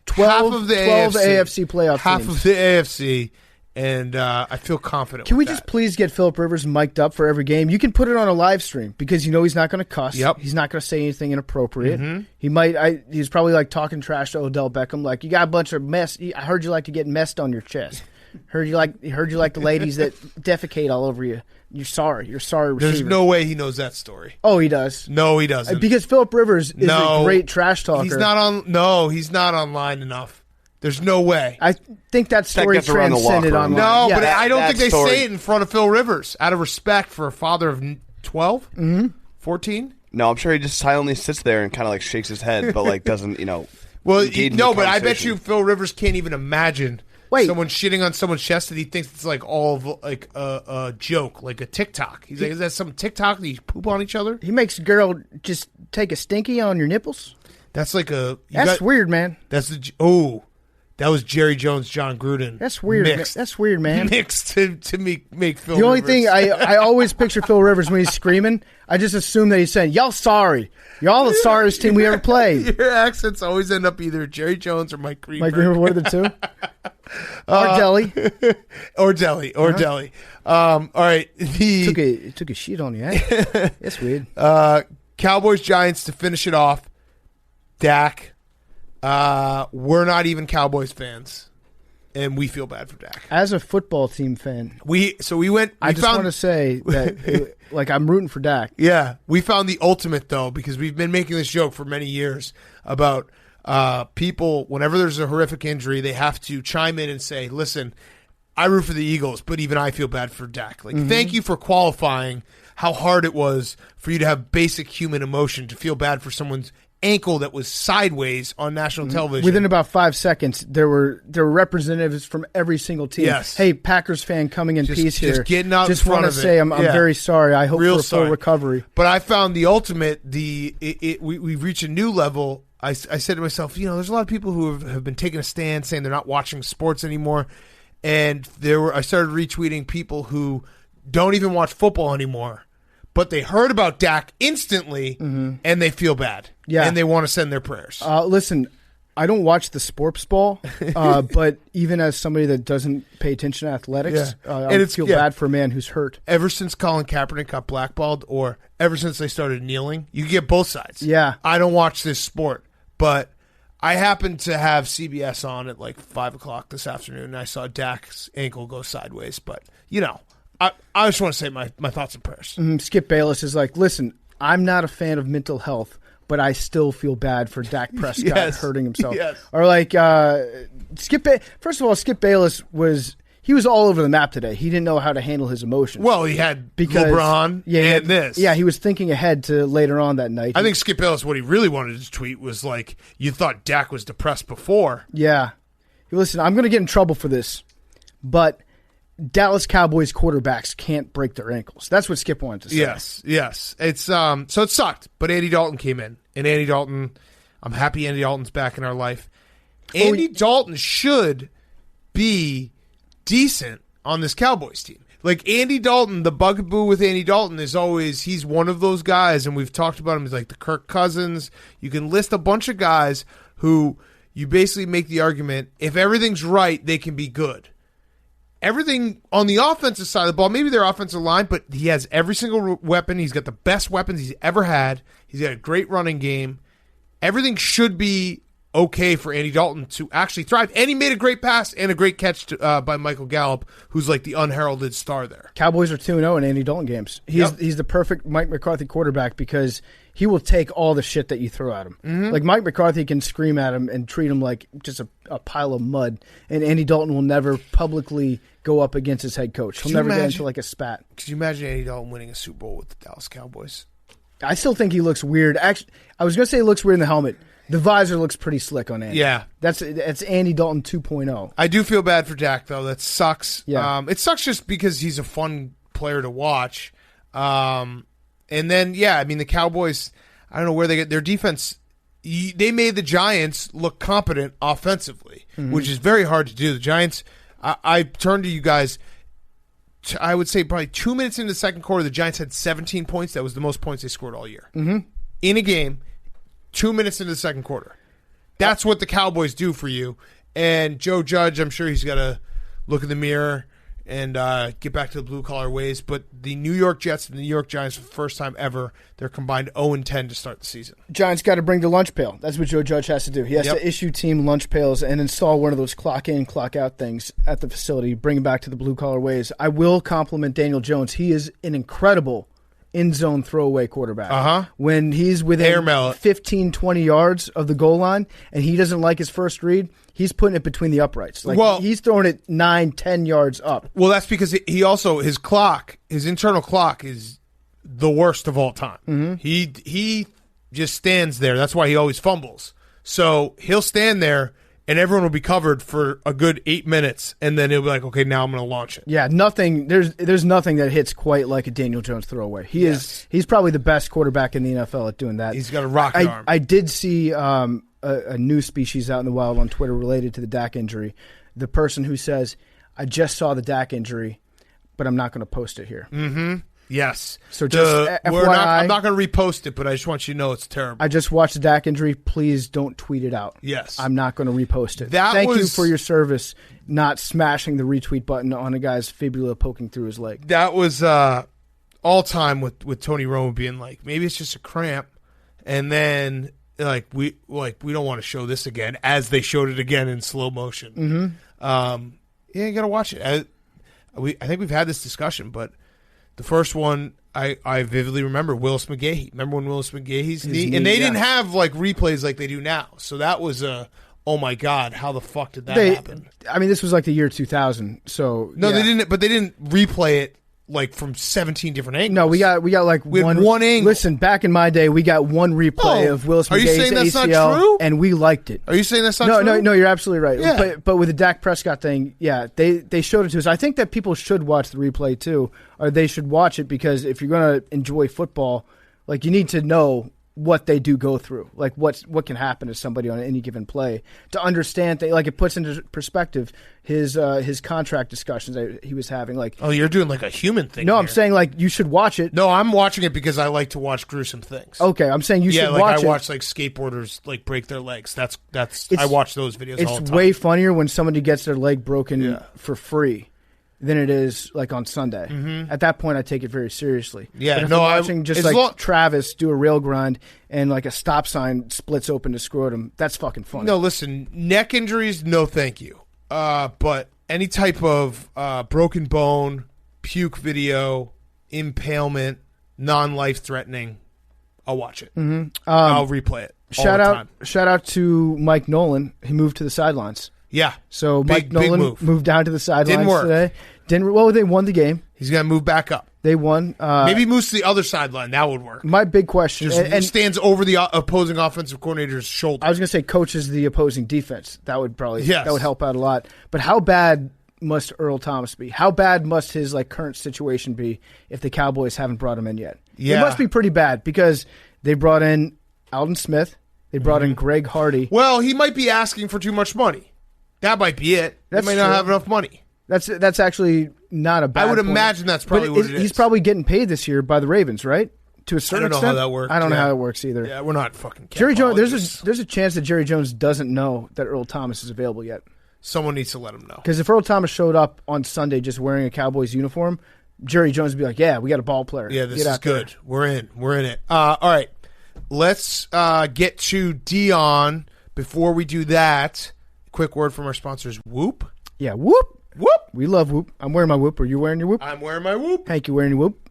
[SPEAKER 4] 12 AFC playoff teams.
[SPEAKER 1] Half of the AFC. And I feel confident.
[SPEAKER 4] Can we just please get Philip Rivers mic'd up for every game? You can put it on a live stream because he's not going to cuss.
[SPEAKER 1] Yep.
[SPEAKER 4] He's not going to say anything inappropriate. Mm-hmm. He's probably like talking trash to Odell Beckham. Like, you got a bunch of mess. I heard you like to get messed on your chest. Heard you like the ladies that defecate all over you. You're sorry receiver.
[SPEAKER 1] There's no way he knows that story.
[SPEAKER 4] Oh, he does.
[SPEAKER 1] No, he doesn't.
[SPEAKER 4] Because Philip Rivers is a great trash talker.
[SPEAKER 1] He's not online enough. There's no way.
[SPEAKER 4] I think that story transcended online.
[SPEAKER 1] No, but I don't think they say it in front of Phil Rivers out of respect for a father of 12, 14.
[SPEAKER 5] No, I'm sure he just silently sits there and kind of like shakes his head, but like doesn't,
[SPEAKER 1] Well, but I bet you Phil Rivers can't even imagine someone shitting on someone's chest that he thinks it's like all of like a joke, like a TikTok. He's like, is that some TikTok that you poop on each other?
[SPEAKER 4] He makes a girl just take a stinky on your nipples.
[SPEAKER 1] That's like
[SPEAKER 4] that's weird, man.
[SPEAKER 1] That was Jerry Jones, John Gruden.
[SPEAKER 4] That's weird. That's weird, man.
[SPEAKER 1] Mixed to make Phil Rivers.
[SPEAKER 4] The only thing I always picture Phil Rivers when he's screaming, I just assume that he's saying, y'all sorry. Y'all the sorriest team we ever played.
[SPEAKER 1] Your accents always end up either Jerry Jones or Mike Greenberg.
[SPEAKER 4] Mike Greenberg, one of the two. Or Deli.
[SPEAKER 1] Deli. All right.
[SPEAKER 4] Took a shit on you, eh? That's weird.
[SPEAKER 1] Cowboys, Giants to finish it off. Dak. We're not even Cowboys fans, and we feel bad for Dak.
[SPEAKER 4] As a football team fan,
[SPEAKER 1] we went.
[SPEAKER 4] I just want to say that, like, I'm rooting for Dak.
[SPEAKER 1] Yeah, we found the ultimate though, because we've been making this joke for many years about people. Whenever there's a horrific injury, they have to chime in and say, "Listen, I root for the Eagles, but even I feel bad for Dak." Like, thank you for qualifying how hard it was for you to have basic human emotion to feel bad for someone's ankle that was sideways on national television.
[SPEAKER 4] Within about 5 seconds, there were representatives from every single team.
[SPEAKER 1] Yes.
[SPEAKER 4] Hey, Packers fan coming in peace here.
[SPEAKER 1] Just getting out
[SPEAKER 4] just
[SPEAKER 1] in front of it.
[SPEAKER 4] Just want to say I'm very sorry. I hope for a full recovery.
[SPEAKER 1] But I found the ultimate. We've reached a new level. I said to myself, there's a lot of people who have been taking a stand saying they're not watching sports anymore. And I started retweeting people who don't even watch football anymore, but they heard about Dak instantly, and they feel bad.
[SPEAKER 4] Yeah.
[SPEAKER 1] And they want to send their prayers.
[SPEAKER 4] Listen, I don't watch the sports ball, but even as somebody that doesn't pay attention to athletics, I feel bad for a man who's hurt.
[SPEAKER 1] Ever since Colin Kaepernick got blackballed, or ever since they started kneeling, you get both sides.
[SPEAKER 4] Yeah.
[SPEAKER 1] I don't watch this sport, But I happened to have CBS on at like 5 o'clock this afternoon, and I saw Dak's ankle go sideways. But, I just want to say my thoughts and prayers.
[SPEAKER 4] Skip Bayless is like, listen, I'm not a fan of mental health, but I still feel bad for Dak Prescott hurting himself.
[SPEAKER 1] Yes.
[SPEAKER 4] Or like, first of all, Skip Bayless was all over the map today. He didn't know how to handle his emotions.
[SPEAKER 1] Well, he had LeBron and this.
[SPEAKER 4] Yeah, he was thinking ahead to later on that night.
[SPEAKER 1] I think Skip Bayless, what he really wanted to tweet was like, you thought Dak was depressed before.
[SPEAKER 4] Yeah. Listen, I'm going to get in trouble for this, but Dallas Cowboys quarterbacks can't break their ankles. That's what Skip wanted to say.
[SPEAKER 1] Yes. It's so it sucked, but Andy Dalton came in, and Andy Dalton, I'm happy Andy Dalton's back in our life. Andy Dalton should be decent on this Cowboys team. Like Andy Dalton, the bugaboo with Andy Dalton is always he's one of those guys, and we've talked about him. He's like the Kirk Cousins. You can list a bunch of guys who you basically make the argument if everything's right, they can be good. Everything on the offensive side of the ball, maybe their offensive line, but he has every single weapon. He's got the best weapons he's ever had. He's got a great running game. Everything should be okay for Andy Dalton to actually thrive. And he made a great pass and a great catch by Michael Gallup, who's like the unheralded star there.
[SPEAKER 4] Cowboys are 2-0 in Andy Dalton games. He's the perfect Mike McCarthy quarterback because he will take all the shit that you throw at him. Mm-hmm. Like Mike McCarthy can scream at him and treat him like just a pile of mud, and Andy Dalton will never publicly go up against his head coach. He'll never get into like a spat.
[SPEAKER 1] Could you imagine Andy Dalton winning a Super Bowl with the Dallas Cowboys?
[SPEAKER 4] I still think he looks weird. Actually, I was going to say he looks weird in the helmet. The visor looks pretty slick on Andy.
[SPEAKER 1] Yeah.
[SPEAKER 4] That's Andy Dalton 2.0.
[SPEAKER 1] I do feel bad for Dak, though. That sucks.
[SPEAKER 4] Yeah.
[SPEAKER 1] It sucks just because he's a fun player to watch. And then, the Cowboys, I don't know where they get their defense. They made the Giants look competent offensively, which is very hard to do. The Giants, I turned to you guys, I would say probably 2 minutes into the second quarter, the Giants had 17 points. That was the most points they scored all year. Mm-hmm. In a game, 2 minutes into the second quarter. That's what the Cowboys do for you. And Joe Judge, I'm sure he's got to look in the mirror and get back to the blue-collar ways. But the New York Jets and the New York Giants, for the first time ever, they're combined 0-10 to start the season.
[SPEAKER 4] Giants got to bring the lunch pail. That's what Joe Judge has to do. He has to issue team lunch pails and install one of those clock-in, clock-out things at the facility, bring him back to the blue-collar ways. I will compliment Daniel Jones. He is an incredible in-zone throwaway quarterback. When he's within 15, 20 yards of the goal line and he doesn't like his first read, he's putting it between the uprights. He's throwing it 9, 10 yards up. Well,
[SPEAKER 1] that's because he also, his internal clock is the worst of all time. Mm-hmm. He just stands there. That's why he always fumbles. So he'll stand there and everyone will be covered for a good 8 minutes, and then he'll be like, okay, now I'm going to launch it.
[SPEAKER 4] Yeah, nothing. There's nothing that hits quite like a Daniel Jones throwaway. He's probably the best quarterback in the NFL at doing that.
[SPEAKER 1] He's got a rocket arm.
[SPEAKER 4] I did see a new species out in the wild on Twitter related to the Dak injury. The person who says, I just saw the Dak injury, but I'm not going to post it here.
[SPEAKER 1] Mm-hmm. Yes.
[SPEAKER 4] So just FYI,
[SPEAKER 1] I'm not going to repost it, but I just want you to know it's terrible.
[SPEAKER 4] I just watched the Dak injury. Please don't tweet it out.
[SPEAKER 1] Yes.
[SPEAKER 4] I'm not going to repost it. Thank you for your service, not smashing the retweet button on a guy's fibula poking through his leg.
[SPEAKER 1] That was all time with Tony Romo being like, maybe it's just a cramp, and then we don't want to show this again, as they showed it again in slow motion. Mm-hmm. You got to watch it. I think we've had this discussion, but the first one I vividly remember Willis McGahee. Remember when Willis McGahee's knee? And they didn't have replays like they do now. So that was oh my God, how the fuck did that happen?
[SPEAKER 4] I mean, this was like the year 2000. So
[SPEAKER 1] no, they didn't. But they didn't replay it from 17 different angles.
[SPEAKER 4] No, we got one angle. Listen, back in my day, we got one replay of Willis McGahee's ACL. Are you saying that's not true? And we liked it.
[SPEAKER 1] Are you saying that's not true?
[SPEAKER 4] No, you're absolutely right.
[SPEAKER 1] Yeah.
[SPEAKER 4] But with the Dak Prescott thing, they showed it to us. I think that people should watch the replay too, or they should watch it because if you're going to enjoy football, you need to know what they do go through, what can happen to somebody on any given play to understand. It puts into perspective his contract discussions that he was having.
[SPEAKER 1] You're doing a human thing.
[SPEAKER 4] No,
[SPEAKER 1] here.
[SPEAKER 4] I'm saying you should watch it.
[SPEAKER 1] No, I'm watching it because I like to watch gruesome things.
[SPEAKER 4] Okay, I'm saying you should watch it.
[SPEAKER 1] I watch skateboarders break their legs. That's I watch those videos all the time.
[SPEAKER 4] It's way funnier when somebody gets their leg broken for free. than it is like on Sunday. Mm-hmm. At that point, I take it very seriously.
[SPEAKER 1] Yeah,
[SPEAKER 4] but if
[SPEAKER 1] no,
[SPEAKER 4] I'm watching just Travis do a rail grind and like a stop sign splits open to scrotum, that's fucking funny.
[SPEAKER 1] No, listen, neck injuries, no thank you. But any type of broken bone, puke video, impalement, non-life threatening, I'll watch it.
[SPEAKER 4] Mm-hmm.
[SPEAKER 1] I'll replay it.
[SPEAKER 4] Shout out to Mike Nolan. He moved to the sidelines.
[SPEAKER 1] Yeah.
[SPEAKER 4] So Mike Nolan moved down to the sidelines today. Well, they won the game.
[SPEAKER 1] He's going to move back up.
[SPEAKER 4] They won.
[SPEAKER 1] Maybe moves to the other sideline. That would work.
[SPEAKER 4] My big question.
[SPEAKER 1] And stands over the opposing offensive coordinator's shoulder.
[SPEAKER 4] I was going to say coaches the opposing defense. That would probably that would help out a lot. But how bad must Earl Thomas be? How bad must his current situation be if the Cowboys haven't brought him in yet?
[SPEAKER 1] Yeah.
[SPEAKER 4] It must be pretty bad because they brought in Alden Smith. They brought in Greg Hardy.
[SPEAKER 1] Well, he might be asking for too much money. That might be it. They might not have enough money.
[SPEAKER 4] That's actually not a bad
[SPEAKER 1] I would
[SPEAKER 4] point.
[SPEAKER 1] imagine that's probably what it is.
[SPEAKER 4] He's probably getting paid this year by the Ravens, right? To a certain extent.
[SPEAKER 1] I don't know how that works.
[SPEAKER 4] I don't know how it works either.
[SPEAKER 1] Yeah, we're not fucking
[SPEAKER 4] Jerry Jones. There's a chance that Jerry Jones doesn't know that Earl Thomas is available yet.
[SPEAKER 1] Someone needs to let him know.
[SPEAKER 4] Because if Earl Thomas showed up on Sunday just wearing a Cowboys uniform, Jerry Jones would be like, "Yeah, we got a ball player.
[SPEAKER 1] Yeah, this is good. We're in it." All right, let's get to Deion. Before we do that, quick word from our sponsors, Whoop.
[SPEAKER 4] Yeah, Whoop.
[SPEAKER 1] Whoop.
[SPEAKER 4] We love Whoop. I'm wearing my Whoop. Are you wearing your Whoop?
[SPEAKER 1] I'm wearing my Whoop.
[SPEAKER 4] Hank, you wearing your Whoop?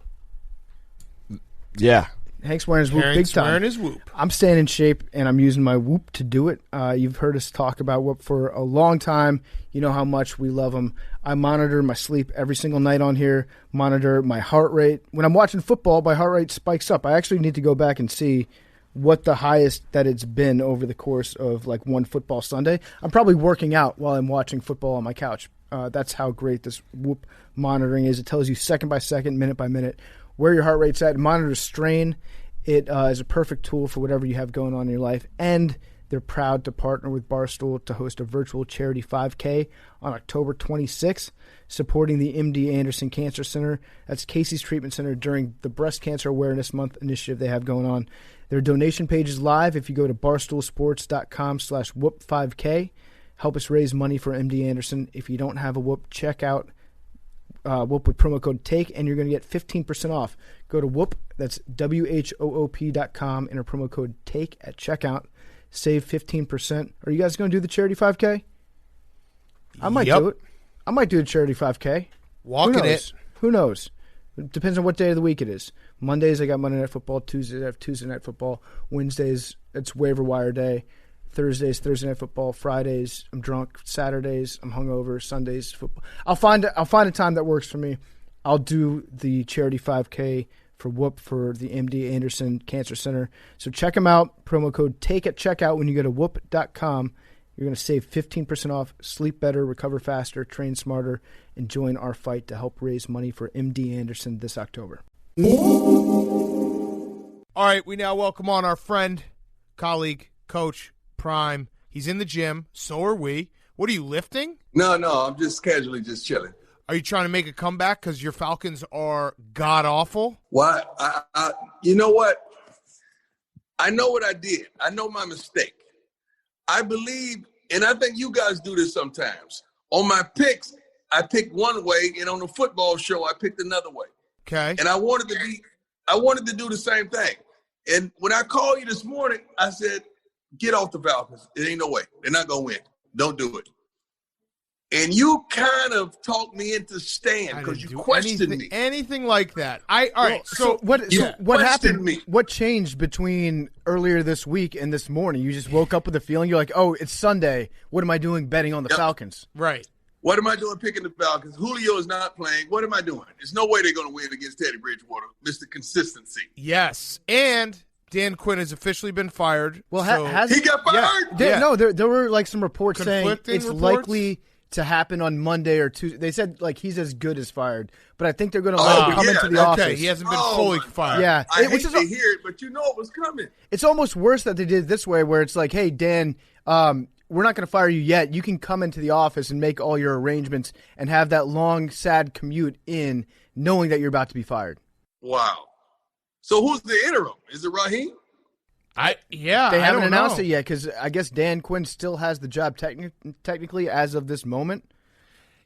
[SPEAKER 5] Yeah.
[SPEAKER 4] Hank's wearing his Whoop big time.
[SPEAKER 1] Wearing his Whoop.
[SPEAKER 4] I'm staying in shape, and I'm using my Whoop to do it. You've heard us talk about Whoop for a long time. You know how much we love them. I monitor my sleep every single night on here, monitor my heart rate. When I'm watching football, my heart rate spikes up. I actually need to go back and see what the highest that it's been over the course of one football Sunday. I'm probably working out while I'm watching football on my couch. That's how great this Whoop monitoring is. It tells you second by second, minute by minute, where your heart rate's at. It monitors strain. It is a perfect tool for whatever you have going on in your life. And they're proud to partner with Barstool to host a virtual charity 5K on October 26th, supporting the MD Anderson Cancer Center. That's Casey's Treatment Center during the Breast Cancer Awareness Month initiative they have going on. Their donation page is live if you go to barstoolsports.com/whoop5k. Help us raise money for MD Anderson. If you don't have a Whoop, check out Whoop with promo code TAKE, and you're going to get 15% off. Go to Whoop, that's WHOOP.com, enter promo code TAKE at checkout. Save 15%. Are you guys going to do the charity 5K? I might do it. I might do the charity 5K.
[SPEAKER 1] Walking it.
[SPEAKER 4] Who knows? It depends on what day of the week it is. Mondays, I got Monday Night Football. Tuesdays, I have Tuesday Night Football. Wednesdays, it's waiver wire day. Thursdays, Thursday Night Football. Fridays, I'm drunk. Saturdays, I'm hungover. Sundays, football. I'll find a time that works for me. I'll do the charity 5K for Whoop for the MD Anderson Cancer Center. So check them out. Promo code TAKE at checkout when you go to whoop.com. You're going to save 15% off, sleep better, recover faster, train smarter, and join our fight to help raise money for MD Anderson this October.
[SPEAKER 1] All right, we now welcome on our friend, colleague, coach, Prime. He's in the gym. So are we. What are you, lifting?
[SPEAKER 6] No, I'm just casually just chilling.
[SPEAKER 1] Are you trying to make a comeback because your Falcons are god-awful?
[SPEAKER 6] Why? You know what? I know what I did. I know my mistake. I believe, and I think you guys do this sometimes. On my picks, I picked one way, and on the football show, I picked another way.
[SPEAKER 1] Okay.
[SPEAKER 6] And I wanted to do the same thing. And when I called you this morning, I said, get off the Falcons. It ain't no way. They're not going to win. Don't do it. And you kind of talked me into staying because you questioned me.
[SPEAKER 1] Anything like that. All right. So
[SPEAKER 4] what happened? What changed between earlier this week and this morning? You just woke up with a feeling. You're like, oh, it's Sunday. What am I doing betting on the Falcons?
[SPEAKER 1] Right.
[SPEAKER 6] What am I doing picking the Falcons? Julio is not playing. What am I doing? There's no way they're going to win against Teddy Bridgewater. Mr. Consistency.
[SPEAKER 1] Yes. And Dan Quinn has officially been fired.
[SPEAKER 4] Well,
[SPEAKER 6] he got fired?
[SPEAKER 4] Yeah. No, there were some reports saying
[SPEAKER 1] Conflicting
[SPEAKER 4] it's
[SPEAKER 1] reports?
[SPEAKER 4] likely to happen on Monday or Tuesday. They said he's as good as fired, but I think they're going to let him come into the office.
[SPEAKER 1] Okay, he hasn't been fully fired.
[SPEAKER 4] Yeah,
[SPEAKER 6] I hate to hear it, but you know it was coming.
[SPEAKER 4] It's almost worse that they did it this way, where it's like, hey, Dan, we're not going to fire you yet. You can come into the office and make all your arrangements and have that long, sad commute in, knowing that you're about to be fired.
[SPEAKER 6] Wow. So who's the interim? Is it Raheem?
[SPEAKER 4] They haven't announced it yet because I guess Dan Quinn still has the job technically as of this moment.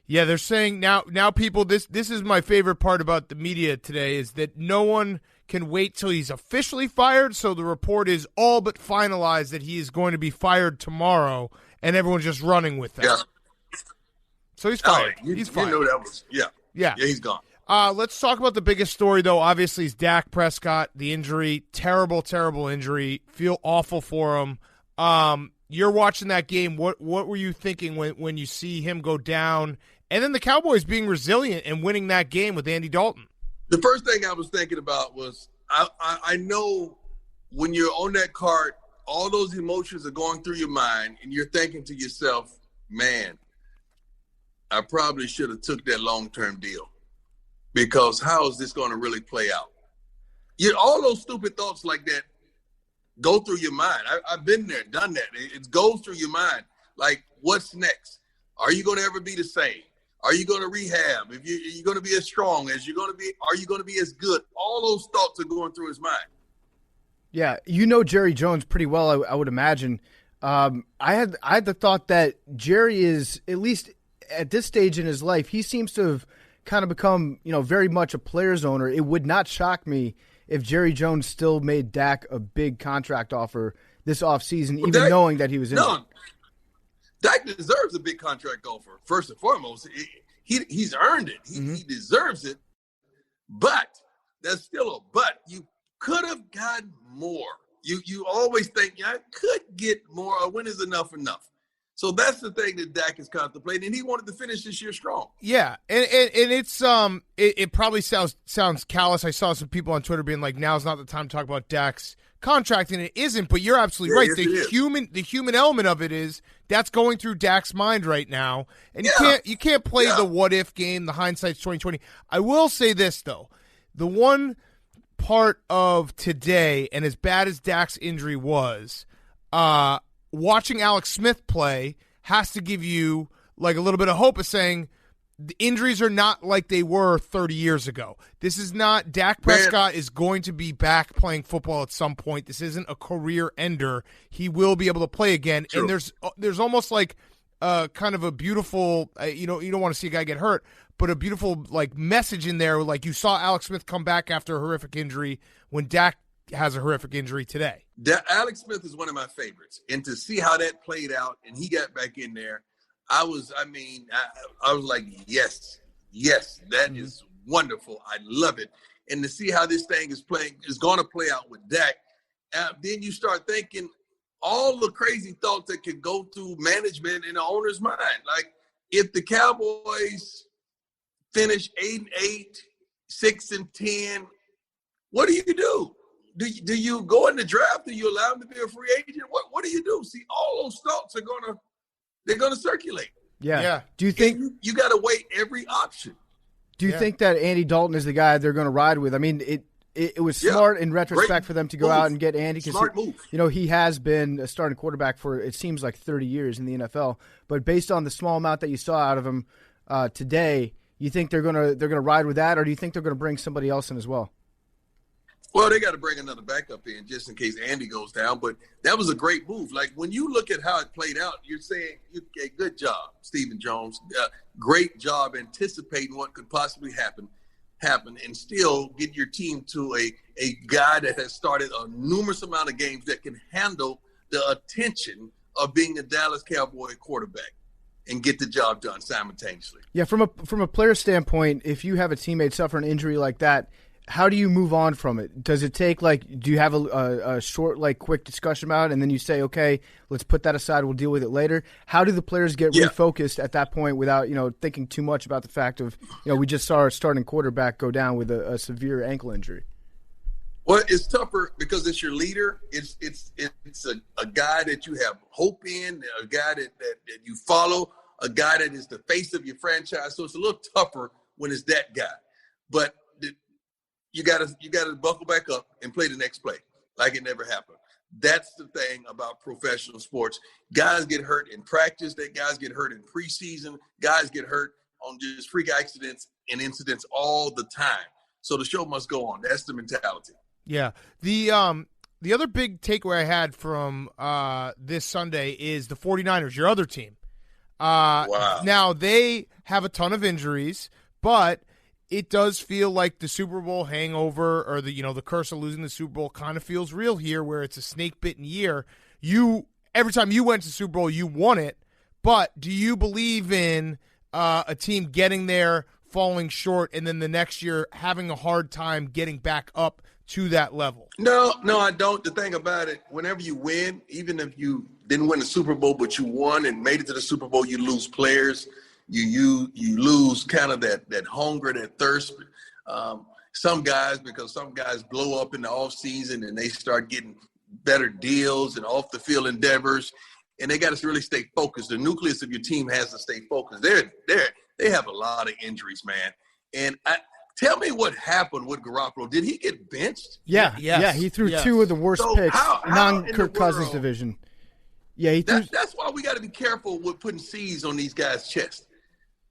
[SPEAKER 1] Yeah, they're saying now people, this is my favorite part about the media today, is that no one can wait till he's officially fired, so the report is all but finalized that he is going to be fired tomorrow, and everyone's just running with that.
[SPEAKER 6] Yeah.
[SPEAKER 1] So he's fired.
[SPEAKER 6] He's
[SPEAKER 1] fired.
[SPEAKER 6] You know that was, yeah, he's gone.
[SPEAKER 1] Let's talk about the biggest story, though. Obviously, is Dak Prescott, the injury. Terrible, terrible injury. Feel awful for him. You're watching that game. What were you thinking when you see him go down? And then the Cowboys being resilient and winning that game with Andy Dalton.
[SPEAKER 6] The first thing I was thinking about was I know when you're on that cart, all those emotions are going through your mind, and you're thinking to yourself, man, I probably should have took that long-term deal, because how is this going to really play out? All those stupid thoughts like that go through your mind. I've been there, done that. It goes through your mind. Like, what's next? Are you going to ever be the same? Are you going to rehab? Are you going to be as strong as you're going to be? Are you going to be as good? All those thoughts are going through his mind.
[SPEAKER 4] Yeah, you know Jerry Jones pretty well, I would imagine. I had the thought that Jerry is, at least at this stage in his life, he seems to have kind of become, very much a player's owner. It would not shock me if Jerry Jones still made Dak a big contract offer this offseason, even knowing that he was injured.
[SPEAKER 6] No, Dak deserves a big contract offer, first and foremost. He's earned it. He deserves it. But there's still a but. You could have gotten more. You always think, I could get more, or when is enough? So that's the thing that Dak is contemplating, and he wanted to finish this year strong.
[SPEAKER 1] Yeah, and it's it probably sounds callous. I saw some people on Twitter being like, "Now's not the time to talk about Dak's contract," and it isn't. But you're absolutely right.
[SPEAKER 6] Yes,
[SPEAKER 1] The human element of it is that's going through Dak's mind right now, and you can't play the what if game. The hindsight's 2020. I will say this though, the one part of today, and as bad as Dak's injury was, watching Alex Smith play has to give you like a little bit of hope of saying the injuries are not like they were 30 years ago. This is not, Dak Prescott is going to be back playing football at some point. This isn't a career ender. He will be able to play again. True. And there's almost like kind of a beautiful, you don't want to see a guy get hurt, but a beautiful like message in there. Like you saw Alex Smith come back after a horrific injury when Dak has a horrific injury today.
[SPEAKER 6] Alex Smith is one of my favorites, and to see how that played out and he got back in there, I was like, yes, that is wonderful. I love it. And to see how this thing is going to play out with Dak, then you start thinking all the crazy thoughts that can go through management and the owner's mind. Like if the Cowboys finish 8-8, 6-10, what do you do? Do you go in the draft? Do you allow him to be a free agent? What do you do? See, all those thoughts they're gonna circulate.
[SPEAKER 4] Yeah. Do you think
[SPEAKER 6] you got to weigh every option?
[SPEAKER 4] Do you think that Andy Dalton is the guy they're going to ride with? I mean, it was smart in retrospect for them to go out and get Andy because he has been a starting quarterback for it seems like 30 years in the NFL. But based on the small amount that you saw out of him today, you think they're gonna ride with that, or do you think they're going to bring somebody else in as well?
[SPEAKER 6] Well, they got to bring another backup in just in case Andy goes down. But that was a great move. Like, when you look at how it played out, you're saying, okay, good job, Stephen Jones. Great job anticipating what could possibly happen, and still get your team to a guy that has started a numerous amount of games that can handle the attention of being a Dallas Cowboy quarterback and get the job done simultaneously.
[SPEAKER 4] Yeah, from a player standpoint, if you have a teammate suffer an injury like that, how do you move on from it? Does it take, do you have a short, quick discussion about it, and then you say, okay, let's put that aside, we'll deal with it later? How do the players get refocused at that point without, thinking too much about the fact of, we just saw our starting quarterback go down with a severe ankle injury?
[SPEAKER 6] Well, it's tougher because it's your leader. It's a guy that you have hope in, a guy that you follow, a guy that is the face of your franchise. So it's a little tougher when it's that guy. But you gotta buckle back up and play the next play like it never happened. That's the thing about professional sports. Guys get hurt in practice. Guys get hurt in preseason. Guys get hurt on just freak accidents and incidents all the time. So the show must go on. That's the mentality.
[SPEAKER 1] Yeah. The other big takeaway I had from this Sunday is the 49ers, your other team.
[SPEAKER 6] Wow.
[SPEAKER 1] Now, they have a ton of injuries, but it does feel like the Super Bowl hangover or the curse of losing the Super Bowl kind of feels real here, where it's a snake-bitten year. Every time you went to Super Bowl, you won it, but do you believe in a team getting there, falling short, and then the next year having a hard time getting back up to that level?
[SPEAKER 6] No, I don't. The thing about it, whenever you win, even if you didn't win the Super Bowl, but you won and made it to the Super Bowl, you lose players. You lose kind of that hunger, that thirst. Some guys blow up in the off season and they start getting better deals and off the field endeavors, and they got to really stay focused. The nucleus of your team has to stay focused. They have a lot of injuries, man. And tell me what happened with Garoppolo. Did he get benched?
[SPEAKER 4] Yeah, he threw two of the worst picks, non-Kirk Cousins division. Yeah, he threw.
[SPEAKER 6] That's why we got to be careful with putting C's on these guys' chests.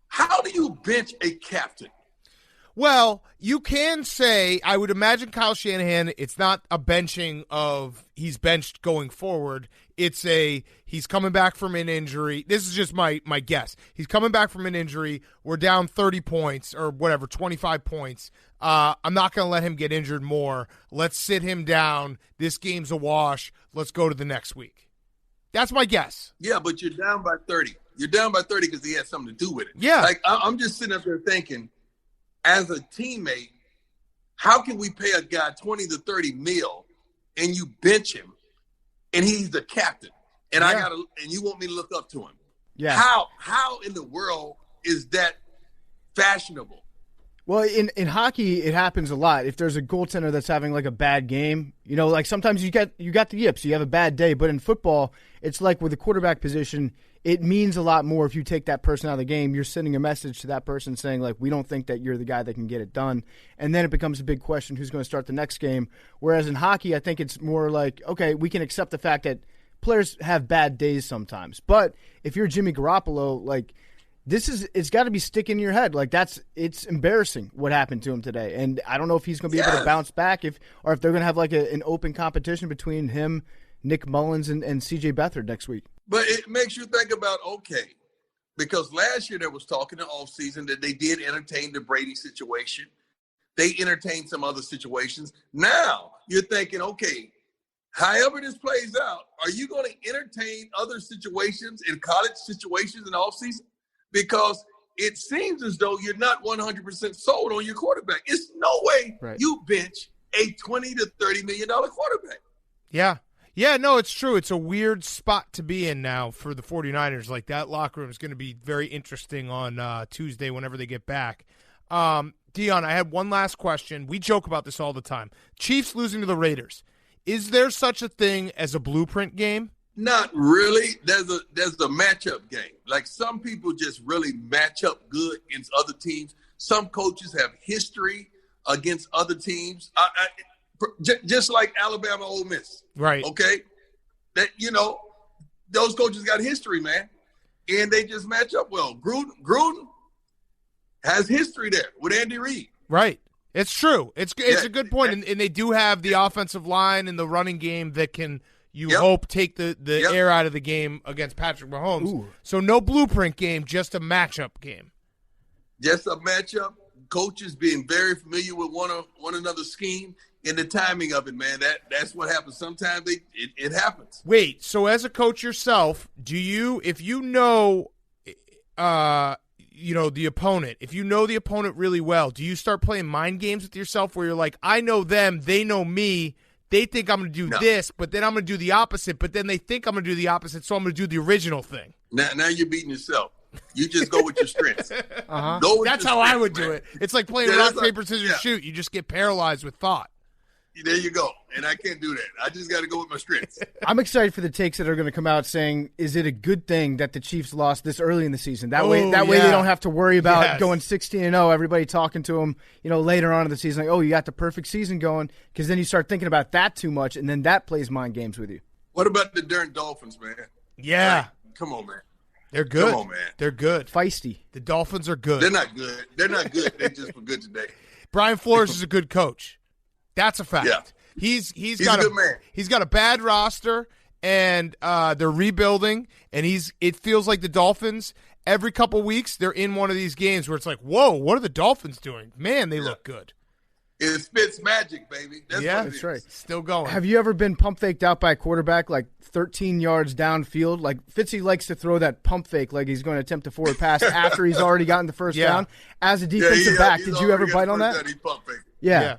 [SPEAKER 6] How do you bench a captain?
[SPEAKER 1] Well, you can say, I would imagine Kyle Shanahan, it's not a benching of he's benched going forward. It's he's coming back from an injury. This is just my guess. He's coming back from an injury. We're down 30 points or whatever, 25 points. I'm not going to let him get injured more. Let's sit him down. This game's a wash. Let's go to the next week. That's my guess.
[SPEAKER 6] Yeah, but you're down by 30. You're down by 30 because he had something to do with it.
[SPEAKER 1] Yeah.
[SPEAKER 6] Like, I'm just sitting up there thinking, as a teammate, how can we pay a guy 20 to 30 mil and you bench him and he's the captain and and you want me to look up to him?
[SPEAKER 4] Yeah.
[SPEAKER 6] How in the world is that fashionable?
[SPEAKER 4] Well, in hockey, it happens a lot. If there's a goaltender that's having like a bad game, like sometimes you got the yips, you have a bad day. But in football, it's like with the quarterback position, it means a lot more if you take that person out of the game. You're sending a message to that person saying, like, we don't think that you're the guy that can get it done. And then it becomes a big question who's going to start the next game. Whereas in hockey, I think it's more like, okay, we can accept the fact that players have bad days sometimes. But if you're Jimmy Garoppolo, like, it's got to be sticking in your head. Like, it's embarrassing what happened to him today. And I don't know if he's going to be able to bounce back or if they're going to have like an open competition between him, Nick Mullins, and CJ Beathard next week.
[SPEAKER 6] But it makes you think about, okay, because last year there was talk in the offseason that they did entertain the Brady situation. They entertained some other situations. Now you're thinking, okay, however this plays out, are you going to entertain other situations in college situations in the offseason? Because it seems as though you're not 100% sold on your quarterback. It's no way you bench a $20 to $30 million quarterback.
[SPEAKER 1] Yeah. Yeah, no, it's true. It's a weird spot to be in now for the 49ers. Like, that locker room is going to be very interesting on Tuesday whenever they get back. Deion, I had one last question. We joke about this all the time. Chiefs losing to the Raiders. Is there such a thing as a blueprint game?
[SPEAKER 6] Not really. There's a matchup game. Like, some people just really match up good against other teams. Some coaches have history against other teams. Just like Alabama, Ole Miss.
[SPEAKER 1] Right.
[SPEAKER 6] Okay? That, those coaches got history, man. And they just match up well. Gruden has history there with Andy Reid.
[SPEAKER 1] Right. It's true. It's a good point. And they do have the offensive line and the running game that can, hope, take the air out of the game against Patrick Mahomes. Ooh. So no blueprint game, just a matchup game.
[SPEAKER 6] Just a matchup. Coaches being very familiar with one another's scheme. And the timing of it, man, that's what happens. Sometimes it happens.
[SPEAKER 1] Wait, so as a coach yourself, if you know the opponent, if you know the opponent really well, do you start playing mind games with yourself where you're like, I know them, they know me, they think I'm going to do this, but then I'm going to do the opposite, but then they think I'm going to do the opposite, so I'm going to do the original thing.
[SPEAKER 6] Now you're beating yourself. You just go with your strengths.
[SPEAKER 1] Uh-huh. That's how I would do it. It's like playing rock, paper, scissors, shoot. You just get paralyzed with thought.
[SPEAKER 6] There you go. And I can't do that. I just got to go with my strengths.
[SPEAKER 4] I'm excited for the takes that are going to come out saying, is it a good thing that the Chiefs lost this early in the season? That way they don't have to worry about going 16-0, everybody talking to them, later on in the season, like, oh, you got the perfect season going, because then you start thinking about that too much, and then that plays mind games with you.
[SPEAKER 6] What about the darn Dolphins, man?
[SPEAKER 1] Yeah.
[SPEAKER 6] Like, come on, man.
[SPEAKER 1] They're good.
[SPEAKER 6] Come on, man.
[SPEAKER 1] They're good.
[SPEAKER 4] Feisty.
[SPEAKER 1] The Dolphins are good.
[SPEAKER 6] They're not good. They're not good. They just were good today.
[SPEAKER 1] Brian Flores is a good coach. That's a fact.
[SPEAKER 6] Yeah.
[SPEAKER 1] He's
[SPEAKER 6] got
[SPEAKER 1] a
[SPEAKER 6] good man.
[SPEAKER 1] He's got a bad roster, and they're rebuilding, and it feels like the Dolphins, every couple weeks, they're in one of these games where it's like, whoa, what are the Dolphins doing? Man, they look good.
[SPEAKER 6] It's Fitz magic, baby.
[SPEAKER 4] That's right.
[SPEAKER 1] Still going.
[SPEAKER 4] Have you ever been pump faked out by a quarterback like 13 yards downfield? Like Fitzy likes to throw that pump fake like he's going to attempt a forward pass after he's already gotten the first down. As a defensive back, did you ever bite on that? Yeah,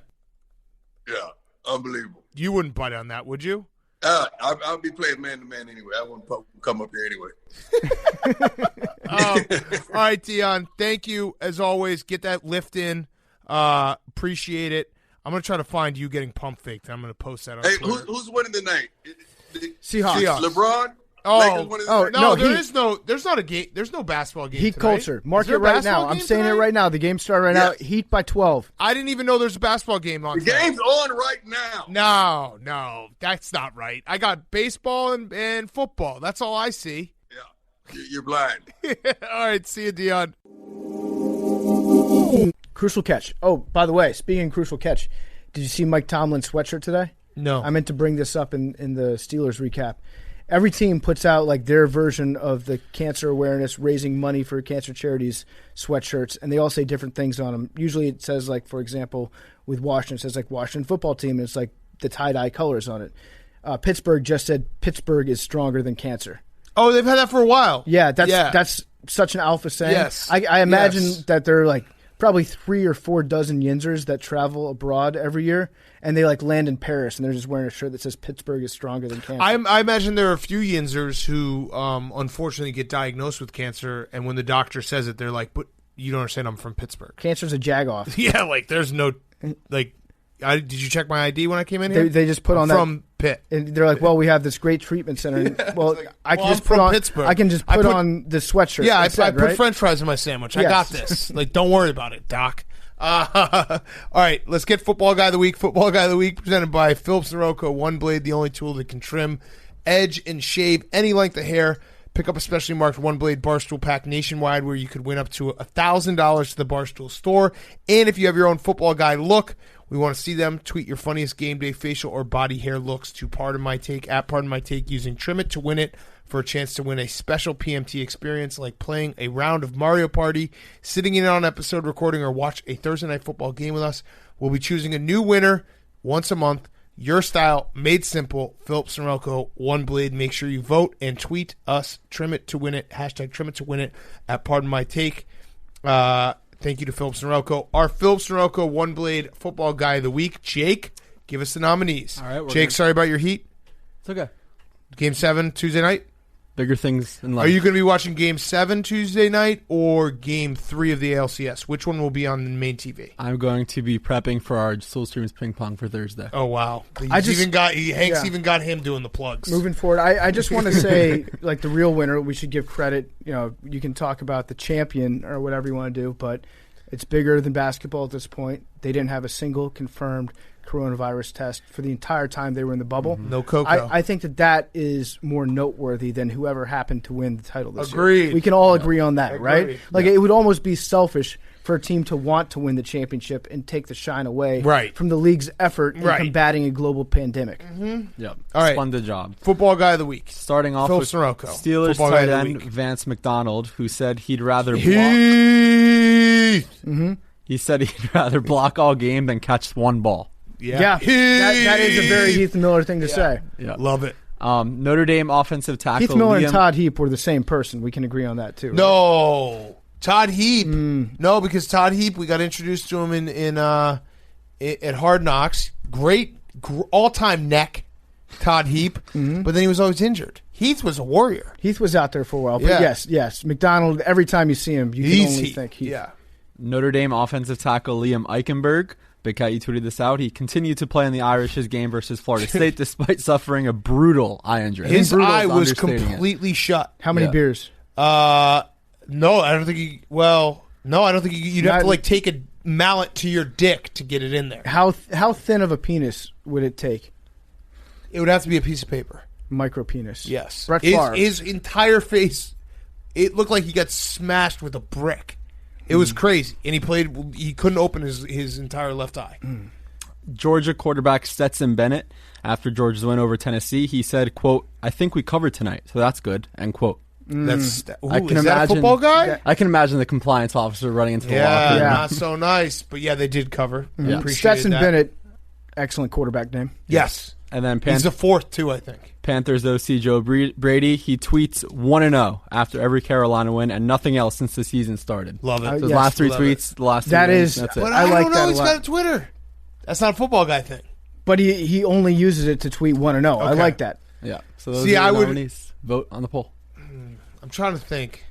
[SPEAKER 6] unbelievable.
[SPEAKER 1] You wouldn't bite on that, would you?
[SPEAKER 6] I'll be playing man-to-man anyway. I wouldn't come up here anyway.
[SPEAKER 1] All right, Deion, thank you as always. Get that lift in. Appreciate it. I'm going to try to find you getting pump faked. I'm going to post that on Twitter.
[SPEAKER 6] Who's winning tonight?
[SPEAKER 4] Seahawks.
[SPEAKER 6] LeBron?
[SPEAKER 1] There's not a game. There's no basketball game
[SPEAKER 4] Heat
[SPEAKER 1] tonight.
[SPEAKER 4] culture. Mark it right now. I'm saying it right now. The game started right now. Heat by 12.
[SPEAKER 1] I didn't even know there's a basketball game on.
[SPEAKER 6] The game's on right now.
[SPEAKER 1] No, that's not right. I got baseball and football. That's all I see.
[SPEAKER 6] Yeah, you're blind.
[SPEAKER 1] All right, see you, Deion.
[SPEAKER 4] Crucial catch. Oh, by the way, speaking of crucial catch, did you see Mike Tomlin's sweatshirt today?
[SPEAKER 1] No.
[SPEAKER 4] I meant to bring this up in the Steelers recap. Every team puts out like their version of the cancer awareness, raising money for cancer charities sweatshirts, and they all say different things on them. Usually it says, like, for example, with Washington, it says like Washington football team, and it's like the tie-dye colors on it. Pittsburgh just said Pittsburgh is stronger than cancer.
[SPEAKER 1] Oh, they've had that for a while.
[SPEAKER 4] Yeah, that's such an alpha saying.
[SPEAKER 1] Yes.
[SPEAKER 4] I imagine that they're like probably 3 or 4 dozen Yinzers that travel abroad every year, and they like land in Paris, and they're just wearing a shirt that says Pittsburgh is stronger than cancer.
[SPEAKER 1] I imagine there are a few Yinzers who unfortunately get diagnosed with cancer, and when the doctor says it, they're like, but you don't understand, I'm from Pittsburgh.
[SPEAKER 4] Cancer's a jag-off.
[SPEAKER 1] Yeah, like there's no, like, did you check my ID when I came in here?
[SPEAKER 4] They just put on that.
[SPEAKER 1] From Pitt.
[SPEAKER 4] And they're like, well, we have this great treatment center. And, I can
[SPEAKER 1] I'm
[SPEAKER 4] just put
[SPEAKER 1] from
[SPEAKER 4] on
[SPEAKER 1] Pittsburgh.
[SPEAKER 4] I can just put on the sweatshirt.
[SPEAKER 1] Yeah,
[SPEAKER 4] instead,
[SPEAKER 1] I put
[SPEAKER 4] right?
[SPEAKER 1] French fries in my sandwich. I
[SPEAKER 4] Yes.
[SPEAKER 1] got this. Like, don't worry about it, Doc. All right, let's get Football Guy of the Week. Football Guy of the Week presented by Phillips & Rocco. One blade, the only tool that can trim, edge, and shave any length of hair. Pick up a specially marked one-blade Barstool pack nationwide where you could win up to $1,000 to the Barstool store. And if you have your own Football Guy look, we want to see them. Tweet your funniest game day facial or body hair looks to Pardon My Take, at Pardon My Take, using Trim It to win it for a chance to win a special PMT experience like playing a round of Mario Party, sitting in on an episode recording, or watch a Thursday Night Football game with us. We'll be choosing a new winner once a month. Your style, made simple. Phillips & Rocco, one blade. Make sure you vote and tweet us. Trim It to win it. Hashtag Trim It to win it at Pardon My Take. Thank you to Phillips & Rocco. Our Phillips & Rocco one blade Football Guy of the Week. Jake, give us the nominees.
[SPEAKER 7] All right,
[SPEAKER 1] Jake, sorry about your heat.
[SPEAKER 7] It's okay.
[SPEAKER 1] Game 7 Tuesday night.
[SPEAKER 7] Bigger things in life.
[SPEAKER 1] Are you going to be watching Game 7 Tuesday night or Game 3 of the ALCS? Which one will be on the main TV?
[SPEAKER 7] I'm going to be prepping for our Soul Streams ping pong for Thursday.
[SPEAKER 1] Oh, wow.
[SPEAKER 4] Hanks
[SPEAKER 1] even got him doing the plugs.
[SPEAKER 4] Moving forward, I just want to say, like, the real winner, we should give credit. You know, you can talk about the champion or whatever you want to do, but it's bigger than basketball at this point. They didn't have a single confirmed coronavirus test for the entire time they were in the bubble.
[SPEAKER 1] No Coco.
[SPEAKER 4] I think that is more noteworthy than whoever happened to win the title this
[SPEAKER 1] Agreed.
[SPEAKER 4] year. We can all agree on that,
[SPEAKER 1] Agreed.
[SPEAKER 4] right? Like, it would almost be selfish for a team to want to win the championship and take the shine away from the league's effort in combating a global pandemic.
[SPEAKER 7] Mm-hmm. Yep.
[SPEAKER 1] All right.
[SPEAKER 7] Splendid job.
[SPEAKER 1] Football Guy of the Week.
[SPEAKER 7] Starting off
[SPEAKER 1] Phillips
[SPEAKER 7] with
[SPEAKER 1] Rocco.
[SPEAKER 7] Steelers
[SPEAKER 1] Football
[SPEAKER 7] tight
[SPEAKER 1] Guy of the
[SPEAKER 7] end
[SPEAKER 1] Week.
[SPEAKER 7] Vance McDonald, who said he'd rather block. He said he'd rather block all game than catch one ball.
[SPEAKER 4] Yeah. That is a very Heath Miller thing to say.
[SPEAKER 7] Yeah.
[SPEAKER 1] Love it.
[SPEAKER 7] Notre Dame offensive tackle
[SPEAKER 4] Heath Miller
[SPEAKER 7] Liam.
[SPEAKER 4] and Todd Heap were the same person. We can agree on that, too.
[SPEAKER 1] No. Todd Heap. No, because Todd Heap, we got introduced to him in at Hard Knocks. Great all-time neck, Todd Heap. But then he was always injured. Heath was a warrior.
[SPEAKER 4] Heath was out there for a while. But yes. McDonald, every time you see him, you can only think Heath.
[SPEAKER 1] Yeah.
[SPEAKER 7] Notre Dame offensive tackle Liam Eichenberg. Big Cat, you tweeted this out. He continued to play in the Irish's game versus Florida State despite suffering a brutal eye injury.
[SPEAKER 1] His eye was completely shut.
[SPEAKER 4] How many beers?
[SPEAKER 1] No, I don't think he. Well, no, I don't think you'd have to like take a mallet to your dick to get it in there.
[SPEAKER 4] How thin of a penis would it take?
[SPEAKER 1] It would have to be a piece of paper.
[SPEAKER 4] Micro penis.
[SPEAKER 1] Yes.
[SPEAKER 4] Brett Favre.
[SPEAKER 1] His entire face, it looked like he got smashed with a brick. It was crazy, and he couldn't open his entire left eye.
[SPEAKER 7] Georgia quarterback Stetson Bennett, after Georgia's win over Tennessee, he said, quote, "I think we covered tonight, so that's good," end quote.
[SPEAKER 1] That's
[SPEAKER 7] I can
[SPEAKER 1] is that a
[SPEAKER 7] imagine
[SPEAKER 1] football guy?
[SPEAKER 7] I can imagine the compliance officer running into the locker room.
[SPEAKER 1] Not so nice. But yeah, they did cover.
[SPEAKER 7] Yeah.
[SPEAKER 1] Appreciated
[SPEAKER 4] Stetson
[SPEAKER 1] that.
[SPEAKER 4] Bennett, excellent quarterback name.
[SPEAKER 1] Yes.
[SPEAKER 7] And then
[SPEAKER 1] He's the fourth, too, I think.
[SPEAKER 7] Panthers OC Joe Brady, he tweets 1-0 after every Carolina win and nothing else since the season started.
[SPEAKER 1] Love it.
[SPEAKER 7] So his
[SPEAKER 4] Yes,
[SPEAKER 7] last three
[SPEAKER 1] love
[SPEAKER 7] tweets, the last
[SPEAKER 4] That
[SPEAKER 7] three wins,
[SPEAKER 4] is-
[SPEAKER 7] that's it.
[SPEAKER 1] But
[SPEAKER 4] I
[SPEAKER 1] I
[SPEAKER 4] like
[SPEAKER 1] don't
[SPEAKER 4] that
[SPEAKER 1] know.
[SPEAKER 4] a
[SPEAKER 1] He's
[SPEAKER 4] lot.
[SPEAKER 1] got a Twitter. That's not a football guy thing.
[SPEAKER 4] But he only uses it to tweet 1-0. I
[SPEAKER 1] Okay.
[SPEAKER 4] like that.
[SPEAKER 7] Yeah. So those
[SPEAKER 1] See,
[SPEAKER 7] are
[SPEAKER 1] I
[SPEAKER 7] the
[SPEAKER 1] would-
[SPEAKER 7] nominees. Vote on the poll.
[SPEAKER 1] I'm trying to think.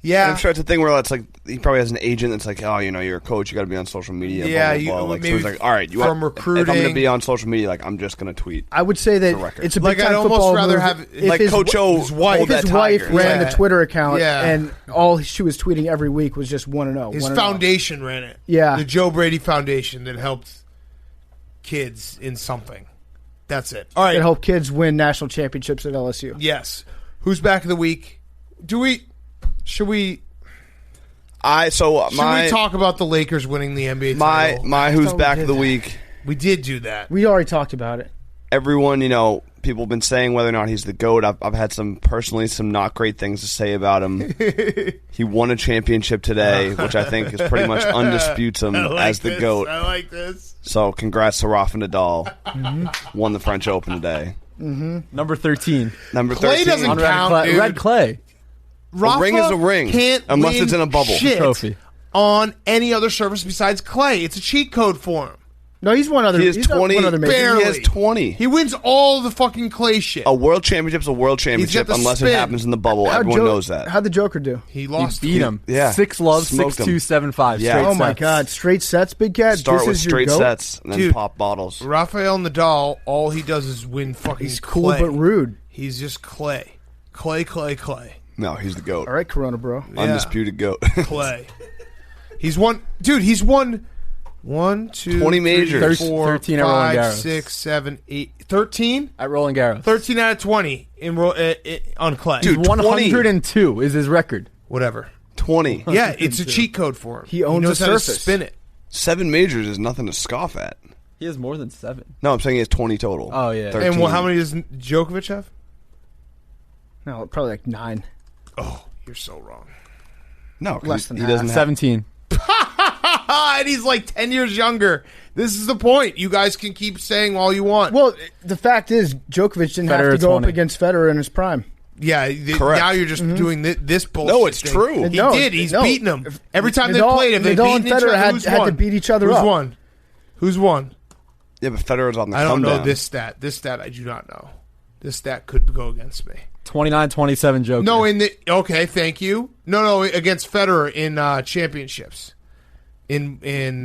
[SPEAKER 1] Yeah.
[SPEAKER 5] I'm sure it's a thing where it's like he probably has an agent that's like, oh, you're a coach, you got to be on social media.
[SPEAKER 1] Yeah,
[SPEAKER 5] blah, blah, blah. Like, so
[SPEAKER 1] maybe
[SPEAKER 5] he's like, all right,
[SPEAKER 1] from
[SPEAKER 5] if I'm
[SPEAKER 1] recruiting.
[SPEAKER 5] going to be on social media, like I'm just going to tweet.
[SPEAKER 4] I would say
[SPEAKER 5] For
[SPEAKER 4] that
[SPEAKER 5] record.
[SPEAKER 4] it's a
[SPEAKER 1] Like,
[SPEAKER 4] big
[SPEAKER 1] I'd
[SPEAKER 4] time
[SPEAKER 1] almost
[SPEAKER 4] football
[SPEAKER 1] rather
[SPEAKER 4] move.
[SPEAKER 1] have-
[SPEAKER 4] If
[SPEAKER 5] Like
[SPEAKER 4] his-
[SPEAKER 5] Coach O,
[SPEAKER 1] his wife-
[SPEAKER 5] hold
[SPEAKER 4] If his
[SPEAKER 5] that
[SPEAKER 4] wife
[SPEAKER 5] tiger.
[SPEAKER 4] ran
[SPEAKER 1] Yeah.
[SPEAKER 4] the Twitter account
[SPEAKER 1] Yeah.
[SPEAKER 4] and all she was tweeting every week was just 1-0.
[SPEAKER 1] His
[SPEAKER 4] 1-0.
[SPEAKER 1] foundation ran it.
[SPEAKER 4] Yeah.
[SPEAKER 1] The Joe Brady Foundation that helped kids in something. That's it. All right.
[SPEAKER 4] It helped kids win national championships at LSU.
[SPEAKER 1] Yes. Who's back of the week? Should we
[SPEAKER 5] So my
[SPEAKER 1] talk about the Lakers winning the NBA
[SPEAKER 5] my
[SPEAKER 1] title?
[SPEAKER 5] my who's
[SPEAKER 4] thought we
[SPEAKER 5] back
[SPEAKER 4] did
[SPEAKER 5] of the
[SPEAKER 4] that.
[SPEAKER 5] week.
[SPEAKER 1] We did do that.
[SPEAKER 4] We already talked about it.
[SPEAKER 5] Everyone, people have been saying whether or not he's the GOAT. I've had some not great things to say about him. He won a championship today, which I think is pretty much undisputes him as the GOAT.
[SPEAKER 1] I like this.
[SPEAKER 5] So congrats to Rafa Nadal. Won the French Open today.
[SPEAKER 7] Number 13.
[SPEAKER 5] Number
[SPEAKER 1] Clay
[SPEAKER 5] 13.
[SPEAKER 1] doesn't
[SPEAKER 7] On
[SPEAKER 1] count,
[SPEAKER 7] Red Clay.
[SPEAKER 1] dude.
[SPEAKER 7] Red Clay.
[SPEAKER 1] Rafa
[SPEAKER 5] ring is a ring,
[SPEAKER 1] can't
[SPEAKER 5] unless
[SPEAKER 1] win
[SPEAKER 5] it's in a bubble.
[SPEAKER 1] shit
[SPEAKER 7] Trophy.
[SPEAKER 1] on any other surface besides clay. It's a cheat code for him.
[SPEAKER 4] No, he's one other.
[SPEAKER 5] He has
[SPEAKER 4] he's got
[SPEAKER 5] 20.
[SPEAKER 4] One other major.
[SPEAKER 1] Barely.
[SPEAKER 5] He has 20.
[SPEAKER 1] He wins all the fucking clay shit.
[SPEAKER 5] A world championship's a world championship
[SPEAKER 1] the
[SPEAKER 5] unless
[SPEAKER 1] spin.
[SPEAKER 5] it happens in the bubble.
[SPEAKER 4] How'd
[SPEAKER 5] Everyone
[SPEAKER 4] Jo-
[SPEAKER 5] knows that.
[SPEAKER 4] How'd the Joker do?
[SPEAKER 1] He
[SPEAKER 7] He
[SPEAKER 1] lost.
[SPEAKER 7] beat him.
[SPEAKER 5] Yeah.
[SPEAKER 7] 6 love,
[SPEAKER 5] Smoked
[SPEAKER 7] 6-2,
[SPEAKER 5] him.
[SPEAKER 7] 7-5.
[SPEAKER 5] Yeah.
[SPEAKER 7] Straight
[SPEAKER 4] Oh my
[SPEAKER 7] sets.
[SPEAKER 4] God! Straight sets, big cat.
[SPEAKER 5] Start
[SPEAKER 4] this
[SPEAKER 5] with
[SPEAKER 4] is your
[SPEAKER 5] straight
[SPEAKER 4] goat?
[SPEAKER 5] sets and then
[SPEAKER 1] Dude.
[SPEAKER 5] pop bottles.
[SPEAKER 1] Rafael Nadal, all he does is win fucking
[SPEAKER 4] He's cool
[SPEAKER 1] clay.
[SPEAKER 4] but rude.
[SPEAKER 1] He's just clay. Clay.
[SPEAKER 5] No, he's the GOAT.
[SPEAKER 4] All right, Corona, bro.
[SPEAKER 5] Undisputed GOAT.
[SPEAKER 1] Clay. He's won. Dude, he's won 1, 2,
[SPEAKER 5] 20
[SPEAKER 1] 3,
[SPEAKER 5] majors.
[SPEAKER 1] 4,
[SPEAKER 7] 13 at Roland
[SPEAKER 1] 5,
[SPEAKER 7] Garros.
[SPEAKER 1] 6, 7, 8, 13?
[SPEAKER 7] At Roland Garros.
[SPEAKER 1] 13 out of 20 on clay.
[SPEAKER 5] Dude,
[SPEAKER 7] 102 is his record.
[SPEAKER 1] Whatever.
[SPEAKER 5] 20.
[SPEAKER 1] Yeah, it's a cheat code for him.
[SPEAKER 4] He owns
[SPEAKER 1] knows
[SPEAKER 4] the
[SPEAKER 1] how to
[SPEAKER 4] surface.
[SPEAKER 1] spin it.
[SPEAKER 5] 7 majors is nothing to scoff at.
[SPEAKER 7] He has more than 7.
[SPEAKER 5] No, I'm saying he has 20 total.
[SPEAKER 7] Oh, yeah.
[SPEAKER 5] 13.
[SPEAKER 1] And how many does Djokovic have?
[SPEAKER 4] No, probably like 9.
[SPEAKER 1] Oh, you're so wrong.
[SPEAKER 5] No, 'cause
[SPEAKER 4] Less than
[SPEAKER 5] he
[SPEAKER 4] half.
[SPEAKER 5] doesn't have.
[SPEAKER 7] 17.
[SPEAKER 1] And he's like 10 years younger. This is the point. You guys can keep saying all you want.
[SPEAKER 4] Well, the fact is, Djokovic didn't have
[SPEAKER 7] Federer
[SPEAKER 4] to go
[SPEAKER 7] 20.
[SPEAKER 4] up against Federer in his prime.
[SPEAKER 1] Yeah,
[SPEAKER 5] Correct.
[SPEAKER 1] now you're just doing this bullshit.
[SPEAKER 5] No, it's
[SPEAKER 1] thing.
[SPEAKER 5] true.
[SPEAKER 1] He
[SPEAKER 4] No,
[SPEAKER 1] did. He's
[SPEAKER 4] no.
[SPEAKER 1] beaten them. Every time they
[SPEAKER 4] Nadal-
[SPEAKER 1] played, have they
[SPEAKER 4] Nadal and
[SPEAKER 1] beaten each
[SPEAKER 4] Federer
[SPEAKER 1] other?
[SPEAKER 4] had-
[SPEAKER 1] Who's
[SPEAKER 4] had to
[SPEAKER 1] won?
[SPEAKER 4] beat each other
[SPEAKER 1] Who's
[SPEAKER 4] up.
[SPEAKER 1] won? Who's won?
[SPEAKER 5] Yeah, but Federer's on the
[SPEAKER 1] I don't
[SPEAKER 5] come
[SPEAKER 1] know
[SPEAKER 5] down.
[SPEAKER 1] this stat. This stat I do not know. This stat could go against me.
[SPEAKER 7] 29-27 Joker.
[SPEAKER 1] No, okay, thank you. No, against Federer in championships. In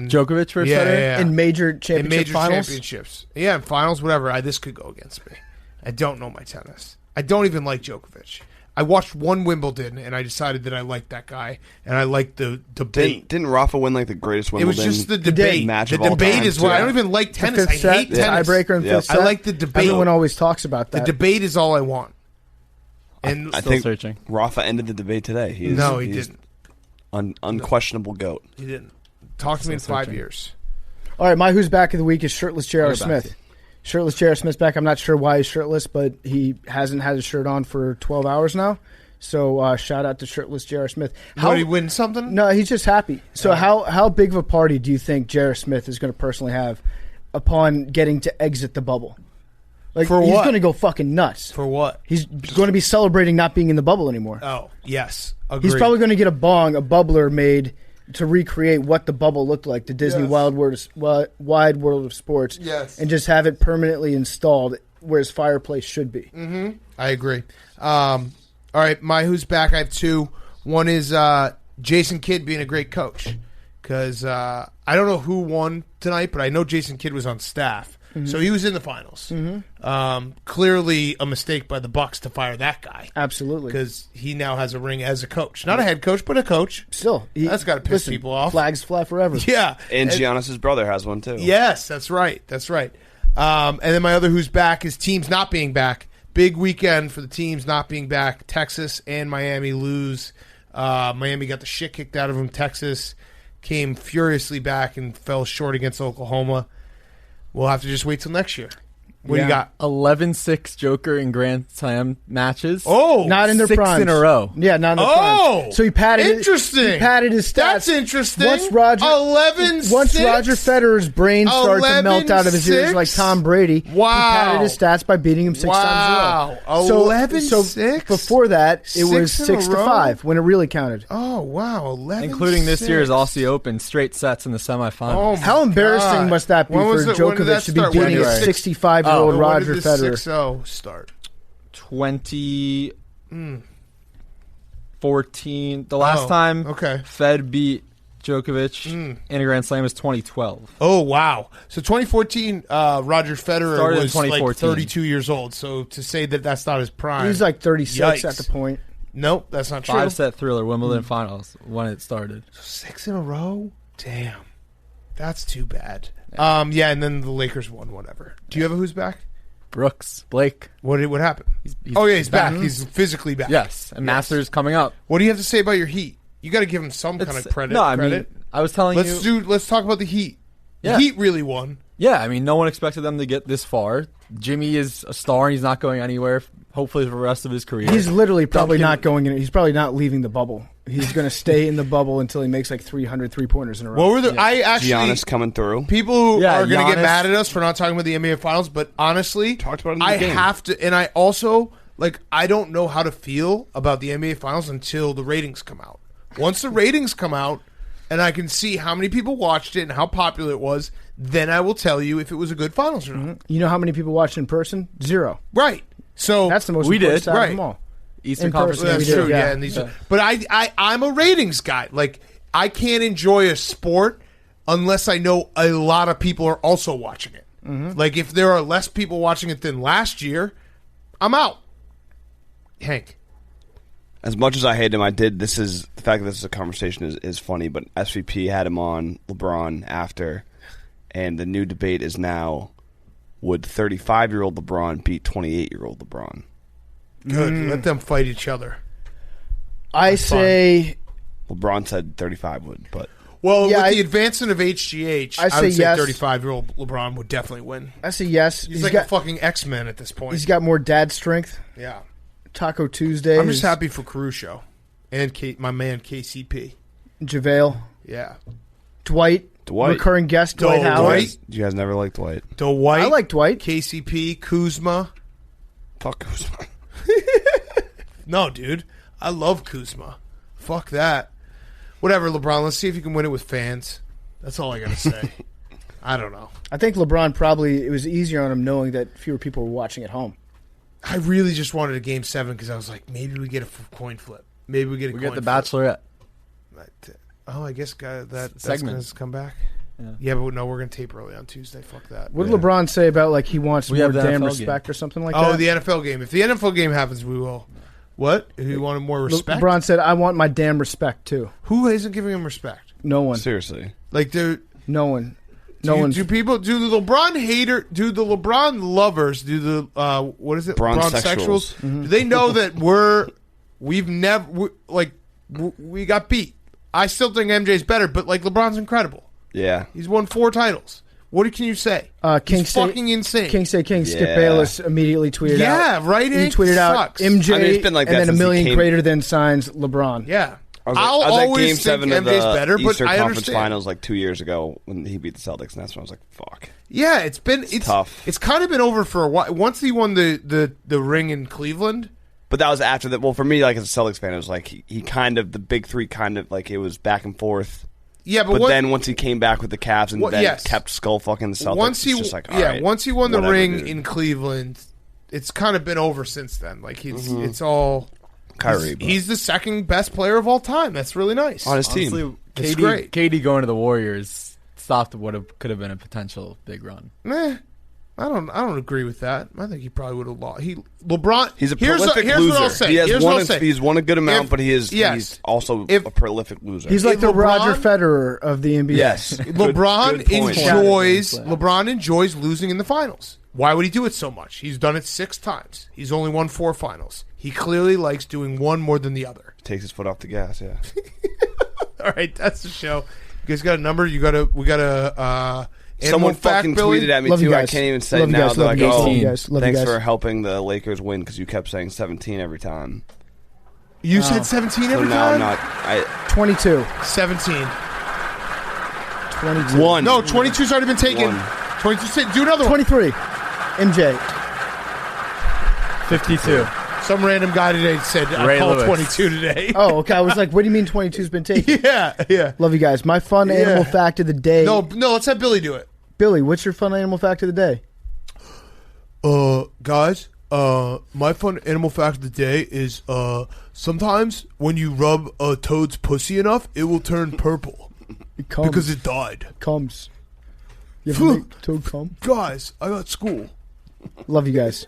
[SPEAKER 7] Djokovic versus Federer?
[SPEAKER 1] yeah.
[SPEAKER 4] In major
[SPEAKER 1] in
[SPEAKER 4] championship
[SPEAKER 1] major
[SPEAKER 4] finals.
[SPEAKER 1] championships. Yeah, in finals, whatever. This could go against me. I don't know my tennis. I don't even like Djokovic. I watched one Wimbledon, and I decided that I liked that guy, and I liked the debate.
[SPEAKER 5] Didn't Rafa win like the greatest
[SPEAKER 1] It
[SPEAKER 5] Wimbledon?
[SPEAKER 1] was just the debate.
[SPEAKER 5] match
[SPEAKER 1] The
[SPEAKER 5] of all
[SPEAKER 1] debate
[SPEAKER 5] time,
[SPEAKER 1] is why I
[SPEAKER 5] too.
[SPEAKER 1] don't even like
[SPEAKER 4] The
[SPEAKER 1] tennis. I
[SPEAKER 4] fifth set,
[SPEAKER 1] hate
[SPEAKER 4] the
[SPEAKER 1] tennis.
[SPEAKER 4] tiebreaker in
[SPEAKER 5] Yeah.
[SPEAKER 4] fifth
[SPEAKER 1] I
[SPEAKER 4] set.
[SPEAKER 1] like the debate.
[SPEAKER 4] Everyone always talks about
[SPEAKER 1] The
[SPEAKER 4] that.
[SPEAKER 1] debate is all I want. And
[SPEAKER 5] I
[SPEAKER 7] Still
[SPEAKER 5] think
[SPEAKER 7] searching.
[SPEAKER 5] Rafa ended the debate today. He
[SPEAKER 1] didn't.
[SPEAKER 5] Unquestionable GOAT.
[SPEAKER 1] He didn't. Talk to me in 5
[SPEAKER 7] searching.
[SPEAKER 1] years.
[SPEAKER 4] All right, my who's back of the week is shirtless J.R.
[SPEAKER 7] I'll get back to
[SPEAKER 4] Smith. Shirtless J.R. Smith's back. I'm not sure why he's shirtless, but he hasn't had his shirt on for 12 hours now. So shout out to shirtless J.R. Smith.
[SPEAKER 1] Did he win something?
[SPEAKER 4] No, he's just happy. So how big of a party do you think J.R. Smith is going to personally have upon getting to exit the bubble? Like,
[SPEAKER 1] For
[SPEAKER 4] he's
[SPEAKER 1] what?
[SPEAKER 4] going to go fucking nuts.
[SPEAKER 1] For what?
[SPEAKER 4] He's going to be celebrating not being in the bubble anymore.
[SPEAKER 1] Oh, yes. Agreed.
[SPEAKER 4] He's probably going to get a bubbler made to recreate what the bubble looked like, the Disney
[SPEAKER 1] Yes.
[SPEAKER 4] Wide World of Sports,
[SPEAKER 1] Yes.
[SPEAKER 4] and just have it permanently installed where his fireplace should be.
[SPEAKER 1] I agree. All right, my who's back. I have 2. One is Jason Kidd being a great coach because I don't know who won tonight, but I know Jason Kidd was on staff, so he was in the finals. Clearly, a mistake by the Bucks to fire that guy
[SPEAKER 4] Absolutely.
[SPEAKER 1] because he now has a ring as a coach, not a head coach, but a coach.
[SPEAKER 4] Still,
[SPEAKER 1] That's gotta piss people off.
[SPEAKER 4] Flags fly forever.
[SPEAKER 1] Yeah,
[SPEAKER 5] And Giannis's brother has one too.
[SPEAKER 1] Yes, that's right. That's right. And then my other who's back is teams not being back. Big weekend for the teams not being back. Texas and Miami lose. Miami got the shit kicked out of them. Texas came furiously back and fell short against Oklahoma. We'll have to just wait till next year. What do you got?
[SPEAKER 7] 11-6 Joker in Grand Slam matches.
[SPEAKER 1] Oh,
[SPEAKER 4] not in their
[SPEAKER 7] 6
[SPEAKER 4] primes.
[SPEAKER 7] in a row.
[SPEAKER 4] Yeah, not in their primes. So he padded.
[SPEAKER 1] Interesting.
[SPEAKER 4] He padded his stats.
[SPEAKER 1] That's interesting.
[SPEAKER 4] Once Roger
[SPEAKER 1] 11-6?
[SPEAKER 4] Once Roger Federer's brain started to melt out of his ears like Tom Brady,
[SPEAKER 1] wow.
[SPEAKER 4] he padded his stats by beating him 6 times in a row.
[SPEAKER 1] 11-6?
[SPEAKER 4] So before that, it was 6-5 when it really counted.
[SPEAKER 1] Oh, wow. 11-6.
[SPEAKER 7] Including this year's Aussie Open, straight sets in the semifinals.
[SPEAKER 1] Oh,
[SPEAKER 4] how embarrassing must that be for Djokovic to be beating a 65-year-old Roger Federer?
[SPEAKER 1] 6-0 start
[SPEAKER 7] 2014. The last time Fed beat Djokovic in a Grand Slam was 2012.
[SPEAKER 1] Oh, wow. So 2014, Roger Federer
[SPEAKER 7] Started
[SPEAKER 1] was like 32 years old. So to say that that's not his prime.
[SPEAKER 4] He was like 36 at the point.
[SPEAKER 1] Nope, that's not true.
[SPEAKER 7] 5-set thriller, Wimbledon finals when it started.
[SPEAKER 1] So 6 in a row? Damn. That's too bad. Yeah, and then the Lakers won, whatever. Do you have a who's back?
[SPEAKER 7] Blake.
[SPEAKER 1] What happened? He's back. He's physically back.
[SPEAKER 7] Yes, and Masters coming up.
[SPEAKER 1] What do you have to say about your Heat? You got to give him some kind of credit.
[SPEAKER 7] No, I mean, I was telling you.
[SPEAKER 1] Let's talk about the Heat.
[SPEAKER 7] Yeah.
[SPEAKER 1] The Heat really won.
[SPEAKER 7] Yeah, I mean, no one expected them to get this far. Jimmy is a star, and he's not going anywhere, hopefully for the rest of his career.
[SPEAKER 4] He's literally probably not going in. He's probably not leaving the bubble. He's going to stay in the bubble until he makes like 300 3-pointers in a row.
[SPEAKER 1] What were the? I actually
[SPEAKER 5] Giannis coming through.
[SPEAKER 1] People who are going to get mad at us for not talking about the NBA Finals, but honestly,
[SPEAKER 5] talked about it in the
[SPEAKER 1] I
[SPEAKER 5] game.
[SPEAKER 1] have to, and I also I don't know how to feel about the NBA Finals until the ratings come out. Once the ratings come out, and I can see how many people watched it and how popular it was, then I will tell you if it was a good finals or not.
[SPEAKER 4] You know how many people watched in person? 0.
[SPEAKER 1] Right. So
[SPEAKER 4] that's the most
[SPEAKER 7] we
[SPEAKER 4] important
[SPEAKER 7] did
[SPEAKER 4] stat
[SPEAKER 1] right.
[SPEAKER 4] of them all.
[SPEAKER 7] Eastern Conference.
[SPEAKER 1] That's true. Yeah, and but I'm a ratings guy. Like I can't enjoy a sport unless I know a lot of people are also watching it. Like if there are less people watching it than last year, I'm out. Hank.
[SPEAKER 5] As much as I hate him, the fact that this is a conversation is funny, but SVP had him on LeBron after, and the new debate is now, would 35-year-old LeBron beat 28-year-old LeBron?
[SPEAKER 1] Good. Let them fight each other.
[SPEAKER 4] I say
[SPEAKER 5] LeBron said 35 would, but
[SPEAKER 1] with the advancement of HGH, I would say
[SPEAKER 4] yes.
[SPEAKER 1] 35-year-old LeBron would definitely win.
[SPEAKER 4] I say yes.
[SPEAKER 1] He's like a fucking X-Men at this point.
[SPEAKER 4] He's got more dad strength.
[SPEAKER 1] Yeah.
[SPEAKER 4] Taco Tuesday.
[SPEAKER 1] I'm just happy for Caruso and my man KCP.
[SPEAKER 4] JaVale.
[SPEAKER 1] Yeah.
[SPEAKER 4] Dwight. Recurring guest Dwight Howard.
[SPEAKER 5] You guys never liked Dwight.
[SPEAKER 1] Dwight.
[SPEAKER 4] I like Dwight.
[SPEAKER 1] KCP. Kuzma.
[SPEAKER 5] Fuck Kuzma.
[SPEAKER 1] No, dude. I love Kuzma. Fuck that. Whatever, LeBron. Let's see if you can win it with fans. That's all I got to say. I don't know.
[SPEAKER 4] I think LeBron it was easier on him knowing that fewer people were watching at home.
[SPEAKER 1] I really just wanted a Game 7 because I was like, maybe we get a coin flip. Maybe we get a coin flip.
[SPEAKER 7] We get the Bachelorette.
[SPEAKER 1] Oh, I guess that's
[SPEAKER 7] segment
[SPEAKER 1] going to come back. Yeah, but no, we're going to tape early on Tuesday. Fuck that.
[SPEAKER 4] What did LeBron say about he wants more damn respect
[SPEAKER 7] game.
[SPEAKER 4] or something like that?
[SPEAKER 1] Oh, the NFL game. If the NFL game happens, we will. What? He wanted more respect?
[SPEAKER 4] LeBron said, I want my damn respect, too.
[SPEAKER 1] Who isn't giving him respect?
[SPEAKER 4] No one.
[SPEAKER 5] Seriously.
[SPEAKER 4] No one.
[SPEAKER 1] Do the LeBron lovers, do the, what is it?
[SPEAKER 5] Bron-sexuals.
[SPEAKER 1] Do they know that we got beat? I still think MJ's better, but LeBron's incredible.
[SPEAKER 5] Yeah.
[SPEAKER 1] He's won 4 titles. What can you say? He's fucking insane.
[SPEAKER 4] King Skip Bayless immediately tweeted out.
[SPEAKER 1] Yeah, right?
[SPEAKER 4] He tweeted out MJ
[SPEAKER 5] it's been like that
[SPEAKER 4] and then a
[SPEAKER 5] since
[SPEAKER 4] million greater than signs LeBron.
[SPEAKER 1] Yeah.
[SPEAKER 5] I was
[SPEAKER 1] always
[SPEAKER 5] at Game
[SPEAKER 1] think
[SPEAKER 5] 7 of
[SPEAKER 1] MJ's
[SPEAKER 5] the
[SPEAKER 1] better, but
[SPEAKER 5] Eastern
[SPEAKER 1] I
[SPEAKER 5] Conference
[SPEAKER 1] understand.
[SPEAKER 5] Finals 2 years ago when he beat the Celtics, and that's when I was like, fuck.
[SPEAKER 1] Yeah, it's
[SPEAKER 5] tough.
[SPEAKER 1] It's kind of been over for a while. Once he won the ring in Cleveland.
[SPEAKER 5] But that was after that. Well, for me, as a Celtics fan, it was he kind of, the big three kind of, it was back and forth.
[SPEAKER 1] Yeah,
[SPEAKER 5] but then once he came back with the Cavs and kept skull fucking the Celtics,
[SPEAKER 1] once he won the ring
[SPEAKER 5] dude.
[SPEAKER 1] in Cleveland, it's kind of been over since then. It's all
[SPEAKER 5] Kyrie.
[SPEAKER 1] He's the second best player of all time. That's really nice
[SPEAKER 5] on his team.
[SPEAKER 7] Honestly,
[SPEAKER 1] it's great.
[SPEAKER 7] KD going to the Warriors stopped what could have been a potential big run.
[SPEAKER 1] I don't agree with that. I think he probably would have lost. LeBron.
[SPEAKER 5] He's a prolific loser.
[SPEAKER 1] What I'll say.
[SPEAKER 5] He's won a good amount, but he's also a prolific loser.
[SPEAKER 4] He's like the Roger Federer of the NBA.
[SPEAKER 5] Yes,
[SPEAKER 1] LeBron enjoys losing in the finals. Why would he do it so much? He's done it 6 times. He's only won 4 finals. He clearly likes doing one more than the other.
[SPEAKER 5] Takes his foot off the gas. Yeah.
[SPEAKER 1] All right, that's the show. You guys got a number? We gotta
[SPEAKER 5] Someone fucking tweeted at me,
[SPEAKER 4] Love you
[SPEAKER 5] too. I
[SPEAKER 4] guys.
[SPEAKER 5] can't even say
[SPEAKER 4] Love you
[SPEAKER 5] now.
[SPEAKER 4] guys.
[SPEAKER 5] They're
[SPEAKER 4] Love
[SPEAKER 5] like,
[SPEAKER 4] you guys.
[SPEAKER 5] oh,
[SPEAKER 4] Love you guys. Love you
[SPEAKER 5] thanks
[SPEAKER 4] guys.
[SPEAKER 5] for helping the Lakers win because you kept saying 17 every time.
[SPEAKER 1] You said 17
[SPEAKER 5] So
[SPEAKER 1] every
[SPEAKER 5] now I'm
[SPEAKER 1] time?
[SPEAKER 5] not.
[SPEAKER 4] 22.
[SPEAKER 1] 17.
[SPEAKER 4] 22.
[SPEAKER 5] One.
[SPEAKER 1] No, 22's already been taken.
[SPEAKER 5] One.
[SPEAKER 1] 22. Do another one.
[SPEAKER 4] 23. MJ.
[SPEAKER 7] 52.
[SPEAKER 1] Some random guy today said, I
[SPEAKER 7] Ray
[SPEAKER 1] called
[SPEAKER 7] Lewis.
[SPEAKER 1] 22 today.
[SPEAKER 4] Oh, okay. I was like, what do you mean 22's been taken?
[SPEAKER 1] Yeah.
[SPEAKER 4] Love you guys. My fun animal fact of the day.
[SPEAKER 1] No, let's have Billy do it.
[SPEAKER 4] Billy, what's your fun animal fact of the day?
[SPEAKER 1] Guys, my fun animal fact of the day is sometimes when you rub a toad's pussy enough, it will turn purple
[SPEAKER 4] It comes.
[SPEAKER 1] because it died.
[SPEAKER 4] comes. You ever make toad come?
[SPEAKER 1] Guys, I got school.
[SPEAKER 4] Love you guys.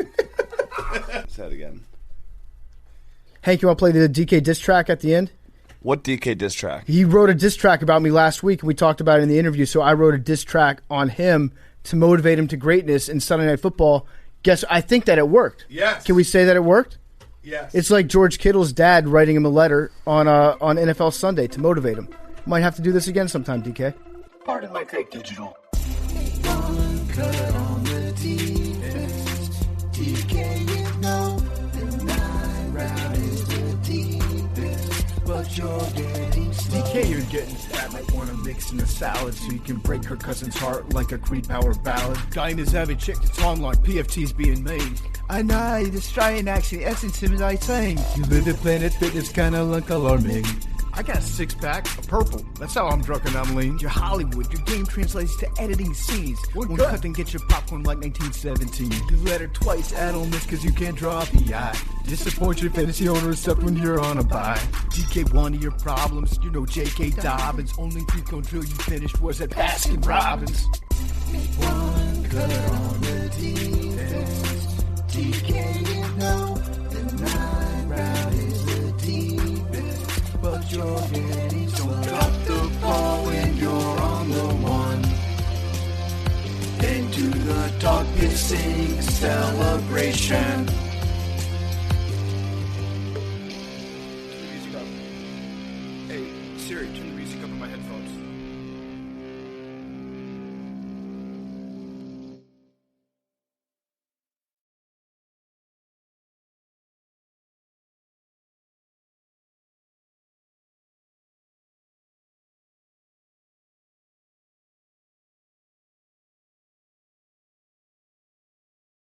[SPEAKER 5] Say it again.
[SPEAKER 4] Hank, you want to play the DK diss track at the end?
[SPEAKER 5] What DK diss track?
[SPEAKER 4] He wrote a diss track about me last week, and we talked about it in the interview, so I wrote a diss track on him to motivate him to greatness in Sunday Night Football. Guess I think that it worked.
[SPEAKER 1] Yes.
[SPEAKER 4] Can we say that it worked?
[SPEAKER 1] Yes.
[SPEAKER 4] It's like George Kittle's dad writing him a letter on NFL Sunday to motivate him. Might have to do this again sometime, DK.
[SPEAKER 2] Pardon my take, digital.
[SPEAKER 3] DK, you're getting fat like wanna mix in a salad so you can break her cousin's heart like a Creed power ballad. Dinah's having checked its online, PFT's being made. I know, this Australian accent, that's intimidating. You live at Planet Fitness, kinda look alarming. I got a six-pack, a purple. That's how I'm drunk and I'm lean. You're Hollywood. Your game translates to editing scenes. One cut and get your popcorn like 1917. You let her twice add on this because you can't draw a PI. Disappoint your fantasy owner except when you're on a buy. DK, one of your problems, you know J.K. Dobbins. Only free control you finished was at Baskin Robbins. One cut on the defense. DK, you know the 9 round is the deepest. But you're getting don't drop the ball when you're on the one. Then to the dog pit sing celebration.